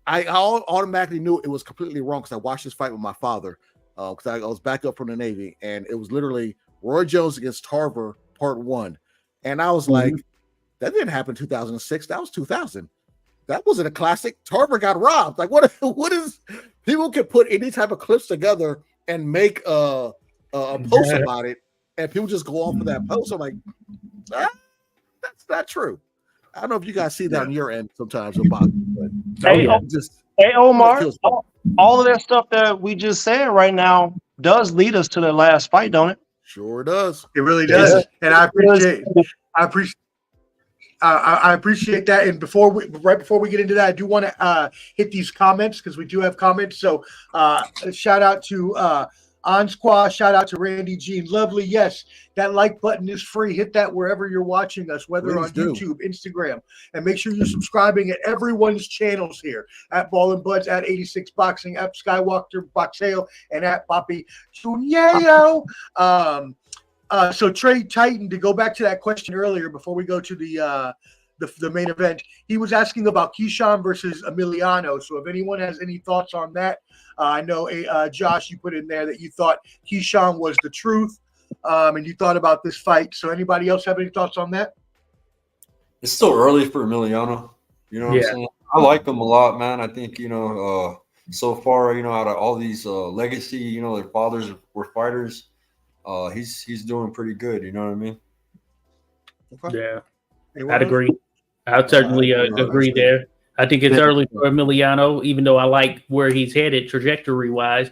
I automatically knew it was completely wrong because I watched this fight with my father because I was back up from the Navy, and it was literally Roy Jones against Tarver, part 1. And I was like, that didn't happen in 2006. That was 2000. That wasn't a classic. Tarver got robbed. What is, people can put any type of clips together and make a post about it, and people just go off of that post. I'm like, that's not true. I don't know if you guys see that on your end sometimes about it. Hey, Omar, all of that stuff that we just said right now does lead us to the last fight, don't it? Sure does. It really does. And I appreciate that. And right before we get into that, I do want to hit these comments because we do have comments. So shout out to Ansqua, shout out to Randy Jean. Lovely. Yes, that like button is free. Hit that wherever you're watching us, whether on YouTube, Instagram, and make sure you're subscribing at everyone's channels here at Ball and Buds, at 86 Boxing, at Skywalker Boxeo, and at Papi Chunyeo. So Trey Titan, to go back to that question earlier before we go to the main event, he was asking about Keyshawn versus Emiliano. So if anyone has any thoughts on that, I know Josh, you put in there that you thought Keyshawn was the truth, and you thought about this fight. So anybody else have any thoughts on that? It's still early for Emiliano. You know what I'm saying? I like him a lot, man. I think, so far, out of all these legacy, their fathers were fighters. He's doing pretty good. You know what I mean? Yeah, I'd agree. I'd certainly agree there. I think it's early for Emiliano, even though I like where he's headed trajectory-wise.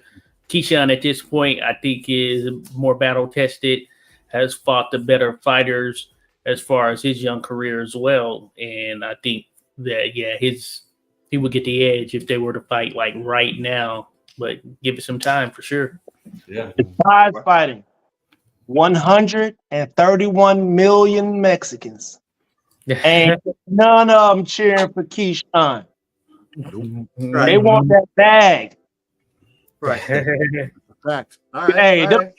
Keyshawn at this point, I think, is more battle tested, has fought the better fighters as far as his young career as well. And I think that, yeah, he would get the edge if they were to fight like right now, but give it some time for sure. Yeah. Prize fighting. 131 million Mexicans. And none of them cheering for Keyshawn. Right. They want that bag. Right. Fact. All right. Hey, all right.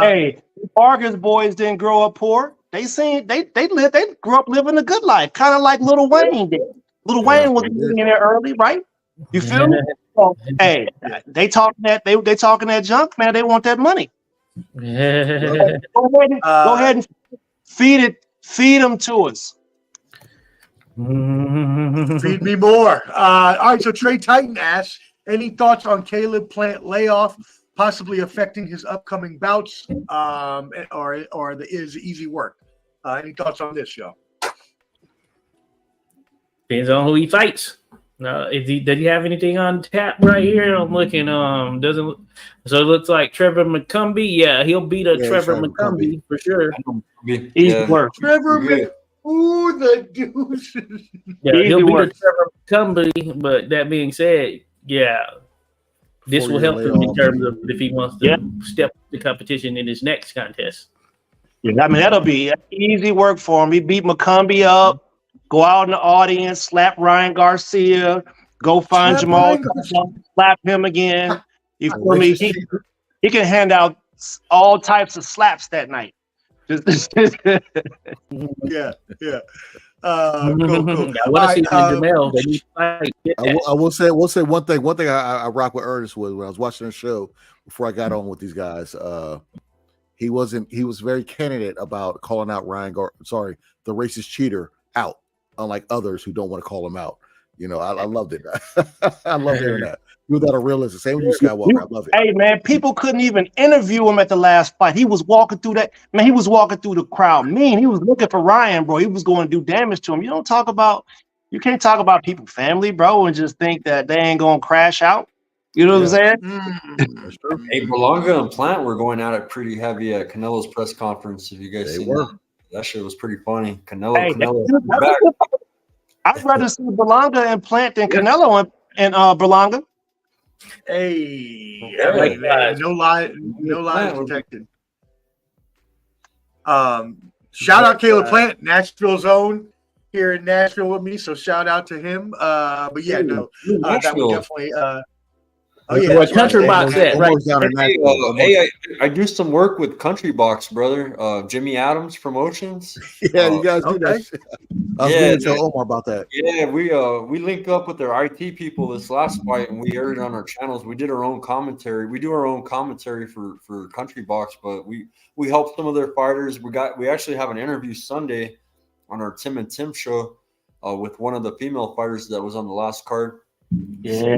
hey, Vargas boys didn't grow up poor. They grew up living a good life, kind of like Lil Wayne did. Lil Wayne was in there early, right? You feel me? So, hey, they talking that junk, man. They want that money. Go ahead and feed them to us. Feed me more. All right. So Trey Titan asks, any thoughts on Caleb Plant layoff possibly affecting his upcoming bouts, or is easy work? Any thoughts on this, yo? Depends on who he fights. Does he have anything on tap right here? I'm looking. Doesn't. So it looks like Trevor McCumbee. Yeah, he'll beat Trevor McCumbee for sure. Easy work. Trevor Ooh, the deuce. Yeah, he'll beat Trevor McCumbee. But that being said, yeah, this will help him in terms of if he wants to step the competition in his next contest. Yeah, I mean, that'll be easy work for him. He beat McCumbee up, go out in the audience, slap Ryan Garcia, go find Jamal, slap him again. You feel me? He can hand out all types of slaps that night. Yeah. Cool. I want to see Jamel. We'll say one thing. One thing I rock with Ernest was when I was watching the show before I got on with these guys. He was very candid about calling out the racist cheater out, unlike others who don't want to call him out. You know, I loved it. I love hearing that. Do that a realism. Same with you, Skywalker. I love it. Hey man, people couldn't even interview him at the last fight. He was walking through that. Man, he was walking through the crowd. He was looking for Ryan, bro. He was going to do damage to him. You can't talk about people's family, bro, and just think that they ain't gonna crash out. You know what I'm saying? That's true. Hey, Berlanga and Plant were going at it pretty heavy at Canelo's press conference. Have you guys seen that? That shit was pretty funny. Canelo. I'd rather see Berlanga and Plant than Canelo and Berlanga. Hey, like no lies detected. Shout out Caleb Plant, Nashville's own here in Nashville with me. So shout out to him. But yeah, that would definitely. Country Box at right? Hey, I do some work with Country Box, brother. Jimmy Adams Promotions. Yeah, you guys do that shit. I was going to tell Omar about that. Yeah, we linked up with their IT people this last fight, and we aired it on our channels. We did our own commentary. We do our own commentary for Country Box, but we helped some of their fighters. We actually have an interview Sunday on our Tim and Tim show with one of the female fighters that was on the last card. Yeah.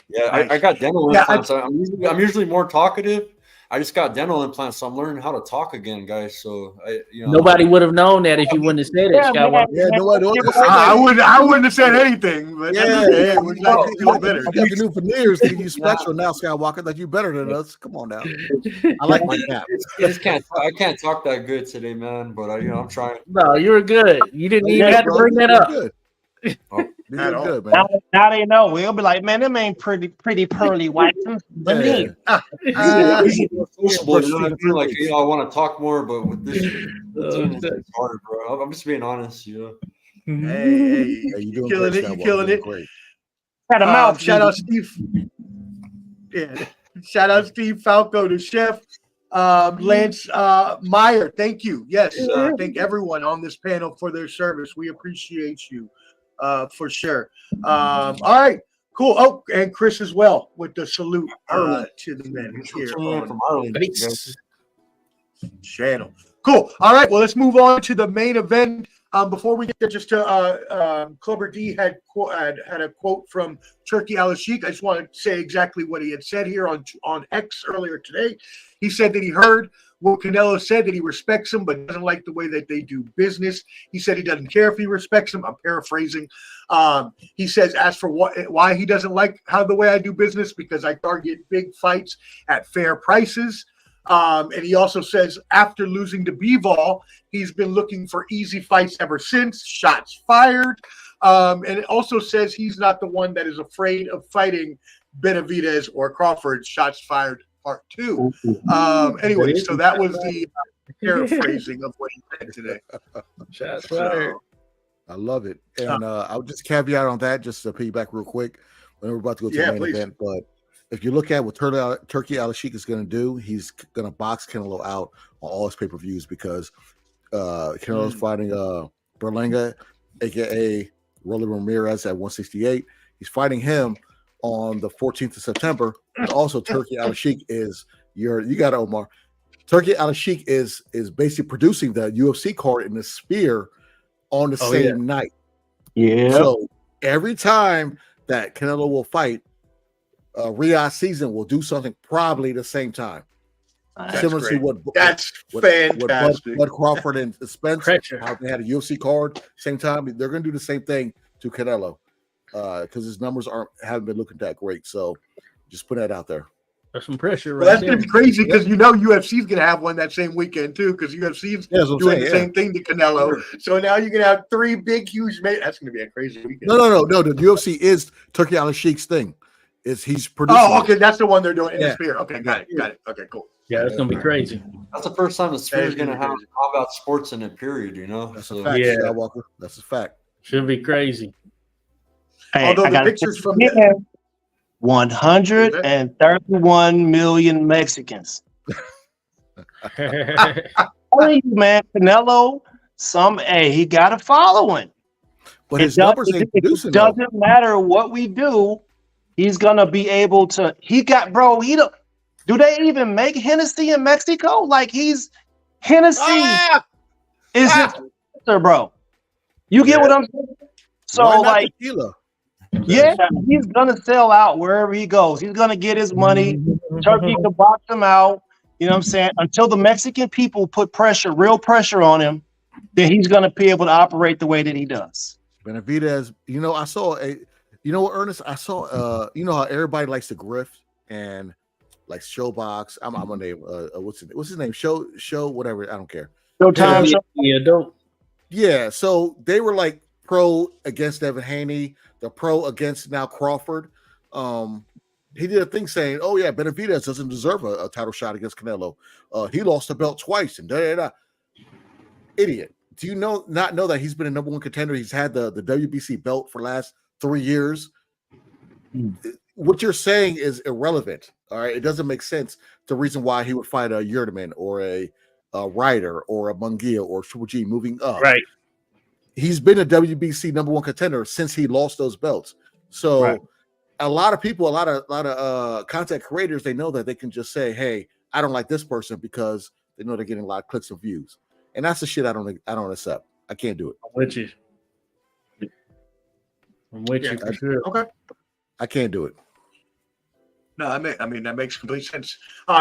Yeah, I got dental implants. I'm usually more talkative. I just got dental implants, so I'm learning how to talk again, guys. So nobody would have known that if you wouldn't have said it, Skywalker. Yeah, nobody. I wouldn't have said anything. But we're not doing better. I got the new veneers to you special now, Skywalker. That you better than us. Come on now. I like my cap. I can't talk that good today, man. But I'm trying. No, you were good. You didn't even have to bring that up. Good, man. Now they know. We'll be like, man, them ain't pretty pearly white. But me. Sociable, I feel like I want to talk more, but with this, it's hard, bro. I'm just being honest, Hey, you killing it. You killing it. Great. Shout out Steve. Yeah. Shout out Steve Falco, the chef. Lance Meyer, thank you. Yes, thank everyone on this panel for their service. We appreciate you. For sure. All right, cool. Oh, and Chris as well with the salute to the men here from Ireland channel. Cool. All right, well, let's move on to the main event Before we get there, just to Clubber D had a quote from Turki Al-Sheikh. I just want to say exactly what he had said here on X earlier today. He said that he heard what Canelo said, that he respects him, but doesn't like the way that they do business. He said he doesn't care if he respects him. I'm paraphrasing. He says, as for why he doesn't like the way I do business, because I target big fights at fair prices. And he also says after losing to Bivol, he's been looking for easy fights ever since, shots fired. And it also says he's not the one that is afraid of fighting Benavidez or Crawford, shots fired part 2. Anyway, so that was the paraphrasing of what he said today. Shots fired. I love it. And I'll just caveat on that, just to piggyback real quick. When we're about to go to the main event, but if you look at what Turki Al-Sheikh is going to do, he's going to box Canelo out on all his pay-per-views because Canelo's fighting Berlanga, a.k.a. Rolly Ramirez at 168. He's fighting him on the 14th of September. And also Turki Al-Sheikh is you got it, Omar. Turki Al-Sheikh is basically producing the UFC card in the Sphere on the same night. Yeah. So every time that Canelo will fight, Riyadh season will do something probably the same time. Similar to what fantastic. Bud Crawford and Spence, how they had a UFC card same time. They're going to do the same thing to Canelo because his numbers haven't been looking that great. So just put that out there. There's some pressure. Well, that's going to be crazy because UFC is going to have one that same weekend too because UFC is doing the same thing to Canelo. So now you're going to have 3 big, huge. That's going to be a crazy weekend. No. The UFC is Turki Al-Sheikh's thing. He's producing. Oh, okay, that's the one they're doing in the Sphere. Okay, got it. Okay, cool. Yeah, it's gonna be crazy. That's the first time the Sphere is going to have combat sports in it. Period. You know. That's a fact. Yeah, Walker. That's a fact. Should be crazy. Hey, although the pictures from 131 million Mexicans. Tell you, man, Canelo. He got a following. But his numbers ain't producing. It doesn't matter what we do. He's gonna be able to. Do they even make Hennessy in Mexico? Like Hennessy isn't, bro. You get what I'm saying? So tequila? He's gonna sell out wherever he goes. He's gonna get his money. Turkey can box him out. You know what I'm saying? Until the Mexican people put real pressure on him, then he's gonna be able to operate the way that he does. Benavidez, I saw what, Ernest? I saw how everybody likes to grift and like Showbox. I'm gonna name what's his name? Show whatever. I don't care. Showtime. Yeah. So they were like pro against Devin Haney, the pro against now Crawford. He did a thing saying, "Oh yeah, Benavidez doesn't deserve a title shot against Canelo. He lost the belt twice." And idiot. Do you not know that he's been a number 1 contender? He's had the WBC belt for the last 3 years. What you're saying is irrelevant. All right, it doesn't make sense. The reason why he would fight a Yurdaman or a Ryder or a Munguia or Triple G moving up. Right. He's been a WBC number 1 contender since he lost those belts. So a lot of people, a lot of content creators, they know that they can just say, "Hey, I don't like this person," because they know they're getting a lot of clicks and views. And that's the shit I don't accept. I can't do it. I'm with you. For sure. Okay. I can't do it. No, that makes complete sense.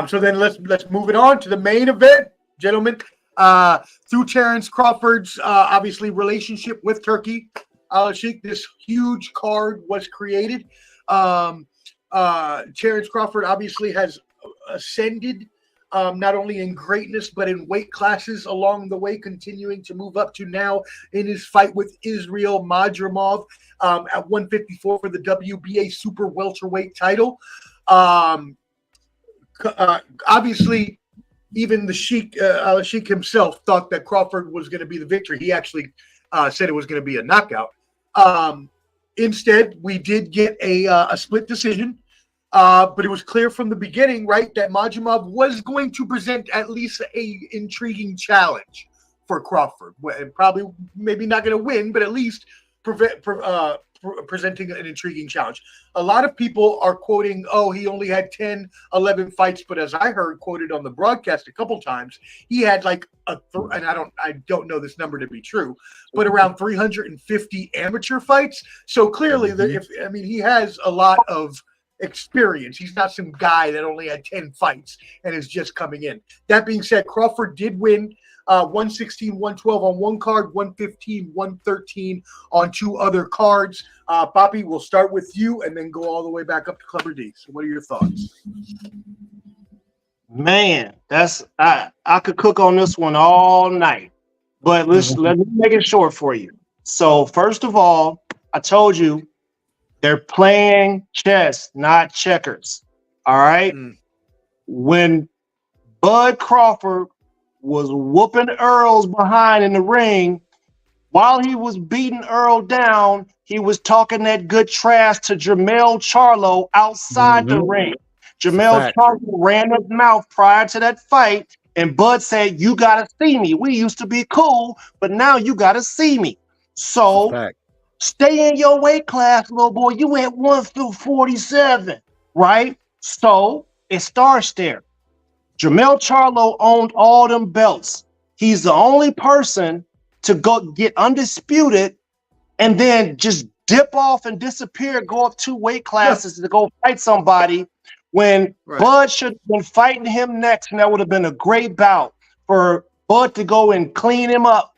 So then let's move it on to the main event, gentlemen. Through Terence Crawford's obviously relationship with Turki Al-Sheikh, this huge card was created. Terence Crawford obviously has ascended not only in greatness but in weight classes along the way, continuing to move up to now in his fight with Israel Madrimov at 154 for the WBA super welterweight title. Obviously, even the Sheikh Al-Sheikh himself thought that Crawford was going to be the victor. He actually said it was going to be a knockout. Instead, we did get a split decision. But it was clear from the beginning, right, that Madrimov was going to present at least a intriguing challenge for Crawford. Probably, maybe not going to win, but at least present presenting an intriguing challenge. A lot of people are quoting, oh, he only had 10, 11 fights, but as I heard quoted on the broadcast a couple times, he had like and I don't know this number to be true, but around 350 amateur fights. So clearly, he has a lot of experience. He's not some guy that only had 10 fights and is just coming in. That being said, Crawford did win 116, 112 on one card, 115, 113 on two other cards. Poppy, we'll start with you and then go all the way back up to Clubber D. So what are your thoughts? Man, I could cook on this one all night, but let me make it short for you. So first of all, I told you they're playing chess, not checkers. All right. When Bud Crawford was whooping Earl's behind in the ring, while he was beating Earl down, he was talking that good trash to Jermell Charlo outside the ring. Jermell Charlo ran his mouth prior to that fight, and Bud said, "You gotta see me. We used to be cool, but now you gotta see me." So stay in your weight class, little boy. You at 147, right? So it starts there. Jermell Charlo owned all them belts. He's the only person to go get undisputed and then just dip off and disappear, go up 2 weight classes to go fight somebody when Bud should have been fighting him next, and that would have been a great bout for Bud to go and clean him up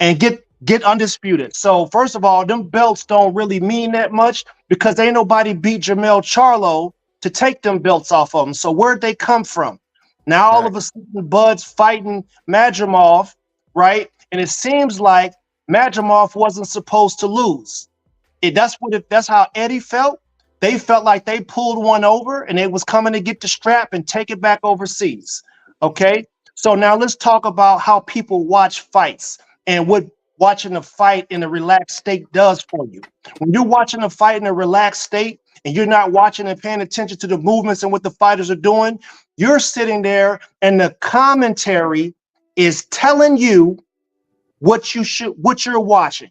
and get undisputed. So first of all, them belts don't really mean that much because ain't nobody beat Jermell Charlo to take them belts off of him. So where'd they come from? Now all of a sudden Bud's fighting Madrimov, right? And it seems like Madrimov wasn't supposed to lose. That's how Eddie felt. They felt like they pulled one over and they was coming to get the strap and take it back overseas. Okay, so now let's talk about how people watch fights and what watching a fight in a relaxed state does for you. When you're watching a fight in a relaxed state and you're not watching and paying attention to the movements and what the fighters are doing, you're sitting there and the commentary is telling you what you're watching.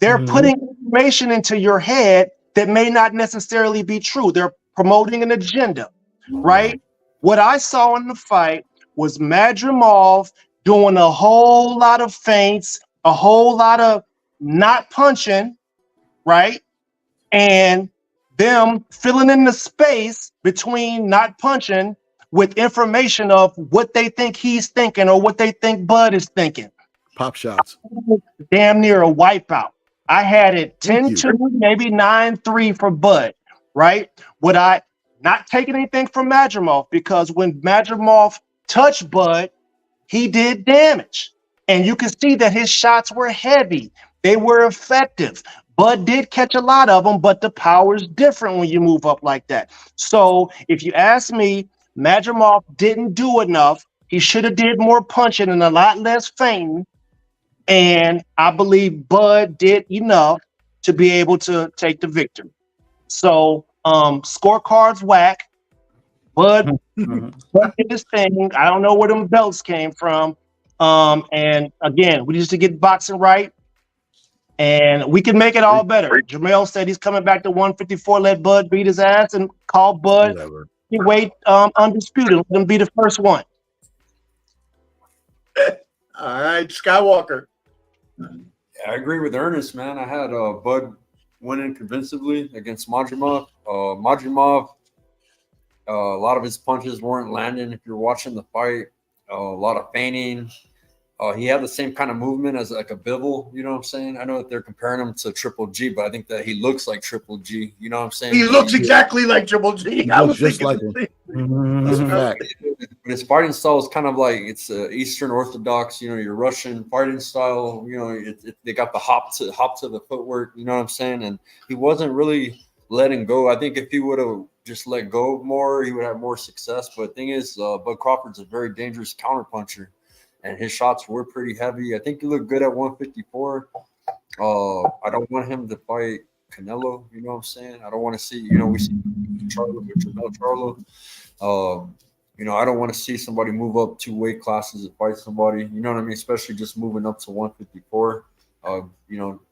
They're putting information into your head that may not necessarily be true. They're promoting an agenda, right? What I saw in the fight was Madrimov doing a whole lot of feints, a whole lot of not punching, right? And them filling in the space between not punching with information of what they think he's thinking or what they think Bud is thinking. Pop shots. Damn near a wipeout. I had it 10-2, maybe 9-3 for Bud, right? Would I not take anything from Madrimov? Because when Madrimov touched Bud, he did damage. And you can see that his shots were heavy. They were effective. Bud did catch a lot of them, but the power is different when you move up like that. So if you ask me, Madrimov didn't do enough. He should have did more punching and a lot less feinting. And I believe Bud did enough to be able to take the victory. So scorecards whack. Bud did this thing. I don't know where them belts came from. And again, we need to get boxing right. And we can make it all better. Jermell said he's coming back to 154. Let Bud beat his ass and call Bud. He wait undisputed. Let him be the first one. All right, Skywalker. Yeah, I agree with Ernest, man. I had Bud winning convincingly against Madrimov. Madrimov, a lot of his punches weren't landing. If you're watching the fight, a lot of feigning. He had the same kind of movement as like a Bivol, you know what I'm saying? I know that they're comparing him to Triple G, but I think that he looks like Triple G, you know what I'm saying? He looks exactly like Triple G. He looks just like him. That's a fact. But his fighting style is kind of like it's Eastern Orthodox, you know, your Russian fighting style. You know, they got the hop to the footwork, you know what I'm saying? And he wasn't really letting go. I think if he would have just let go more, he would have more success. But the thing is, Bud Crawford's a very dangerous counterpuncher. And his shots were pretty heavy. I think he looked good at 154. I don't want him to fight Canelo. You know what I'm saying? I don't want to see, you know, we see Charlo with Jermell Charlo. You know, I don't want to see somebody move up 2 weight classes and fight somebody. You know what I mean? Especially just moving up to 154.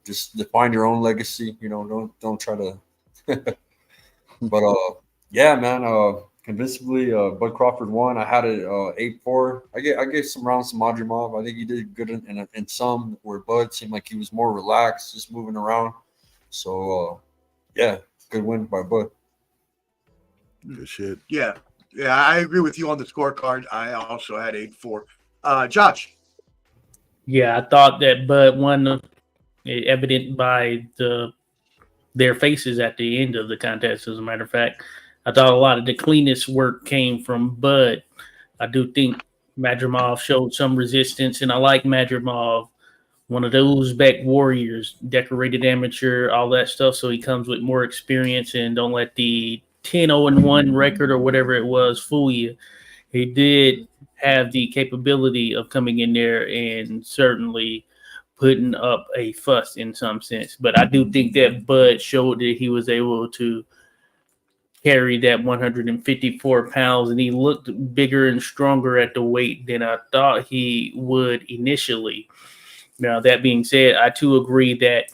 Just define your own legacy. Don't try to. But yeah, man. Convincingly, Bud Crawford won. I had it 8-4. I gave some rounds to Madrimov. I think he did good in some where Bud seemed like he was more relaxed, just moving around. So yeah, good win by Bud. Good shit. Yeah, I agree with you on the scorecard. I also had 8-4. Josh. Yeah, I thought that Bud won, evident by their faces at the end of the contest. As a matter of fact, I thought a lot of the cleanest work came from Bud. I do think Madrimov showed some resistance, and I like Madrimov, one of those Uzbek warriors, decorated amateur, all that stuff. So he comes with more experience, and don't let the 10-0-1 record or whatever it was fool you. He did have the capability of coming in there and certainly putting up a fuss in some sense. But I do think that Bud showed that he was able to carry that 154 pounds, and he looked bigger and stronger at the weight than I thought he would initially. Now, that being said, I too agree that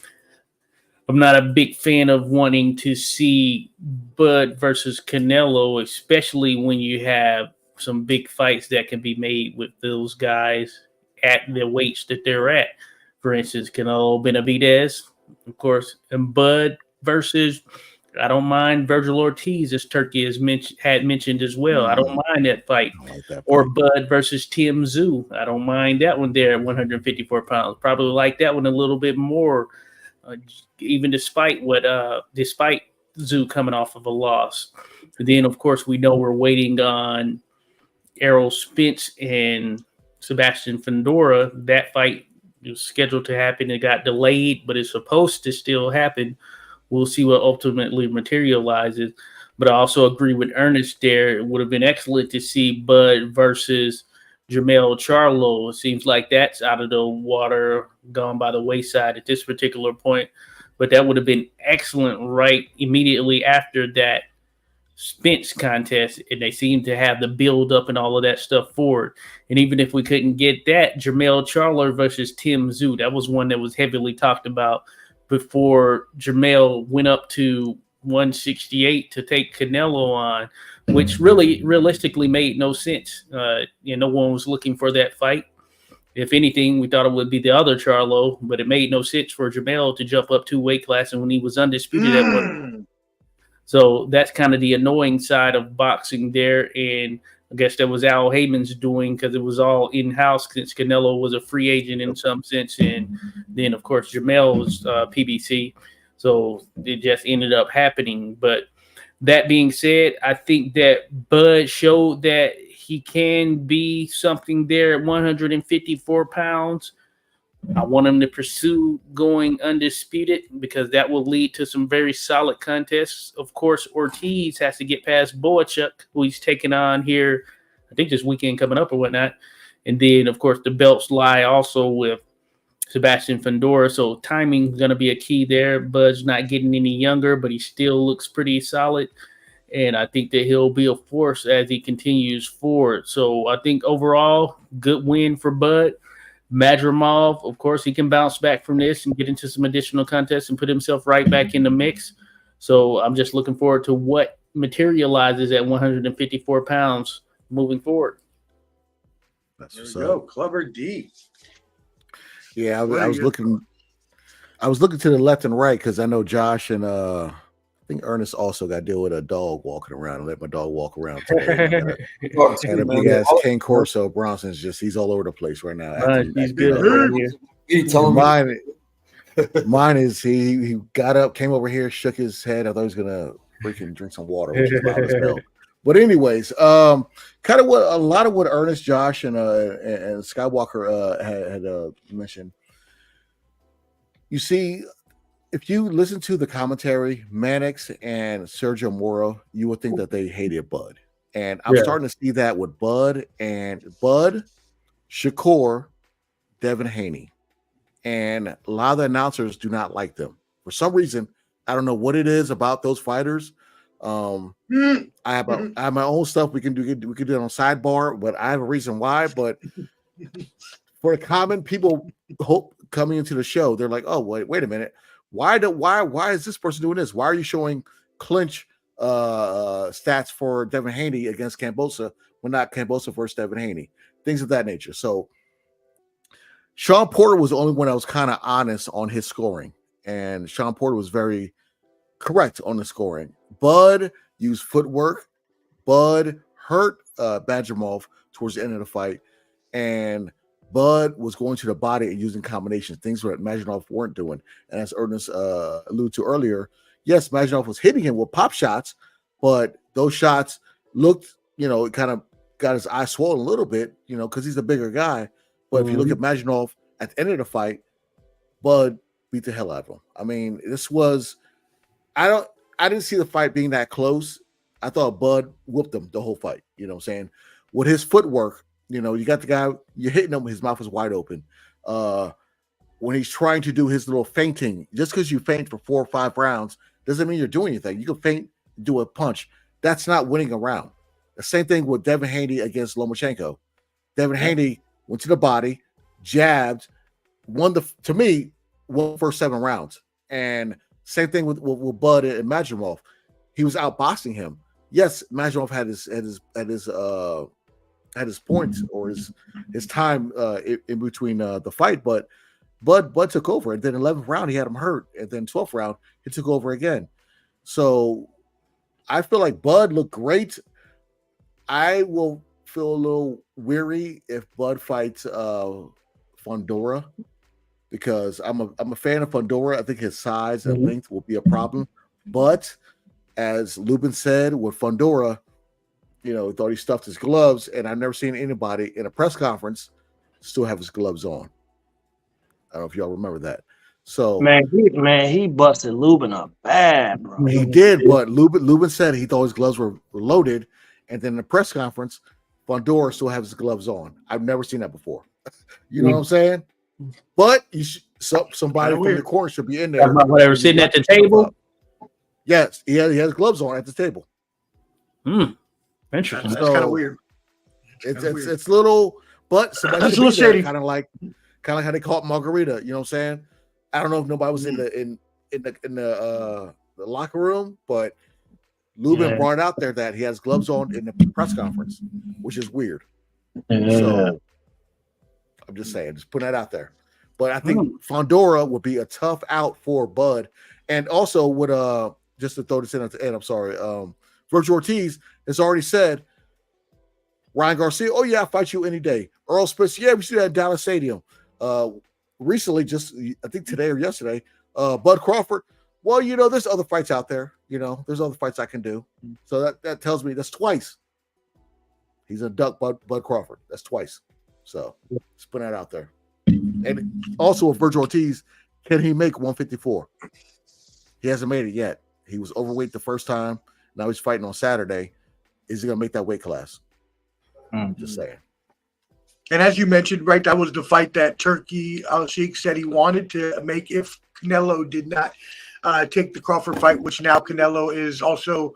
I'm not a big fan of wanting to see Bud versus Canelo, especially when you have some big fights that can be made with those guys at the weights that they're at. For instance, Canelo Benavidez, of course, and Bud versus, I don't mind Virgil Ortiz, as Turkey had mentioned as well. I don't mind that fight. Like that Or Bud versus Tim Tszyu. I don't mind that one there at 154 pounds. Probably like that one a little bit more, even despite Tszyu coming off of a loss. And then, of course, we know we're waiting on Errol Spence and Sebastian Fundora. That fight was scheduled to happen. It got delayed, but it's supposed to still happen. We'll see what ultimately materializes. But I also agree with Ernest there. It would have been excellent to see Bud versus Jermell Charlo. It seems like that's out of the water, gone by the wayside at this particular point. But that would have been excellent right immediately after that Spence contest. And they seem to have the build up and all of that stuff forward. And even if we couldn't get that, Jermell Charlo versus Tim Tszyu, that was one that was heavily talked about before Jermell went up to 168 to take Canelo on, which really realistically made no sense. No one was looking for that fight. If anything, we thought it would be the other Charlo, but it made no sense for Jermell to jump up 2 weight classes when he was undisputed at one. So that's kind of the annoying side of boxing there. And I guess that was Al Heyman's doing because it was all in-house since Canelo was a free agent in some sense. And then, of course, Jermell was PBC. So it just ended up happening. But that being said, I think that Bud showed that he can be something there at 154 pounds. I want him to pursue going undisputed because that will lead to some very solid contests. Of course, Ortiz has to get past Boachuk, who he's taking on here, I think this weekend coming up or whatnot. And then, of course, the belts lie also with Sebastian Fundora. So timing is going to be a key there. Bud's not getting any younger, but he still looks pretty solid. And I think that he'll be a force as he continues forward. So I think overall, good win for Bud. Madrimov, of course, he can bounce back from this and get into some additional contests and put himself right back in the mix. So I'm just looking forward to what materializes at 154 pounds moving forward. That's There what's we go. up. Clever D. Yeah, I was looking to the left and right because I know Josh and I think Ernest also got to deal with a dog walking around. And let my dog walk around today. And a big ass King Corso Bronson's he's all over the place right now. He's good. Mine is he got up, came over here, shook his head. I thought he was gonna freaking drink some water, which is loud as hell. But anyways, kind of what a lot of what Ernest, Josh, and Skywalker had mentioned. You see, if you listen to the commentary, Mannix and Sergio Moro, you would think that they hated Bud. And I'm starting to see that with Bud, Shakur, Devin Haney. And a lot of the announcers do not like them. For some reason, I don't know what it is about those fighters. I have my own stuff we can do it on sidebar, but I have a reason why. But for the common people, coming into the show, they're like, oh, wait a minute. Why is this person doing this? Why are you showing clinch stats for Devin Haney against Kambosos when not Kambosos versus Devin Haney? Things of that nature. So Sean Porter was the only one that was kind of honest on his scoring, and Sean Porter was very correct on the scoring. Bud used footwork. Bud hurt Badgermov towards the end of the fight, and Bud was going to the body and using combinations, things that Maginov weren't doing. And as Ernest alluded to earlier, yes, Maginov was hitting him with pop shots, but those shots looked, it kind of got his eye swollen a little bit, because he's a bigger guy. But if you look at Maginov at the end of the fight, Bud beat the hell out of him. I mean, this was, I didn't see the fight being that close. I thought Bud whooped him the whole fight, with his footwork. You got the guy, you're hitting him, his mouth is wide open. When he's trying to do his little feinting, just because you feint for 4 or 5 rounds doesn't mean you're doing anything. You can feint, do a punch. That's not winning a round. The same thing with Devin Haney against Lomachenko. Devin Haney went to the body, jabbed, won the first 7 rounds. And same thing with Bud and Maginov. He was outboxing him. Yes, Maginov had his points or his time in between the fight, but Bud took over, and then 11th round he had him hurt, and then 12th round he took over again. So I feel like Bud looked great. I will feel a little weary if Bud fights Fundora, because I'm a fan of Fundora. I think his size and length will be a problem, but as Lubin said with Fundora, thought he stuffed his gloves, and I've never seen anybody in a press conference still have his gloves on. I don't know if y'all remember that. So he busted Lubin up bad, bro. He did, but Lubin said he thought his gloves were loaded, and then in the press conference, Fundora still has his gloves on. I've never seen that before. You know what I'm saying? But somebody from the corner should be in there. Whatever, sitting at the table. Yes, he has gloves on at the table. Interesting. That's kind of weird. It's little, but somebody that's a little shady. Kind of like how they caught Margarita. You know what I'm saying? I don't know if nobody was in the locker room, but Lubin brought out there that he has gloves on in the press conference, which is weird. So I'm just saying, just putting that out there. But I think Fundora would be a tough out for Bud, and also would just to throw this in at the end. I'm sorry. Virgil Ortiz has already said, Ryan Garcia, oh yeah, I'll fight you any day. Earl Spence, yeah, we see that at Dallas Stadium. Recently, just I think today or yesterday, Bud Crawford, well, there's other fights out there. There's other fights I can do. So that tells me that's twice. He's a duck Bud Crawford. That's twice. So let's put that out there. And also with Virgil Ortiz, can he make 154? He hasn't made it yet. He was overweight the first time. Now he's fighting on Saturday. Is he going to make that weight class? Just saying. And as you mentioned, right, that was the fight that Turki Al-Sheikh said he wanted to make if Canelo did not take the Crawford fight, which now Canelo is also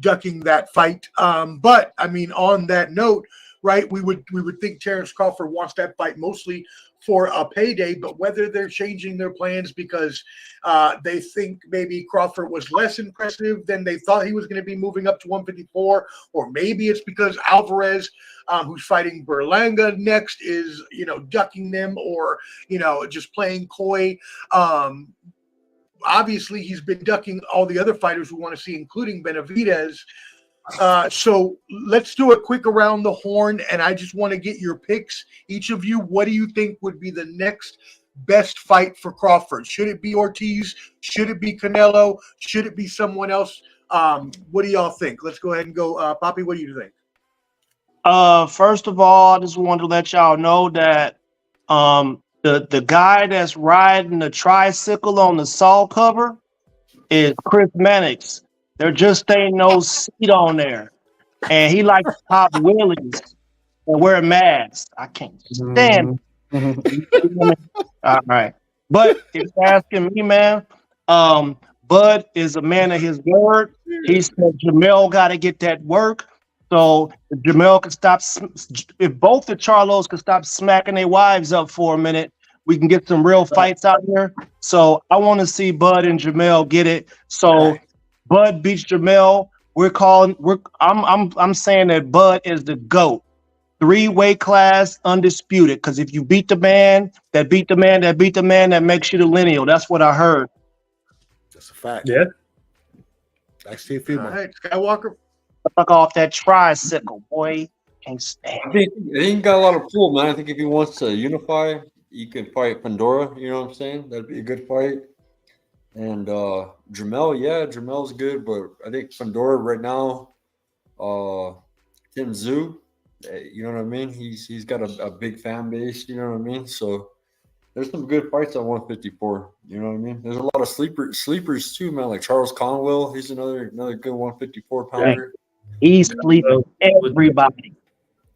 ducking that fight. But I mean, on that note, right, we would think Terrence Crawford wants that fight mostly for a payday, but whether they're changing their plans because they think maybe Crawford was less impressive than they thought he was going to be moving up to 154, or maybe it's because Alvarez, who's fighting Berlanga next, is ducking them, or just playing coy. Obviously, he's been ducking all the other fighters we want to see, including Benavidez. So let's do a quick around the horn, and I just want to get your picks. Each of you, what do you think would be the next best fight for Crawford? Should it be Ortiz? Should it be Canelo? Should it be someone else? What do y'all think? Let's go ahead and go. Poppy, what do you think? First of all, I just wanted to let y'all know that the guy that's riding the tricycle on the Saw cover is Chris Mannix. There just ain't no seat on there. And he likes to pop wheelies and wear masks. I can't stand it. All right. But if you're asking me, man, Bud is a man of his word. He said Jamel got to get that work. So if Jamel could stop, if both the Charlos could stop smacking their wives up for a minute, We can get some real fights out here. So I want to see Bud and Jamel get it. So Bud beats Jamel. I'm saying that Bud is the GOAT. 3-weight class, undisputed. Because if you beat the man, that beat the man, that beat the man, that makes you the lineal. That's what I heard. That's a fact. Yeah. I see a All female. right, Skywalker. Fuck off that tricycle, boy. Can't stand I it. think he got a lot of pull, man. I think if he wants to unify, he could fight Pandora. You know what I'm saying? That'd be a good fight. And Jamel, yeah, Jamel's good, but I think Pandora right now, Tim Tszyu, you know what I mean? He's got a big fan base. You know what I mean? So there's some good fights at 154. You know what I mean? There's a lot of sleepers too, man. Like Charles Conwell, he's another good 154 pounder. He's sleeping everybody.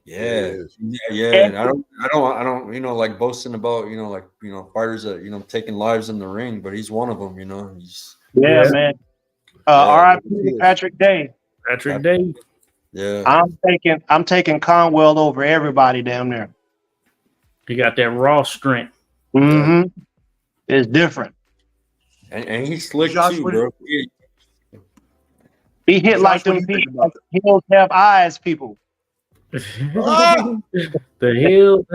Yeah. And I don't, like boasting about, fighters that, taking lives in the ring, but he's one of them, He's man. R.I.P. Patrick Day. Patrick Day. Yeah. I'm taking Conwell over everybody down there. He got that raw strength. Mm-hmm. It's different. And he's slick Josh, too, what- bro. He hit like Josh, what do them you think people. about He don't have eyes, people. The hill.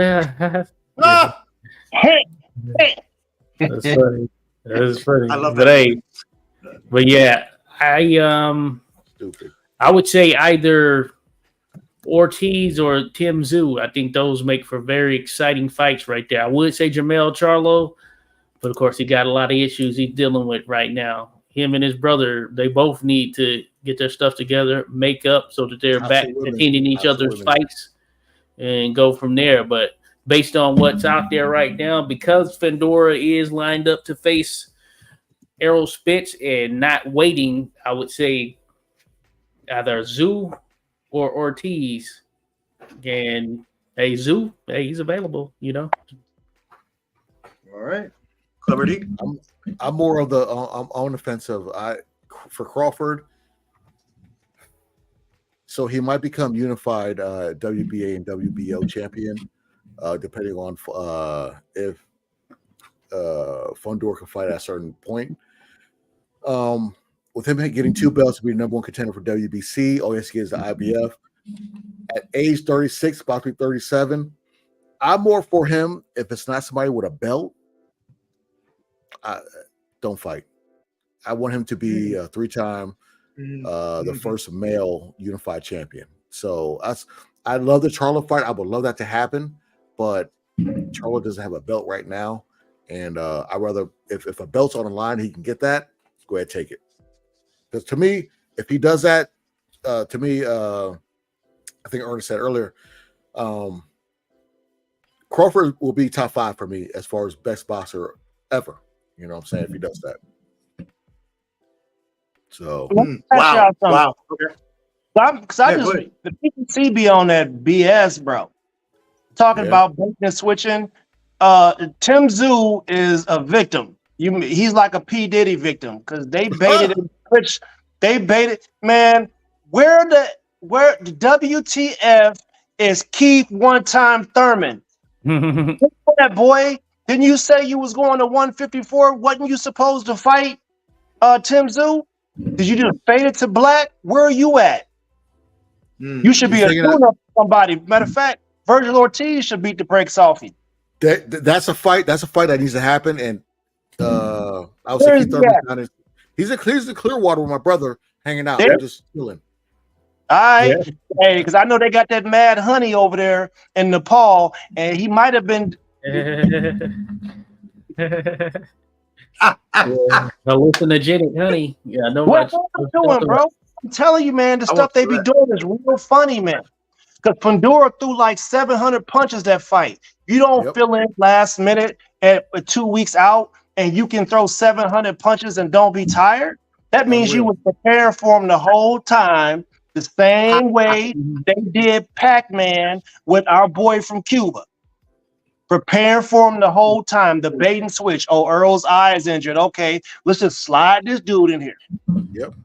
Ah! Hey, That's funny. That's funny. I love but that. hey, but yeah, Stupid. I would say either Ortiz or Tim Tszyu. I think those make for very exciting fights right there. I would say Jamel Charlo, but of course he got a lot of issues he's dealing with right now. Him and his brother, they both need to get their stuff together, make up so that they're back Absolutely. attending each other's Absolutely. fights and go from there. But based on what's out there right now, because Fedora is lined up to face Errol Spence and not waiting, I would say either Tszyu or Ortiz. And hey, Tszyu, hey, he's available, All right. Clever D. I'm more of the I'm on the fence of for Crawford. So he might become unified WBA and WBO champion, depending on if Fondor can fight at a certain point. With him getting 2 belts to be the number 1 contender for WBC, all he has to get is the IBF. At age 36, about to be 37, I'm more for him if it's not somebody with a belt. Don't fight. I want him to be a 3-time, the first male unified champion. So I love the Charlo fight. I would love that to happen, but Charlo doesn't have a belt right now, and I rather if a belt's on the line, he can get that. Go ahead, take it. Because to me, if he does that, I think Ernest said earlier, Crawford will be top 5 for me as far as best boxer ever. You know what I'm saying? If he does that. So Wow. Wow. Okay. The PPC be on that BS, bro. Talking about baiting and switching. Tim Tszyu is a victim. He's like a P. Diddy victim because they baited and switched. They baited, man. Where the WTF is Keith one-time Thurman? That boy. Didn't you say you was going to 154? Wasn't you supposed to fight Tim Tszyu? Did you just fade it to black? Where are you at? You should be a tune up for somebody. Matter of fact, Virgil Ortiz should beat the brakes off you. that's a fight. That's a fight that needs to happen. And I was thinking Thurman. He's in Clearwater with my brother hanging out. We're just chilling. All right. Hey, because I know they got that mad honey over there in Nepal, and he might have been. Hallucinogenic honey. Yeah, I know What are you doing, bro? I'm telling you, man, the stuff they be doing is real funny, man. Because Pandora threw like 700 punches that fight. You don't feel in last minute at 2 weeks out, and you can throw 700 punches and don't be tired. That means you was preparing for him the whole time, the same way they did Pac-Man with our boy from Cuba. Preparing for him the whole time, the bait and switch. Oh, Earl's eye is injured. Okay, let's just slide this dude in here. Yep.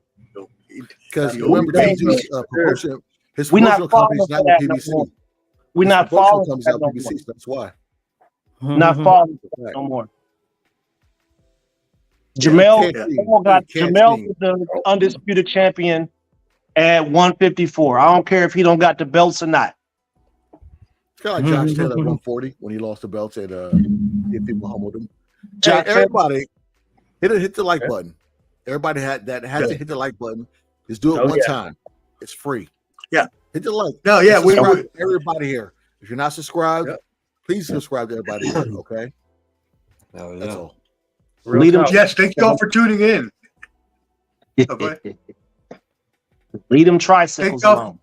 Because remember, TG's promotion, his We're not promotional company's not with PBC. We're not following that no PBC, so that's why. not falling no more. Jamel is the undisputed champion at 154. I don't care if he don't got the belts or not. It's kind of like Josh Taylor at 140 when he lost the belts and people humbled him. Hey, everybody, hit the like button. Everybody hasn't hit the like button. Just do it one time. It's free. Yeah. Hit the like. No, yeah, everybody here. If you're not subscribed, please subscribe to everybody here. Okay. That's all. Yes, thank you all for tuning in. Okay. Lead them tricycles alone.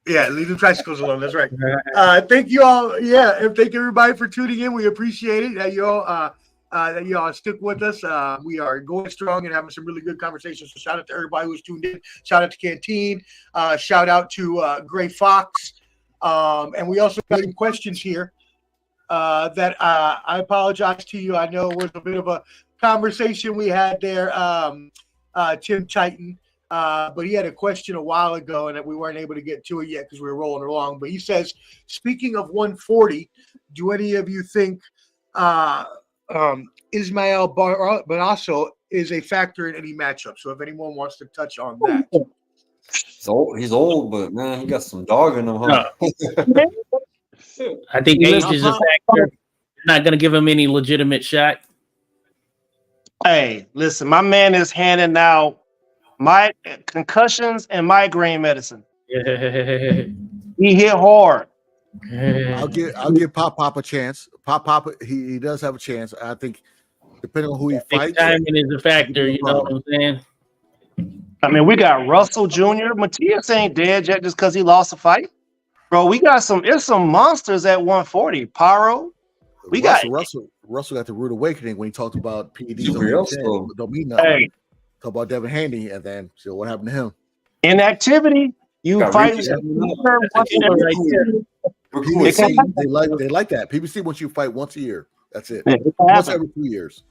Yeah, leave them tricycles alone. That's right. Thank you all. Yeah, and thank everybody for tuning in. We appreciate it that you all stick with us. We are going strong and having some really good conversations. So shout out to everybody who's tuned in. Shout out to Canteen. Shout out to Gray Fox. And we also got some questions here that I apologize to you. I know it was a bit of a conversation we had there, Tim Chiton. But he had a question a while ago and we weren't able to get to it yet because we were rolling along. But he says, speaking of 140, do any of you think Ismael Bonasso is a factor in any matchup? So if anyone wants to touch on that. He's old, but man, he got some dog in him, huh? I think age is a factor. Not going to give him any legitimate shot. Hey, listen, my man is handing out my concussions and migraine medicine. He hit hard. I'll give Pop a chance. Pop, he does have a chance. I think depending on who he fights. Timing is a factor, you know what I'm saying? I mean, we got Russell Jr. Matias ain't dead yet just because he lost a fight. Bro, we got there's some monsters at 140. Paro. Russell got the rude awakening when he talked about PEDs. Don't mean nothing. Hey. Talk about Devin Haney, and then so what happened to him? Inactivity. You fight. PBC, they like that. PBC wants you to fight once a year. That's it. Once every 2 years.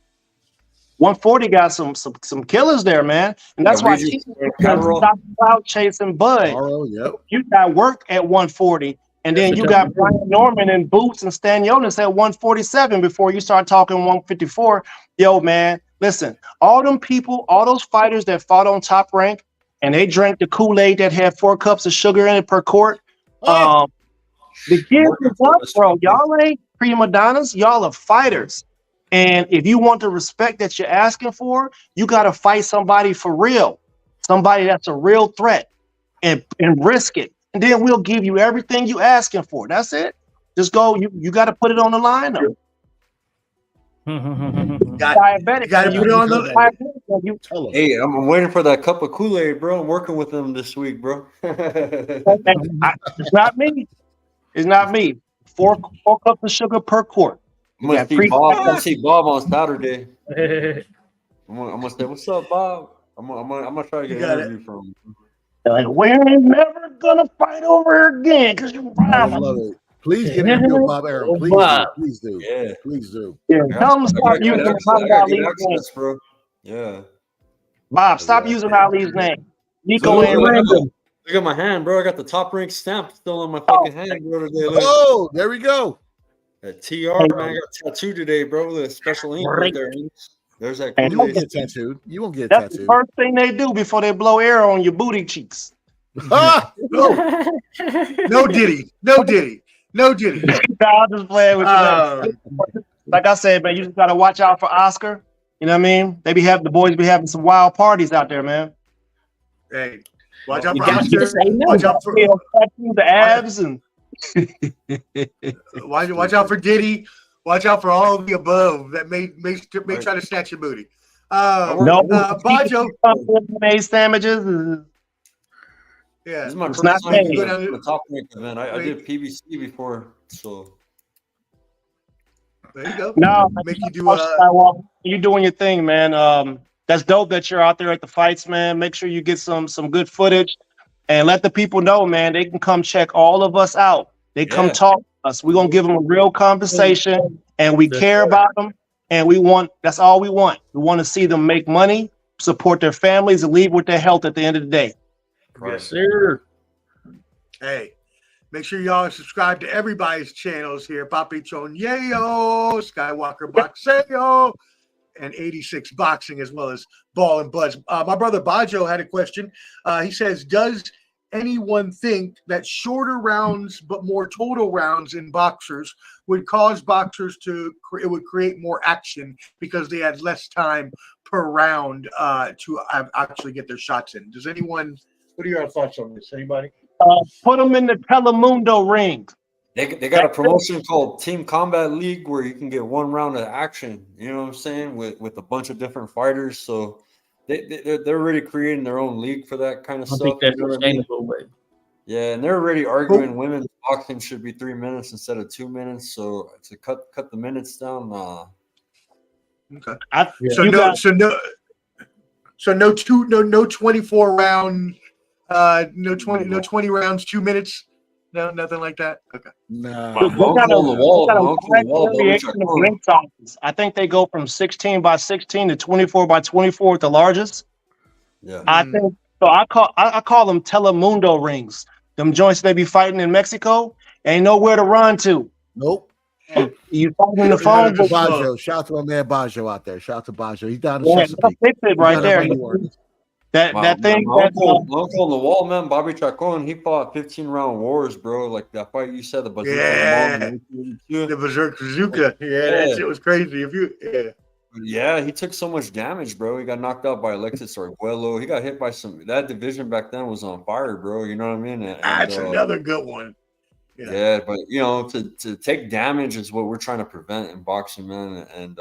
140 got some killers there, man, and that's why he's out chasing Bud. You got work at 140, and then you got Brian Norman and Boots and Stanionis at 147 before you start talking 154. Yo, man, listen, all them people, all those fighters that fought on Top Rank, and they drank the Kool-Aid that had 4 cups of sugar in it per quart. The kids is up, bro. Y'all ain't prima donnas. Y'all are fighters. And if you want the respect that you're asking for, you got to fight somebody for real, somebody that's a real threat, and risk it. And then we'll give you everything you asking for. That's it. Just go. You got to put it on the line, though. Diabetic. Got to put it on the line. Hey, I'm waiting for that cup of Kool-Aid, bro. I'm working with them this week, bro. It's not me. It's not me. 4 cups of sugar per quart. I'm gonna see Bob on Saturday. I'm gonna say, "What's up, Bob?" I'm gonna try to get an interview from him. Like, we're never gonna fight over again because you. I love it. Please get an interview with Bob Arum. Please do. Yeah, please do. Yeah, tell him to stop using Muhammad Ali's name, bro. Yeah, Bob, stop using Ali's name. Nico and Random. Look at my hand, bro. I got the Top Rank stamp still on my fucking hand, bro. Today. Oh, there we go. That TR, man, I got tattooed today, bro. With a special ink right there. There's that. You won't get tattooed. You won't get tattooed. That's the first thing they do before they blow air on your booty cheeks. No Diddy. No, I'm just playing with you. Like I said, man, you just gotta watch out for Oscar. You know what I mean? The boys be having some wild parties out there, man. Hey, watch out for Oscar. Watch out for the abs and. Watch out for Diddy. Watch out for all of the above that may try to snatch your booty. Bajo made sandwiches. Yeah, this is my first time to the Top Rank event. I did PBC before, so there you go. No, make you do. You're doing your thing, man. That's dope that you're out there at the fights, man. Make sure you get some good footage. And let the people know, man, they can come check all of us out. They come talk to us. We're going to give them a real conversation, and we care about them. And that's all we want. We want to see them make money, support their families, and leave with their health at the end of the day. Yes, sir. Hey, Make sure y'all subscribe to everybody's channels here. Papi Chonyeyo, Skywalker Boxeo, and 86 Boxing, as well as Ball and Buzz. My brother Bajo had a question. He says, does anyone think that shorter rounds but more total rounds in boxers would cause boxers it would create more action because they had less time per round to actually get their shots in? Does anyone, what are your thoughts on this? Anybody? Put them in the Telemundo ring. They got a promotion called Team Combat League where you can get one round of action. You know what I'm saying? With a bunch of different fighters. So they're already creating their own league for that kind of I stuff. think that's you know what I mean? sustainable, but Yeah, and they're already arguing women's boxing should be 3 minutes instead of 2 minutes. So to cut the minutes down. Okay. Yeah. So no 24 round, no 20 rounds, 2 minutes. No, nothing like that. Okay. Nah. My uncle on the wall, Bobby Chacon. I think they go from 16 by 16 to 24 by 24 at the largest. Yeah. I think so. I call them Telemundo rings. Them joints they be fighting in Mexico. Ain't nowhere to run to. Nope. You fighting in the phone book. Bajo. Shout out to my man Bajo out there. Shout out to Bajo. He's down in Yeah, Chesapeake. fix it right there. That My thing. uncle on the wall, man, Bobby Chacon, he fought 15-round wars, bro. Like that fight you said, the Bazooka. Yeah. The Berserk Bazooka. Yeah, that shit was crazy. Yeah, he took so much damage, bro. He got knocked out by Alexis Arguello. He got hit by that division back then was on fire, bro. You know what I mean? That's another good one. Yeah, but you know, to take damage is what we're trying to prevent in boxing, man. And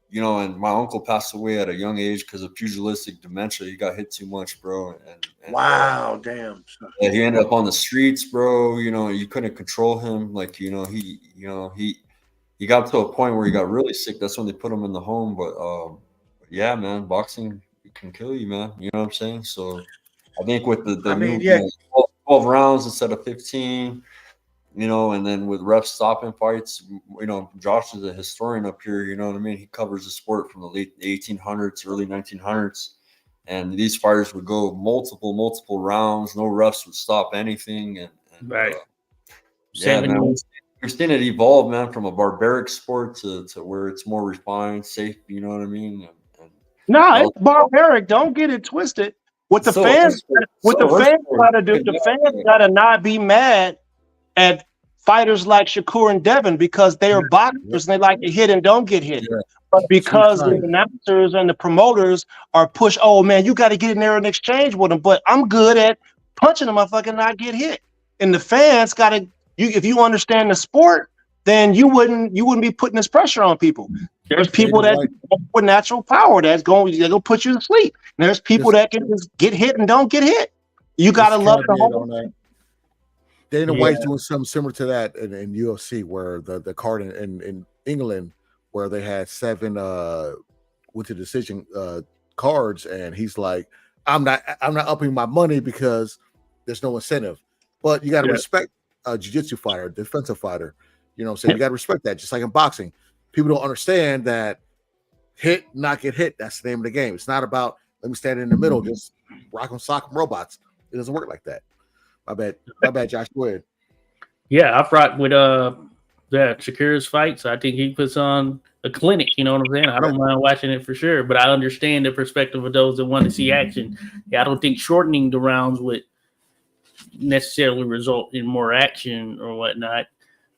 you know, and my uncle passed away at a young age because of pugilistic dementia. He got hit too much, bro. And wow, damn. Yeah, he ended up on the streets, bro. You know, you couldn't control him. Like, he got to a point where he got really sick. That's when they put him in the home. But yeah, man, boxing can kill you, man. You know what I'm saying? So I think with the 12 rounds instead of 15. You know, and then with refs stopping fights, you know, Josh is a historian up here, you know what I mean? He covers the sport from the late 1800s, early 1900s. And these fighters would go multiple rounds. No refs would stop anything. And right. Yeah, man, we've seen it evolve, man, from a barbaric sport to where it's more refined, safe, you know what I mean? It's barbaric. Don't get it twisted. What the fans gotta do, the fans gotta not be mad at fighters like Shakur and Devin because they are boxers and they like to hit and don't get hit. Yeah. But because the announcers and the promoters are push, oh man, you got to get in there and exchange with them. But I'm good at punching them, motherfucker, not get hit. And the fans got to, if you understand the sport, then you wouldn't be putting this pressure on people. There's people that with natural power they're gonna put you to sleep. And there's people that can just get hit and don't get hit. You gotta love the whole. Dana White's doing something similar to that in UFC, where the card in England, where they had 7 went to decision cards, and he's like, I'm not upping my money because there's no incentive. But you got to respect a jiu-jitsu fighter, defensive fighter. You know what I'm saying? You got to respect that, just like in boxing. People don't understand that hit, not get hit. That's the name of the game. It's not about let me stand in the middle, just rock 'em, sock 'em robots. It doesn't work like that. My bad, Josh. Go ahead. Yeah, I've rocked with Shakur's fights. I think he puts on a clinic. You know what I'm saying? I don't mind watching it for sure, but I understand the perspective of those that want to see action. Yeah, I don't think shortening the rounds would necessarily result in more action or whatnot.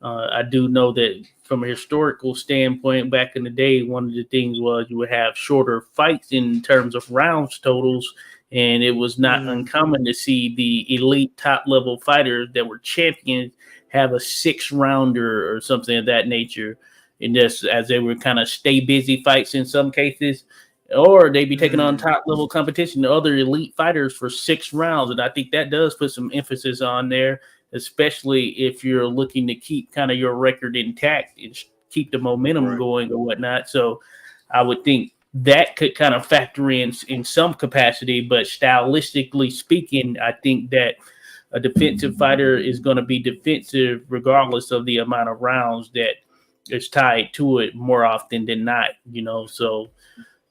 I do know that from a historical standpoint, back in the day, one of the things was you would have shorter fights in terms of rounds totals. And it was not uncommon to see the elite top level fighters that were champions have a 6-rounder or something of that nature. And just as they were kind of stay busy fights in some cases, or they'd be taking on top level competition to other elite fighters for 6 rounds. And I think that does put some emphasis on there, especially if you're looking to keep kind of your record intact and keep the momentum going or whatnot. So I would think that could kind of factor in some capacity, but stylistically speaking, I think that a defensive fighter is going to be defensive regardless of the amount of rounds that is tied to it more often than not, you know. So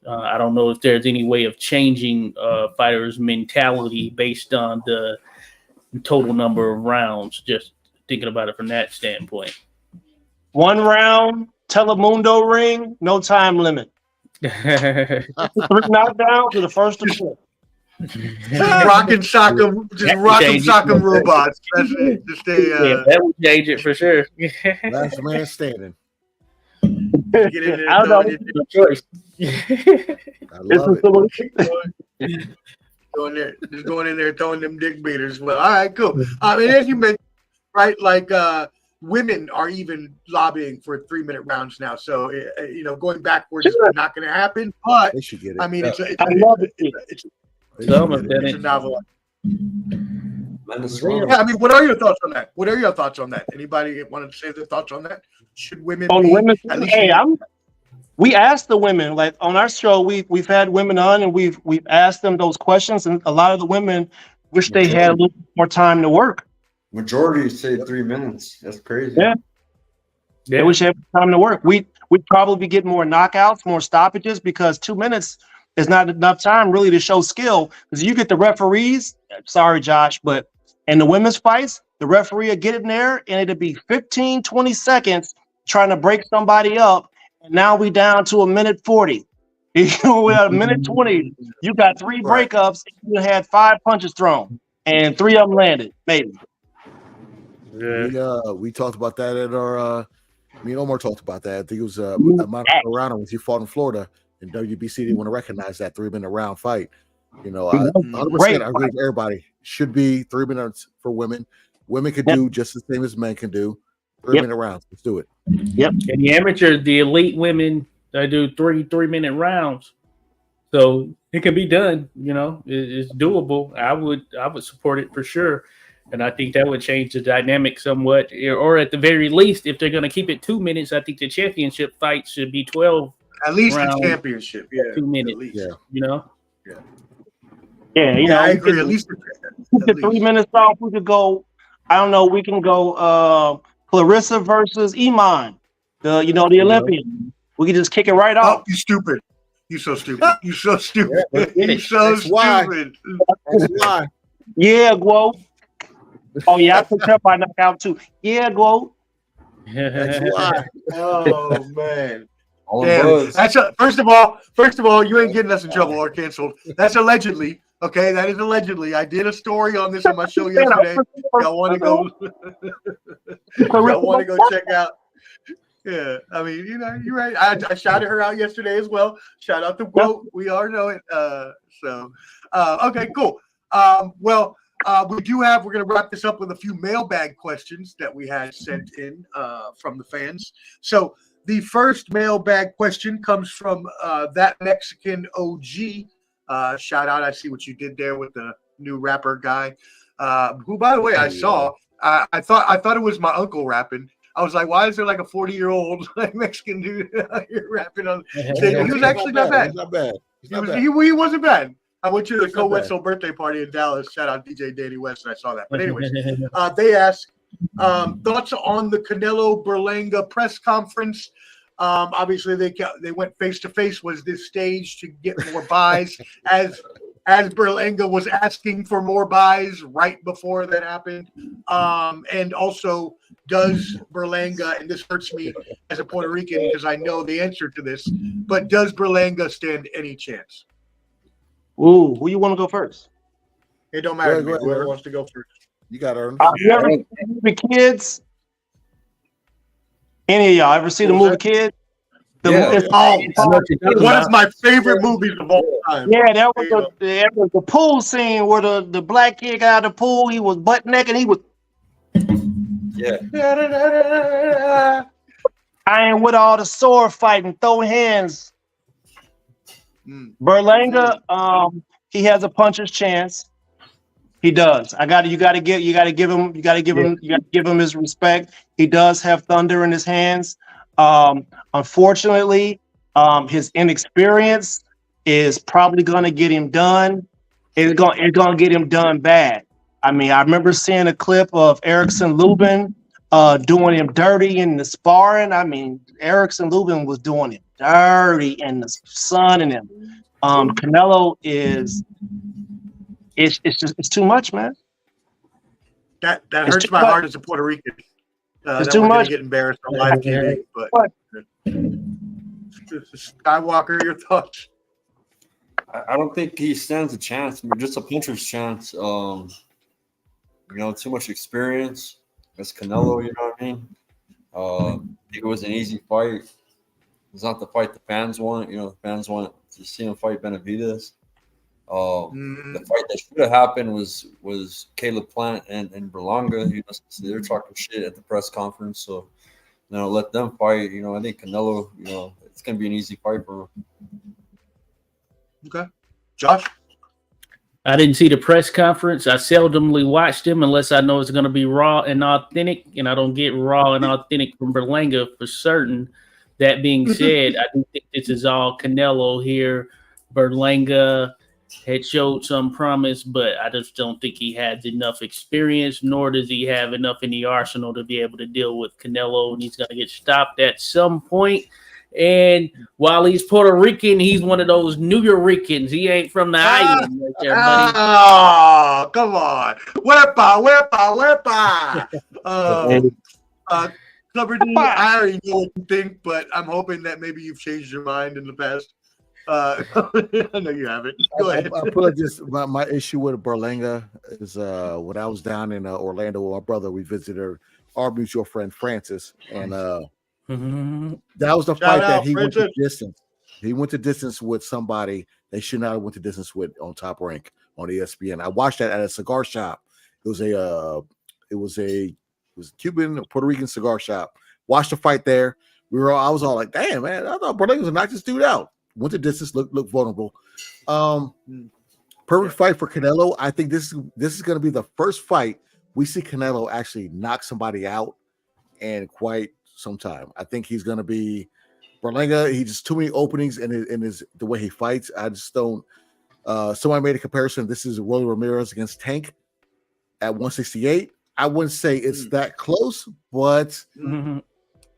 I don't know if there's any way of changing fighters' mentality based on the total number of rounds. Just thinking about it from that standpoint. 1 round, Telemundo ring, no time limit. 3 knockdowns to the first of 4. Rockin' sock'em, just rockin' sock'em robots. That's it. Just Yeah, that would change it for sure. Last man standing. get in there. I don't know. No choice. I love it. Going in there throwing them dick beaters. Well, all right, cool. I mean, as you mentioned, right, like women are even lobbying for 3-minute rounds now. So going backwards is not going to happen. But They should get it. I mean, it's I love it. They Some should of get it. them. it's a novel. Tremendous Yeah. run. Yeah, I mean, what are your thoughts on that? What are your thoughts on that? Anybody want to say their thoughts on that? Should women On be women, at least? hey, we asked the women, like on our show, we've had women on and we've asked them those questions, and a lot of the women wish they had a little more time to work. Majority say 3 minutes. That's crazy. Yeah. They wish they had time to work. We'd probably get more knockouts, more stoppages, because 2 minutes is not enough time really to show skill. Because you get the referees, sorry, Josh, but in the women's fights, the referee will get in there and it'll be 15, 20 seconds trying to break somebody up. And now we down to 1:40. We're at 1:20. You got 3 breakups. And you had 5 punches thrown, and 3 of them landed. Maybe. We talked about that at our. Me and Omar talked about that. I think it was Monica Serrano when he fought in Florida, and WBC didn't want to recognize that 3-minute round fight. 100%. I agree with everybody. Should be 3 minutes for women. Women could do just the same as men can do. 3-minute rounds. Let's do it. Yep. And the amateur, the elite women, they do 3-minute rounds, so it can be done. It's doable. I would support it for sure, and I think that would change the dynamic somewhat. Or at the very least, if they're going to keep it 2 minutes, I think the championship fight should be 12. At least rounds, the championship. Yeah, 2 minutes. At least. Yeah. Yeah, I agree. At least the 3 minutes off. We could go. I don't know. We can go. Clarissa versus Iman, the Olympian. We can just kick it right Oh, off. you stupid! You so stupid! You so stupid! You so That's why. stupid! That's why. Yeah, Guo. Oh yeah, I picked up my knockout too. Yeah, Guo. That's why. Oh man! All in Damn. buzz. That's first of all, you ain't getting us in trouble or canceled. That's allegedly. Okay, that is allegedly. I did a story on this on my show yesterday. Y'all want to go? Y'all want to go check out? Yeah, I mean, you're right. I shouted her out yesterday as well. Shout out to Quote. We all know it. Okay, cool. We're going to wrap this up with a few mailbag questions that we had sent in from the fans. So the first mailbag question comes from that Mexican OG. Shout out. I see what you did there with the new rapper guy, who, by the way, I saw. I thought it was my uncle rapping. I was like, why is there like a 40-year-old Mexican dude here rapping on stage? He was actually not bad. He wasn't bad. I went to the Co-Wetzel birthday party in Dallas. Shout out DJ Danny West, and I saw that. But anyways, they asked thoughts on the Canelo Berlanga press conference. Obviously, they went face to face. Was this stage to get more buys as Berlanga was asking for more buys right before that happened? And also, does Berlanga, and this hurts me as a Puerto Rican because I know the answer to this, but does Berlanga stand any chance? Ooh, who you want to go first? It don't matter to me. Go ahead, Whoever Ern. wants to go first. You got Ern. You ever seen the movie Kids? Any of y'all ever see the movie Kids? Yeah. One of my favorite movies of all time. Yeah, that was the pool scene where the black kid got out of the pool. He was butt naked. He was. Yeah. I ain't with all the sword fighting, throw hands. Berlanga, he has a puncher's chance. He does. You gotta give him his respect. He does have thunder in his hands. Unfortunately, his inexperience is probably gonna get him done. It's gonna get him done bad. I mean, I remember seeing a clip of Erickson Lubin doing him dirty in the sparring. I mean, Erickson Lubin was doing him dirty in the sun and him. Canelo it's too much, man. That It's hurts too my much. heart as a Puerto Rican. It's That too we're gonna much. get embarrassed on live TV. But What? Skywalker, your thoughts? I don't think he stands a chance. I mean, just a puncher's chance. You know, too much experience. That's Canelo. You know what I mean? I think it was an easy fight. It's not the fight the fans want. You know, the fans want to see him fight Benavidez. The fight that should have happened was Caleb Plant and Berlanga. You know, so they're talking shit at the press conference. So, you know, let them fight. You know, I think Canelo. You know, it's gonna be an easy fight for him. Okay, Josh. I didn't see the press conference. I seldomly watched him unless I know it's going to be raw and authentic, and I don't get raw and authentic from Berlanga for certain. That being said, I do think this is all Canelo here. Berlanga had showed some promise, but I just don't think he has enough experience, nor does he have enough in the arsenal to be able to deal with Canelo, and he's going to get stopped at some point. And while he's Puerto Rican, he's one of those New Yorkers. He ain't from the island right there, buddy. Oh, come on. Wepa. Clubber D, I already know what you think, but I'm hoping that maybe you've changed your mind in the past. I know you haven't. Go ahead. I put it just my issue with Berlanga is when I was down in Orlando with my brother, we visited our mutual friend Francis, and that was the fight that he went to distance. He went to distance with somebody they should not have went to distance with on Top Rank on ESPN. I watched that at a cigar shop. It was a Cuban Puerto Rican cigar shop. Watched the fight there. I was all like, damn, man, I thought Berlanga was gonna knock this dude out. Went to distance, look vulnerable. Perfect fight for Canelo. I think this is gonna be the first fight we see Canelo actually knock somebody out in quite some time. I think he's gonna be Berlanga. He just too many openings in his the way he fights. I just don't. Somebody made a comparison. This is Rolly Ramirez against Tank at 168. I wouldn't say it's that close, but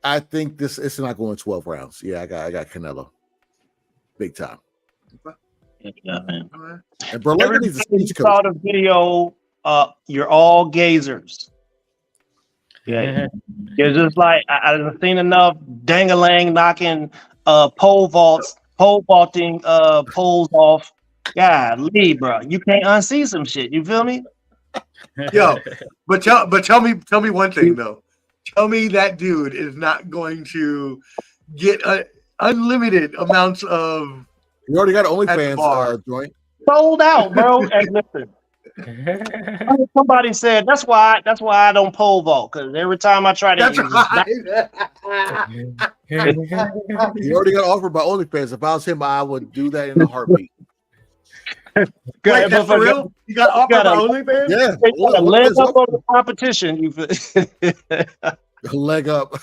I think it's not going 12 rounds. Yeah, I got Canelo, big time. Yeah, man. And Berlanga needs a speech coach. Saw the video. You're all gazers. Yeah, it's just like I've seen enough dangalang knocking pole vaulting poles off. Golly, bro, you can't unsee some shit. You feel me? Yo, but tell me one thing though. Tell me that dude is not going to get unlimited amounts of. You already got OnlyFans joint. Sold out, bro. Hey, listen. Somebody said that's why I don't pole vault, because every time I try to That's right. You already got offered by OnlyFans. If I was him, I would do that in a heartbeat. Wait, that's for real? You got offered by OnlyFans? Yeah. A leg up on the competition. You leg up.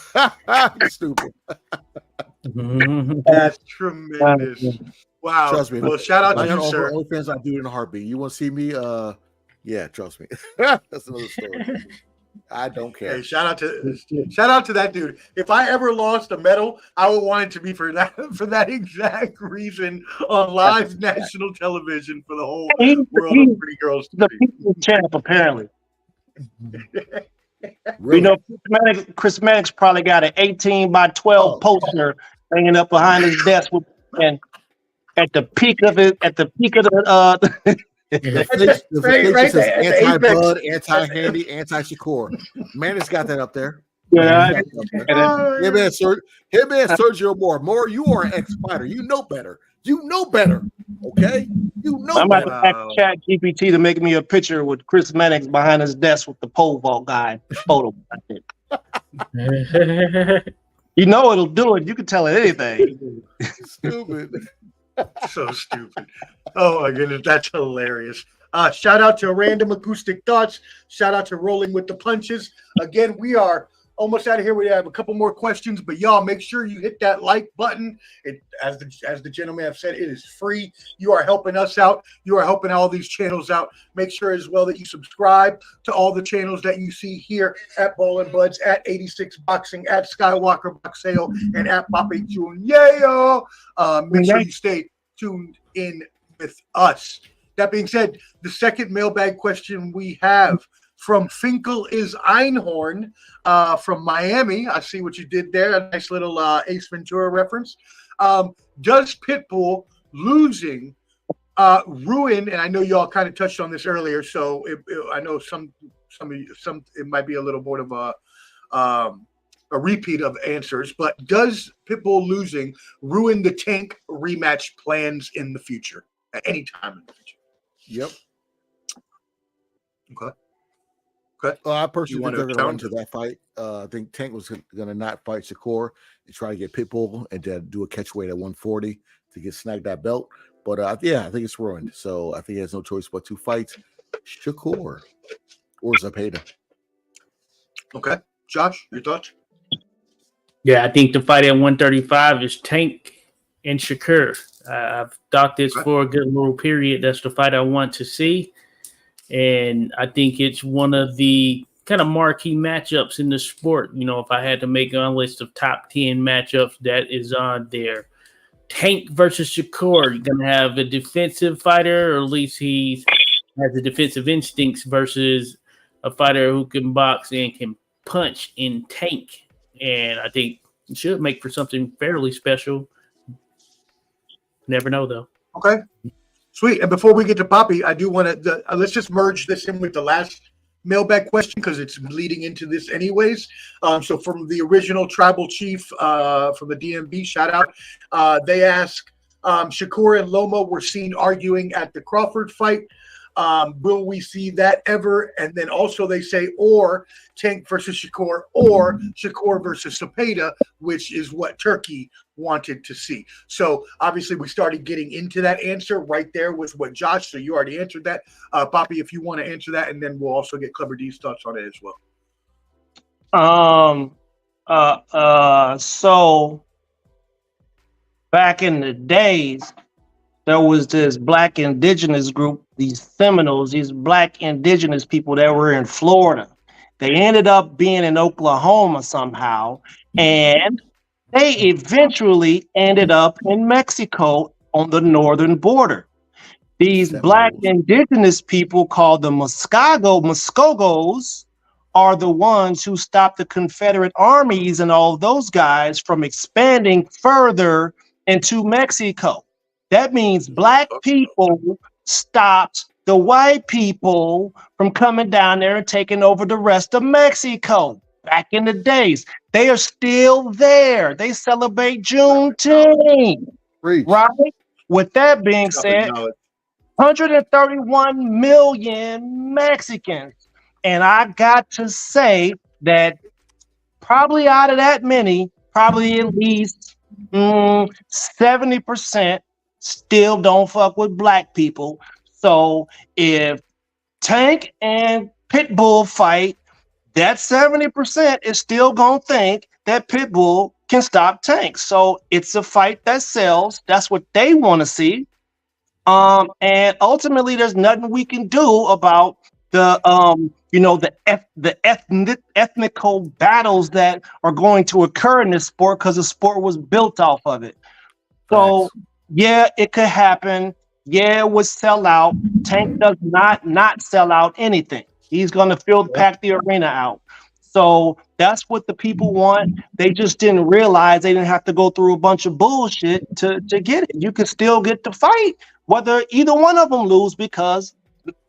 Stupid. That's tremendous. Wow. Trust me. Well, shout out I to got you, offered sir. OnlyFans. I do it in a heartbeat. You want to see me? Yeah, trust me. That's another story. I don't care. Hey, shout out to that dude. If I ever lost a medal, I would want it to be for that exact reason on live national television for the whole world of pretty girls. the people's champ, apparently. Really? You know, Chris Mannix probably got an 18 by 12 poster hanging up behind his desk and at the peak of the The face says anti-Bud, anti-Handy, anti-Shakur. Man has got that up there. Yeah, Him and Sergio Moore. You are an ex-fighter. You know better. Okay? You know I'm better. about to ask Chat GPT to make me a picture with Chris Mannix behind his desk with the pole vault guy photo. You know it'll do it. You can tell it anything. Stupid. So stupid. Oh my goodness, that's hilarious. Shout out to Random Acoustic Thoughts. Shout out to Rolling with the Punches. Again, we are almost out of here. We have a couple more questions, but y'all make sure you hit that like button. It, as the gentleman have said, it is free. You are helping us out. You are helping all these channels out. Make sure as well that you subscribe to all the channels that you see here at Ballin' Buds, at 86 Boxing, at Skywalker Boxeo, and at Papi Junior. Make sure you stay tuned in with us. That being said, the second mailbag question we have from Finkel is Einhorn from Miami. I see what you did there. A nice little Ace Ventura reference. Does Pitbull losing ruin? And I know y'all kind of touched on this earlier, so I know some it might be a little bit of a repeat of answers. But does Pitbull losing ruin the Tank rematch plans in the future at any time in the future? Yep. Okay. Well, I personally You think they're wanna going to run challenge to that fight. I think Tank was going to not fight Shakur and try to get Pitbull and then do a catchweight at 140 to get snagged that belt. But I think it's ruined. So I think he has no choice but to fight Shakur or Zepeda. Okay. Josh, your thoughts? Yeah, I think the fight at 135 is Tank and Shakur. I've thought this for a good little period. That's the fight I want to see. And I think it's one of the kind of marquee matchups in the sport. You know, if I had to make a list of top 10 matchups, that is on there. Tank versus Shakur. You're going to have a defensive fighter, or at least he has the defensive instincts, versus a fighter who can box and can punch in Tank. And I think it should make for something fairly special. Never know, though. Okay. Sweet. And before we get to Poppy, I do want to let's just merge this in with the last mailbag question because it's leading into this anyways. So from the original tribal chief from the DMB, shout out. They ask, Shakur and Loma were seen arguing at the Crawford fight. Will we see that ever? And then also they say, or Tank versus Shakur, or Shakur versus Zepeda, which is what Turkey wanted to see. So obviously we started getting into that answer right there with what Josh, so you already answered that. Poppy, if you want to answer that, and then we'll also get Clever D's thoughts on it as well. So back in the days, there was this black indigenous group, these Seminoles, these black indigenous people that were in Florida. They ended up being in Oklahoma somehow, and they eventually ended up in Mexico on the northern border. These black indigenous people called the Muskogos are the ones who stopped the Confederate armies and all those guys from expanding further into Mexico. That means black people stopped the white people from coming down there and taking over the rest of Mexico. Back in the days, they are still there. They celebrate Juneteenth, right? With that being said, 131 million Mexicans. And I got to say that probably out of that many, probably at least 70% still don't fuck with black people. So if Tank and Pitbull fight, that 70% is still gonna think that Pitbull can stop Tank. So it's a fight that sells. That's what they want to see. And ultimately, there's nothing we can do about the ethnical battles that are going to occur in this sport because the sport was built off of it. So yeah, it could happen. Yeah, it would sell out. Tank does not sell out anything. He's going to pack the arena out. So that's what the people want. They just didn't realize they didn't have to go through a bunch of bullshit to get it. You could still get the fight, whether either one of them lose, because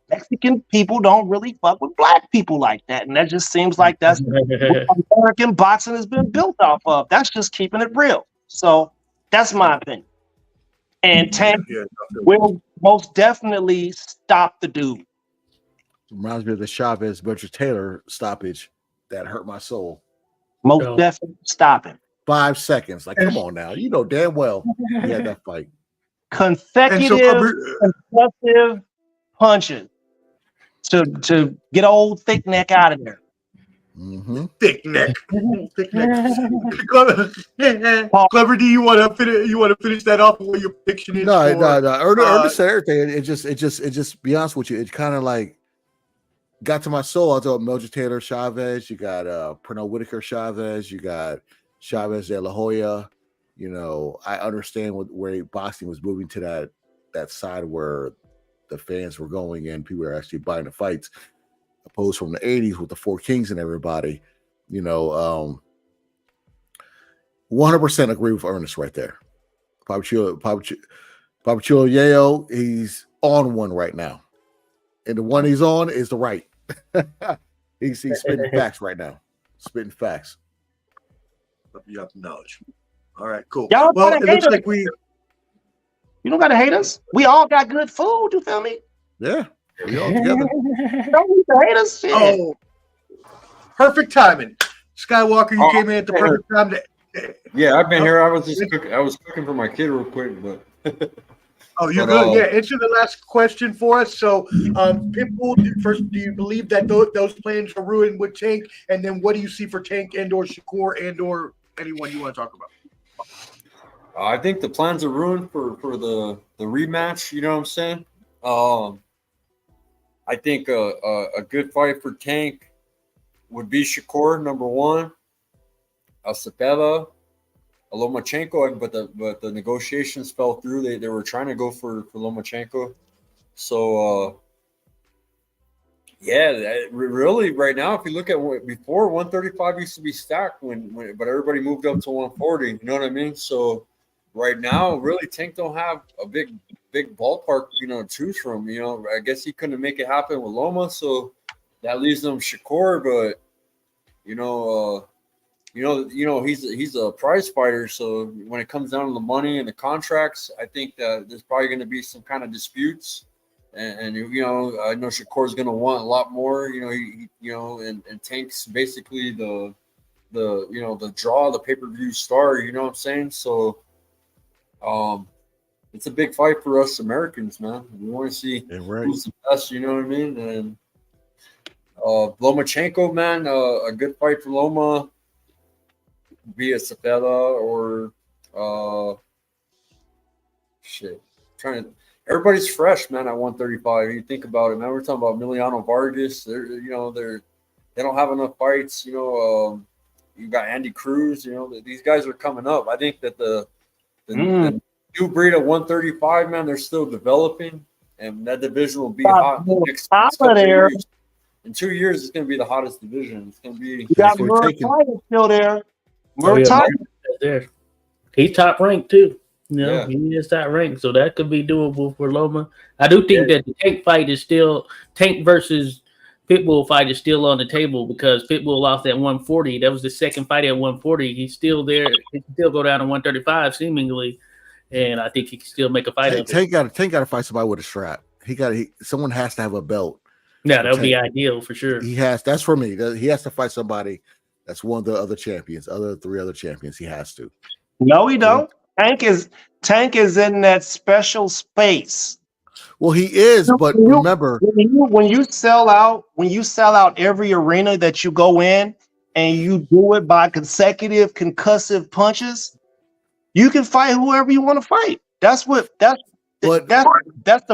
Mexican people don't really fuck with black people like that. And that just seems like that's what American boxing has been built off of. That's just keeping it real. So that's my opinion. And Tank will most definitely stop the dude. Reminds me of the Chavez Butcher Taylor stoppage that hurt my soul. Most definitely stop him. 5 seconds. Like, come on now. You know damn well he had that fight. Consecutive punches to get old thick neck out of there. Mm-hmm. Thick neck. Thick neck. Clever D, you want to finish that off with what your prediction is? No. Ernest said everything. It just be honest with you, it kind of like got to my soul. I thought Mildred Taylor Chavez, you got Pernell Whitaker Chavez, you got Chavez de la Hoya. You know, I understand where boxing was moving to that side where the fans were going and people were actually buying the fights. opposed from the 80s with the Four Kings and everybody. 100% agree with Ernest right there. Papachulo Yayo, he's on one right now. And the one he's on is the right. he's spitting facts right now. Spitting facts. You have knowledge. All right, cool. Y'all Well, gotta it looks hate like we. You don't gotta hate us. We all got good food. You feel me? Yeah, we all together. Don't need to hate us. Shit. Oh, perfect timing. Skywalker, you Oh, came in at the perfect time to. Yeah, I've been here. I was just cooking. I was cooking for my kid real quick, but Oh, you're But, good. Yeah, answer the last question for us. So, Pitbull, first, do you believe that those plans are ruined with Tank? And then what do you see for Tank and/or Shakur and/or anyone you want to talk about? I think the plans are ruined for the rematch. You know what I'm saying? I think a good fight for Tank would be Shakur, number one. Cepeda, Lomachenko, but the negotiations fell through. They were trying to go for Lomachenko. So really right now, if you look at what before, 135 used to be stacked but everybody moved up to 140. You know what I mean? So right now, really, Tank don't have a big ballpark, to choose from. I guess he couldn't make it happen with Loma, so that leaves him Shakur. But he's a prize fighter. So when it comes down to the money and the contracts, I think that there's probably going to be some kind of disputes. And I know Shakur's going to want a lot more. And Tank's basically the draw, the pay-per-view star. You know what I'm saying? So, it's a big fight for us Americans, man. We want to see who's the best. You know what I mean? And Lomachenko, man, a good fight for Loma. Be a Cepeda or everybody's fresh, man, at 135. You think about it, man. We're talking about Emiliano Vargas. They don't have enough fights. You got Andy Cruz. These guys are coming up. I think that the new breed of 135, man, they're still developing, and that division will be hot next couple years. In 2 years, it's going to be the hottest division. It's going to be. You got Murray still there. There. He's top ranked too. Yeah. He is top ranked, so that could be doable for Loma. I do think that the Tank fight is still Tank versus Pitbull fight is still on the table because Pitbull lost at 140. That was the second fight at 140. He's still there. He can still go down to 135 seemingly, and I think he can still make a fight of it. Tank got to fight somebody with a strap. Someone has to have a belt. Yeah, that would be ideal for sure. That's for me. He has to fight somebody that's one of the other champions, three other champions. He has to. No, he don't. Tank is in that special space. Well, he is, but remember, when you sell out every arena that you go in, and you do it by consecutive concussive punches, you can fight whoever you want to fight. That's the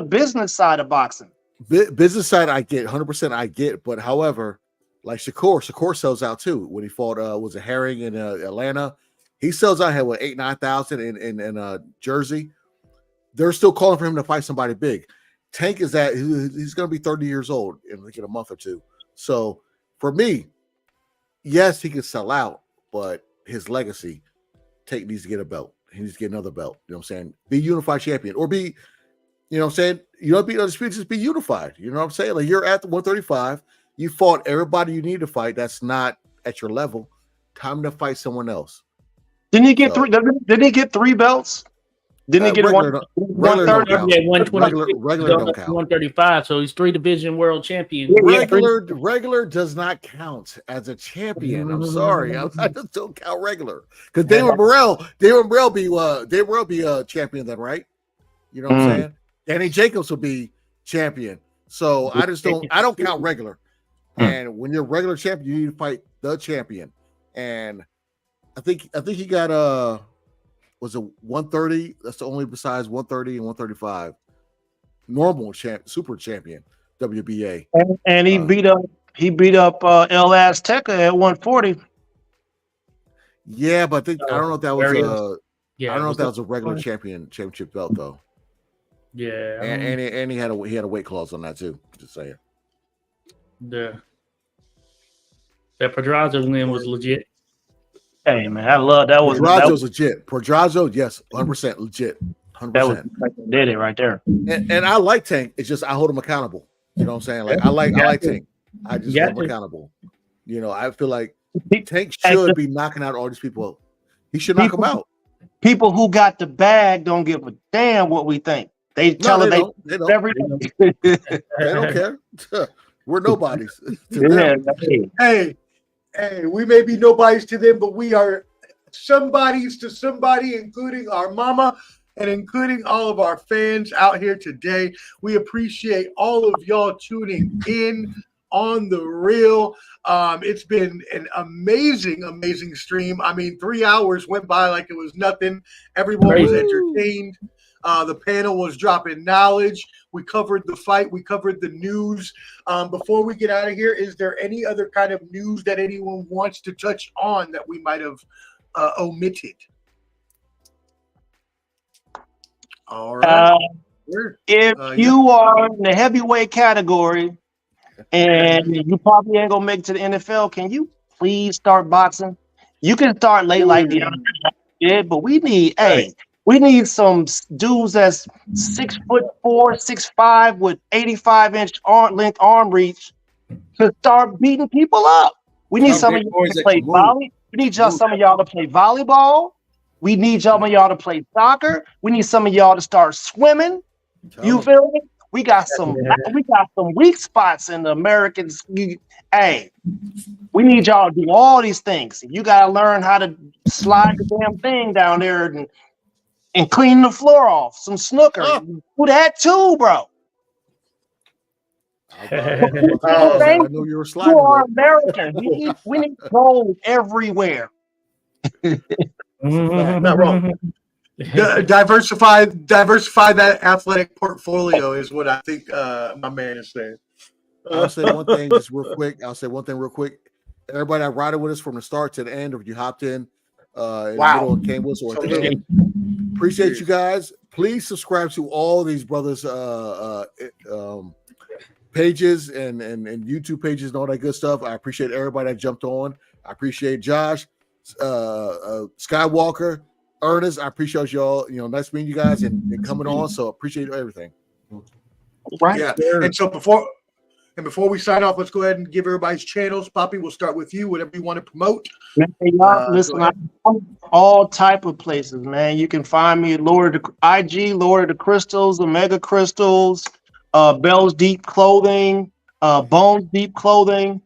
business side of boxing. Business side, I get 100%. I get, but however, like Shakur sells out too. When he fought, was it Herring in Atlanta? He sells out. Had 8,000-9,000 in Jersey. They're still calling for him to fight somebody big. Tank is that he's going to be 30 years old in like a month or two. So for me, yes, he can sell out, but his legacy, Tank needs to get a belt. He needs to get another belt. You know what I'm saying? Be unified champion or be, you know what I'm saying? You don't be undisputed, just be unified. You know what I'm saying? Like you're at the 135. You fought everybody you need to fight. That's not at your level. Time to fight someone else. Didn't he get three? Didn't he get three belts? Didn't he get regular 130? don't count. Regular don't count. 135, so he's 3-division world champion. Regular does not count as a champion. I'm sorry, I just don't count regular because David Morrell be a champion then, right? You know what I'm saying? Danny Jacobs will be champion. So I don't count regular. And when you're a regular champion, you need to fight the champion. And I think he got was it 130? That's the only besides 130 and 135. Normal super champion, WBA. And he beat up El Azteca at 140. Yeah, but I don't know if that was I don't know if that was a regular one? championship belt though. Yeah. And he had a weight clause on that too. Just saying. That Pedraza win was legit. Hey man, I love that was Pedrazo's legit. Pedrazo, yes, 100% legit. 100%. that was did it right there. And I like Tank. It's just I hold him accountable. You know what I'm saying? Like I like Tank. I just hold him accountable. You know, I feel like Tank should be knocking out all these people. He should knock them out. People who got the bag don't give a damn what we think. They tell they them don't. everything. They don't care. We're nobodies. Yeah, Hey, we may be nobodies to them, but we are somebodies to somebody, including our mama and including all of our fans out here today. We appreciate all of y'all tuning in on the real. It's been an amazing stream. I mean, 3 hours went by like it was nothing. Everyone was entertained. The panel was dropping knowledge. We covered the fight. We covered the news. Before we get out of here, is there any other kind of news that anyone wants to touch on that we might have omitted? All right. If you are in the heavyweight category and you probably ain't gonna make it to the NFL, can you please start boxing? You can start late like DeAndre did, but we need we need some dudes that's 6'4", 6'5" with 85-inch length arm reach to start beating people up. We need some of y'all to play volley. We need some of y'all to play volleyball. We need some of y'all to play soccer. We need some of y'all to start swimming. You feel me? We got some weak spots in the Americans. Hey, we need y'all to do all these things. You gotta learn how to slide the damn thing down there and clean the floor off. Some snooker. Do that too, bro. I know you were sliding. You are American. We need gold everywhere. Not wrong. Diversify that athletic portfolio is what I think my man is saying. I'll say one thing just real quick. Everybody that riding with us from the start to the end, or if you hopped in the middle and came with us, or at the end, appreciate you guys. Please subscribe to all these brothers' pages and YouTube pages and all that good stuff. I appreciate everybody that jumped on. I appreciate Josh, Skywalker, Ernest. I appreciate y'all. You know, nice meeting you guys and coming on. So appreciate everything. Right. Yeah. And so before we sign off, let's go ahead and give everybody's channels. Poppy, we'll start with you. Whatever you want to promote. Listen, I'm all type of places, man. You can find me at Lord of the Crystals, Omega Crystals, Bell's Deep Clothing, Bones Deep Clothing.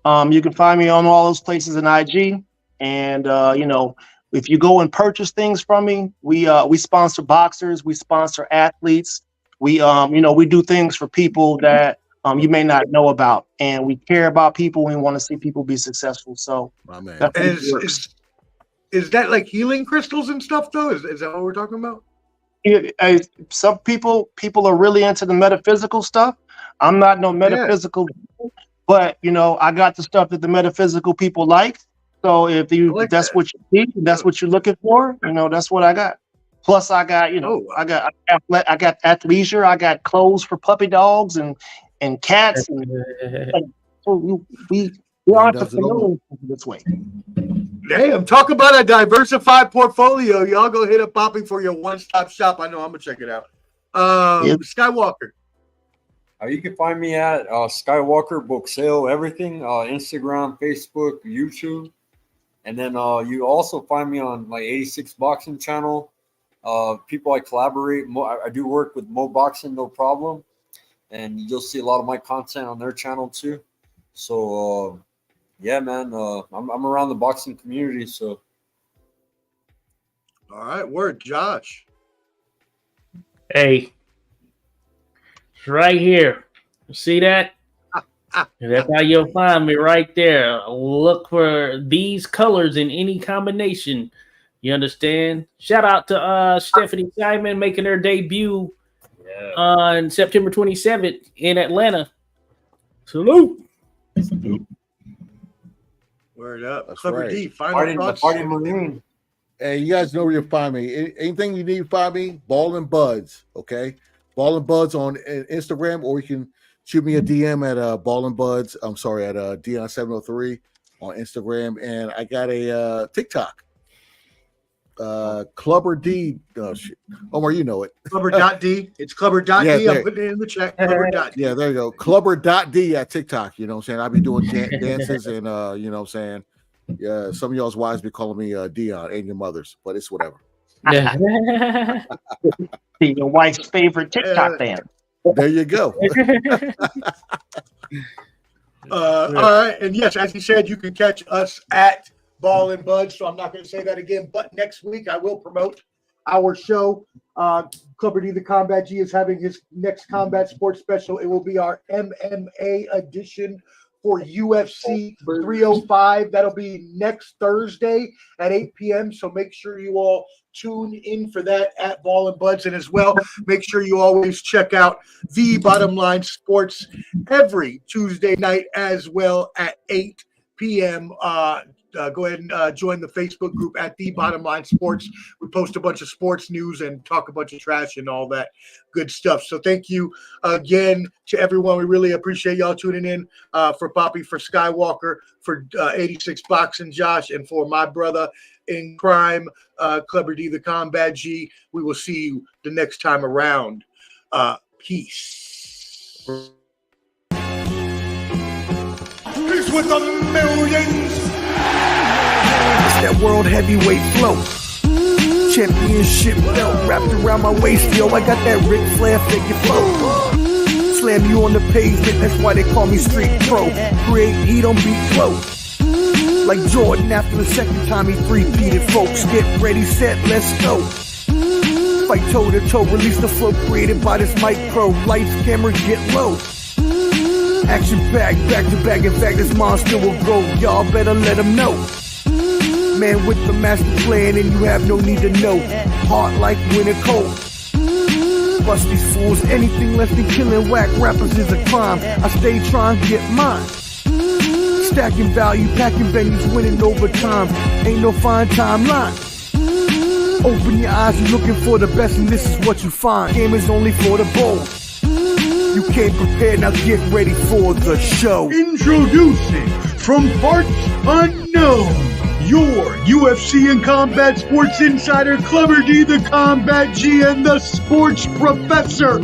You can find me on all those places in IG. And you know, if you go and purchase things from me, we sponsor boxers, we sponsor athletes. We we do things for people that you may not know about, and we care about people. We want to see people be successful. So, my man. Is that like healing crystals and stuff though? Is that what we're talking about? Some people are really into the metaphysical stuff. I'm not no metaphysical, but you know, I got the stuff that the metaphysical people like. So if that's what you need, that's what you're looking for, you know, that's what I got. Plus, I got, I got athleisure. I got clothes for puppy dogs and cats. And so we are entrepreneurs this way. Damn, talk about a diversified portfolio. Y'all go hit up Poppy for your one-stop shop. I know I'm gonna check it out. Skywalker. You can find me at Skywalker Book Sale, everything, Instagram, Facebook, YouTube. And then you also find me on my 86 Boxing channel. People I collaborate. I do work with Mo Boxing, no problem. And you'll see a lot of my content on their channel too. So, yeah, man, I'm around the boxing community. So, all right, word, Josh. Hey, it's right here. See that? That's how you'll find me right there. Look for these colors in any combination. You understand? Shout out to Stephanie Simon making her debut on September 27th in Atlanta. Salute. Word up. That's Clever right. D, final thoughts. Party Marine. Hey, you guys know where you'll find me. Anything you need, find me. Ball and Buds, okay? Ball and Buds on Instagram, or you can shoot me a DM at Ballin' Buds. I'm sorry, at Dion703 on Instagram, and I got a TikTok. Clubber D. Oh shit, Omar, you know it. Clubber.d. It's Clubber.d. Yeah, I'm putting it in the chat. Clubber.d. Yeah, there you go. Clubber.d at TikTok. You know what I'm saying? I'll be doing dances and you know what I'm saying? Yeah, some of y'all's wives be calling me Dion and your mothers, but it's whatever. Your wife's favorite TikTok fan. There you go. All right, and yes, as he said, you can catch us at Ball and Bud. So I'm not going to say that again. But next week I will promote our show. Clubber D, the Combat G, is having his next combat sports special. It will be our MMA edition for UFC 305. That'll be next Thursday at 8 p.m. So make sure you all tune in for that at Ball and Buds. And as well, make sure you always check out The Bottom Line Sports every Tuesday night as well at 8 p.m. Go ahead and join the Facebook group at The Bottom Line Sports. We post a bunch of sports news and talk a bunch of trash and all that good stuff. So thank you again to everyone. We really appreciate y'all tuning in for Poppy, for Skywalker, for 86 Boxing Josh, and for my brother in crime, Clubber D, the Combat G. We will see you the next time around. Peace. Peace with the millions. It's that world heavyweight flow. Championship belt wrapped around my waist, yo. I got that Ric Flair figure flow. Slam you on the pavement, that's why they call me Street Pro. Create heat on beat flow. Like Jordan after the second time he three-peated, folks. Get ready, set, let's go. Fight toe to toe, release the flow created by this mic pro. Lights, camera, get low. Action packed, back to back. In fact, this monster will grow. Y'all better let him know. Man with the master plan, and you have no need to know. Hard like winter cold. Bust these fools, anything less than killing whack rappers is a crime. I stay trying to get mine. Stacking value, packing venues, winning over time. Ain't no fine timeline. Open your eyes, you're looking for the best, and this is what you find. Game is only for the bold. You came prepared, now get ready for the show. Introducing from parts unknown, your UFC and combat sports insider, Clubber D, the Combat G, and the Sports Professor.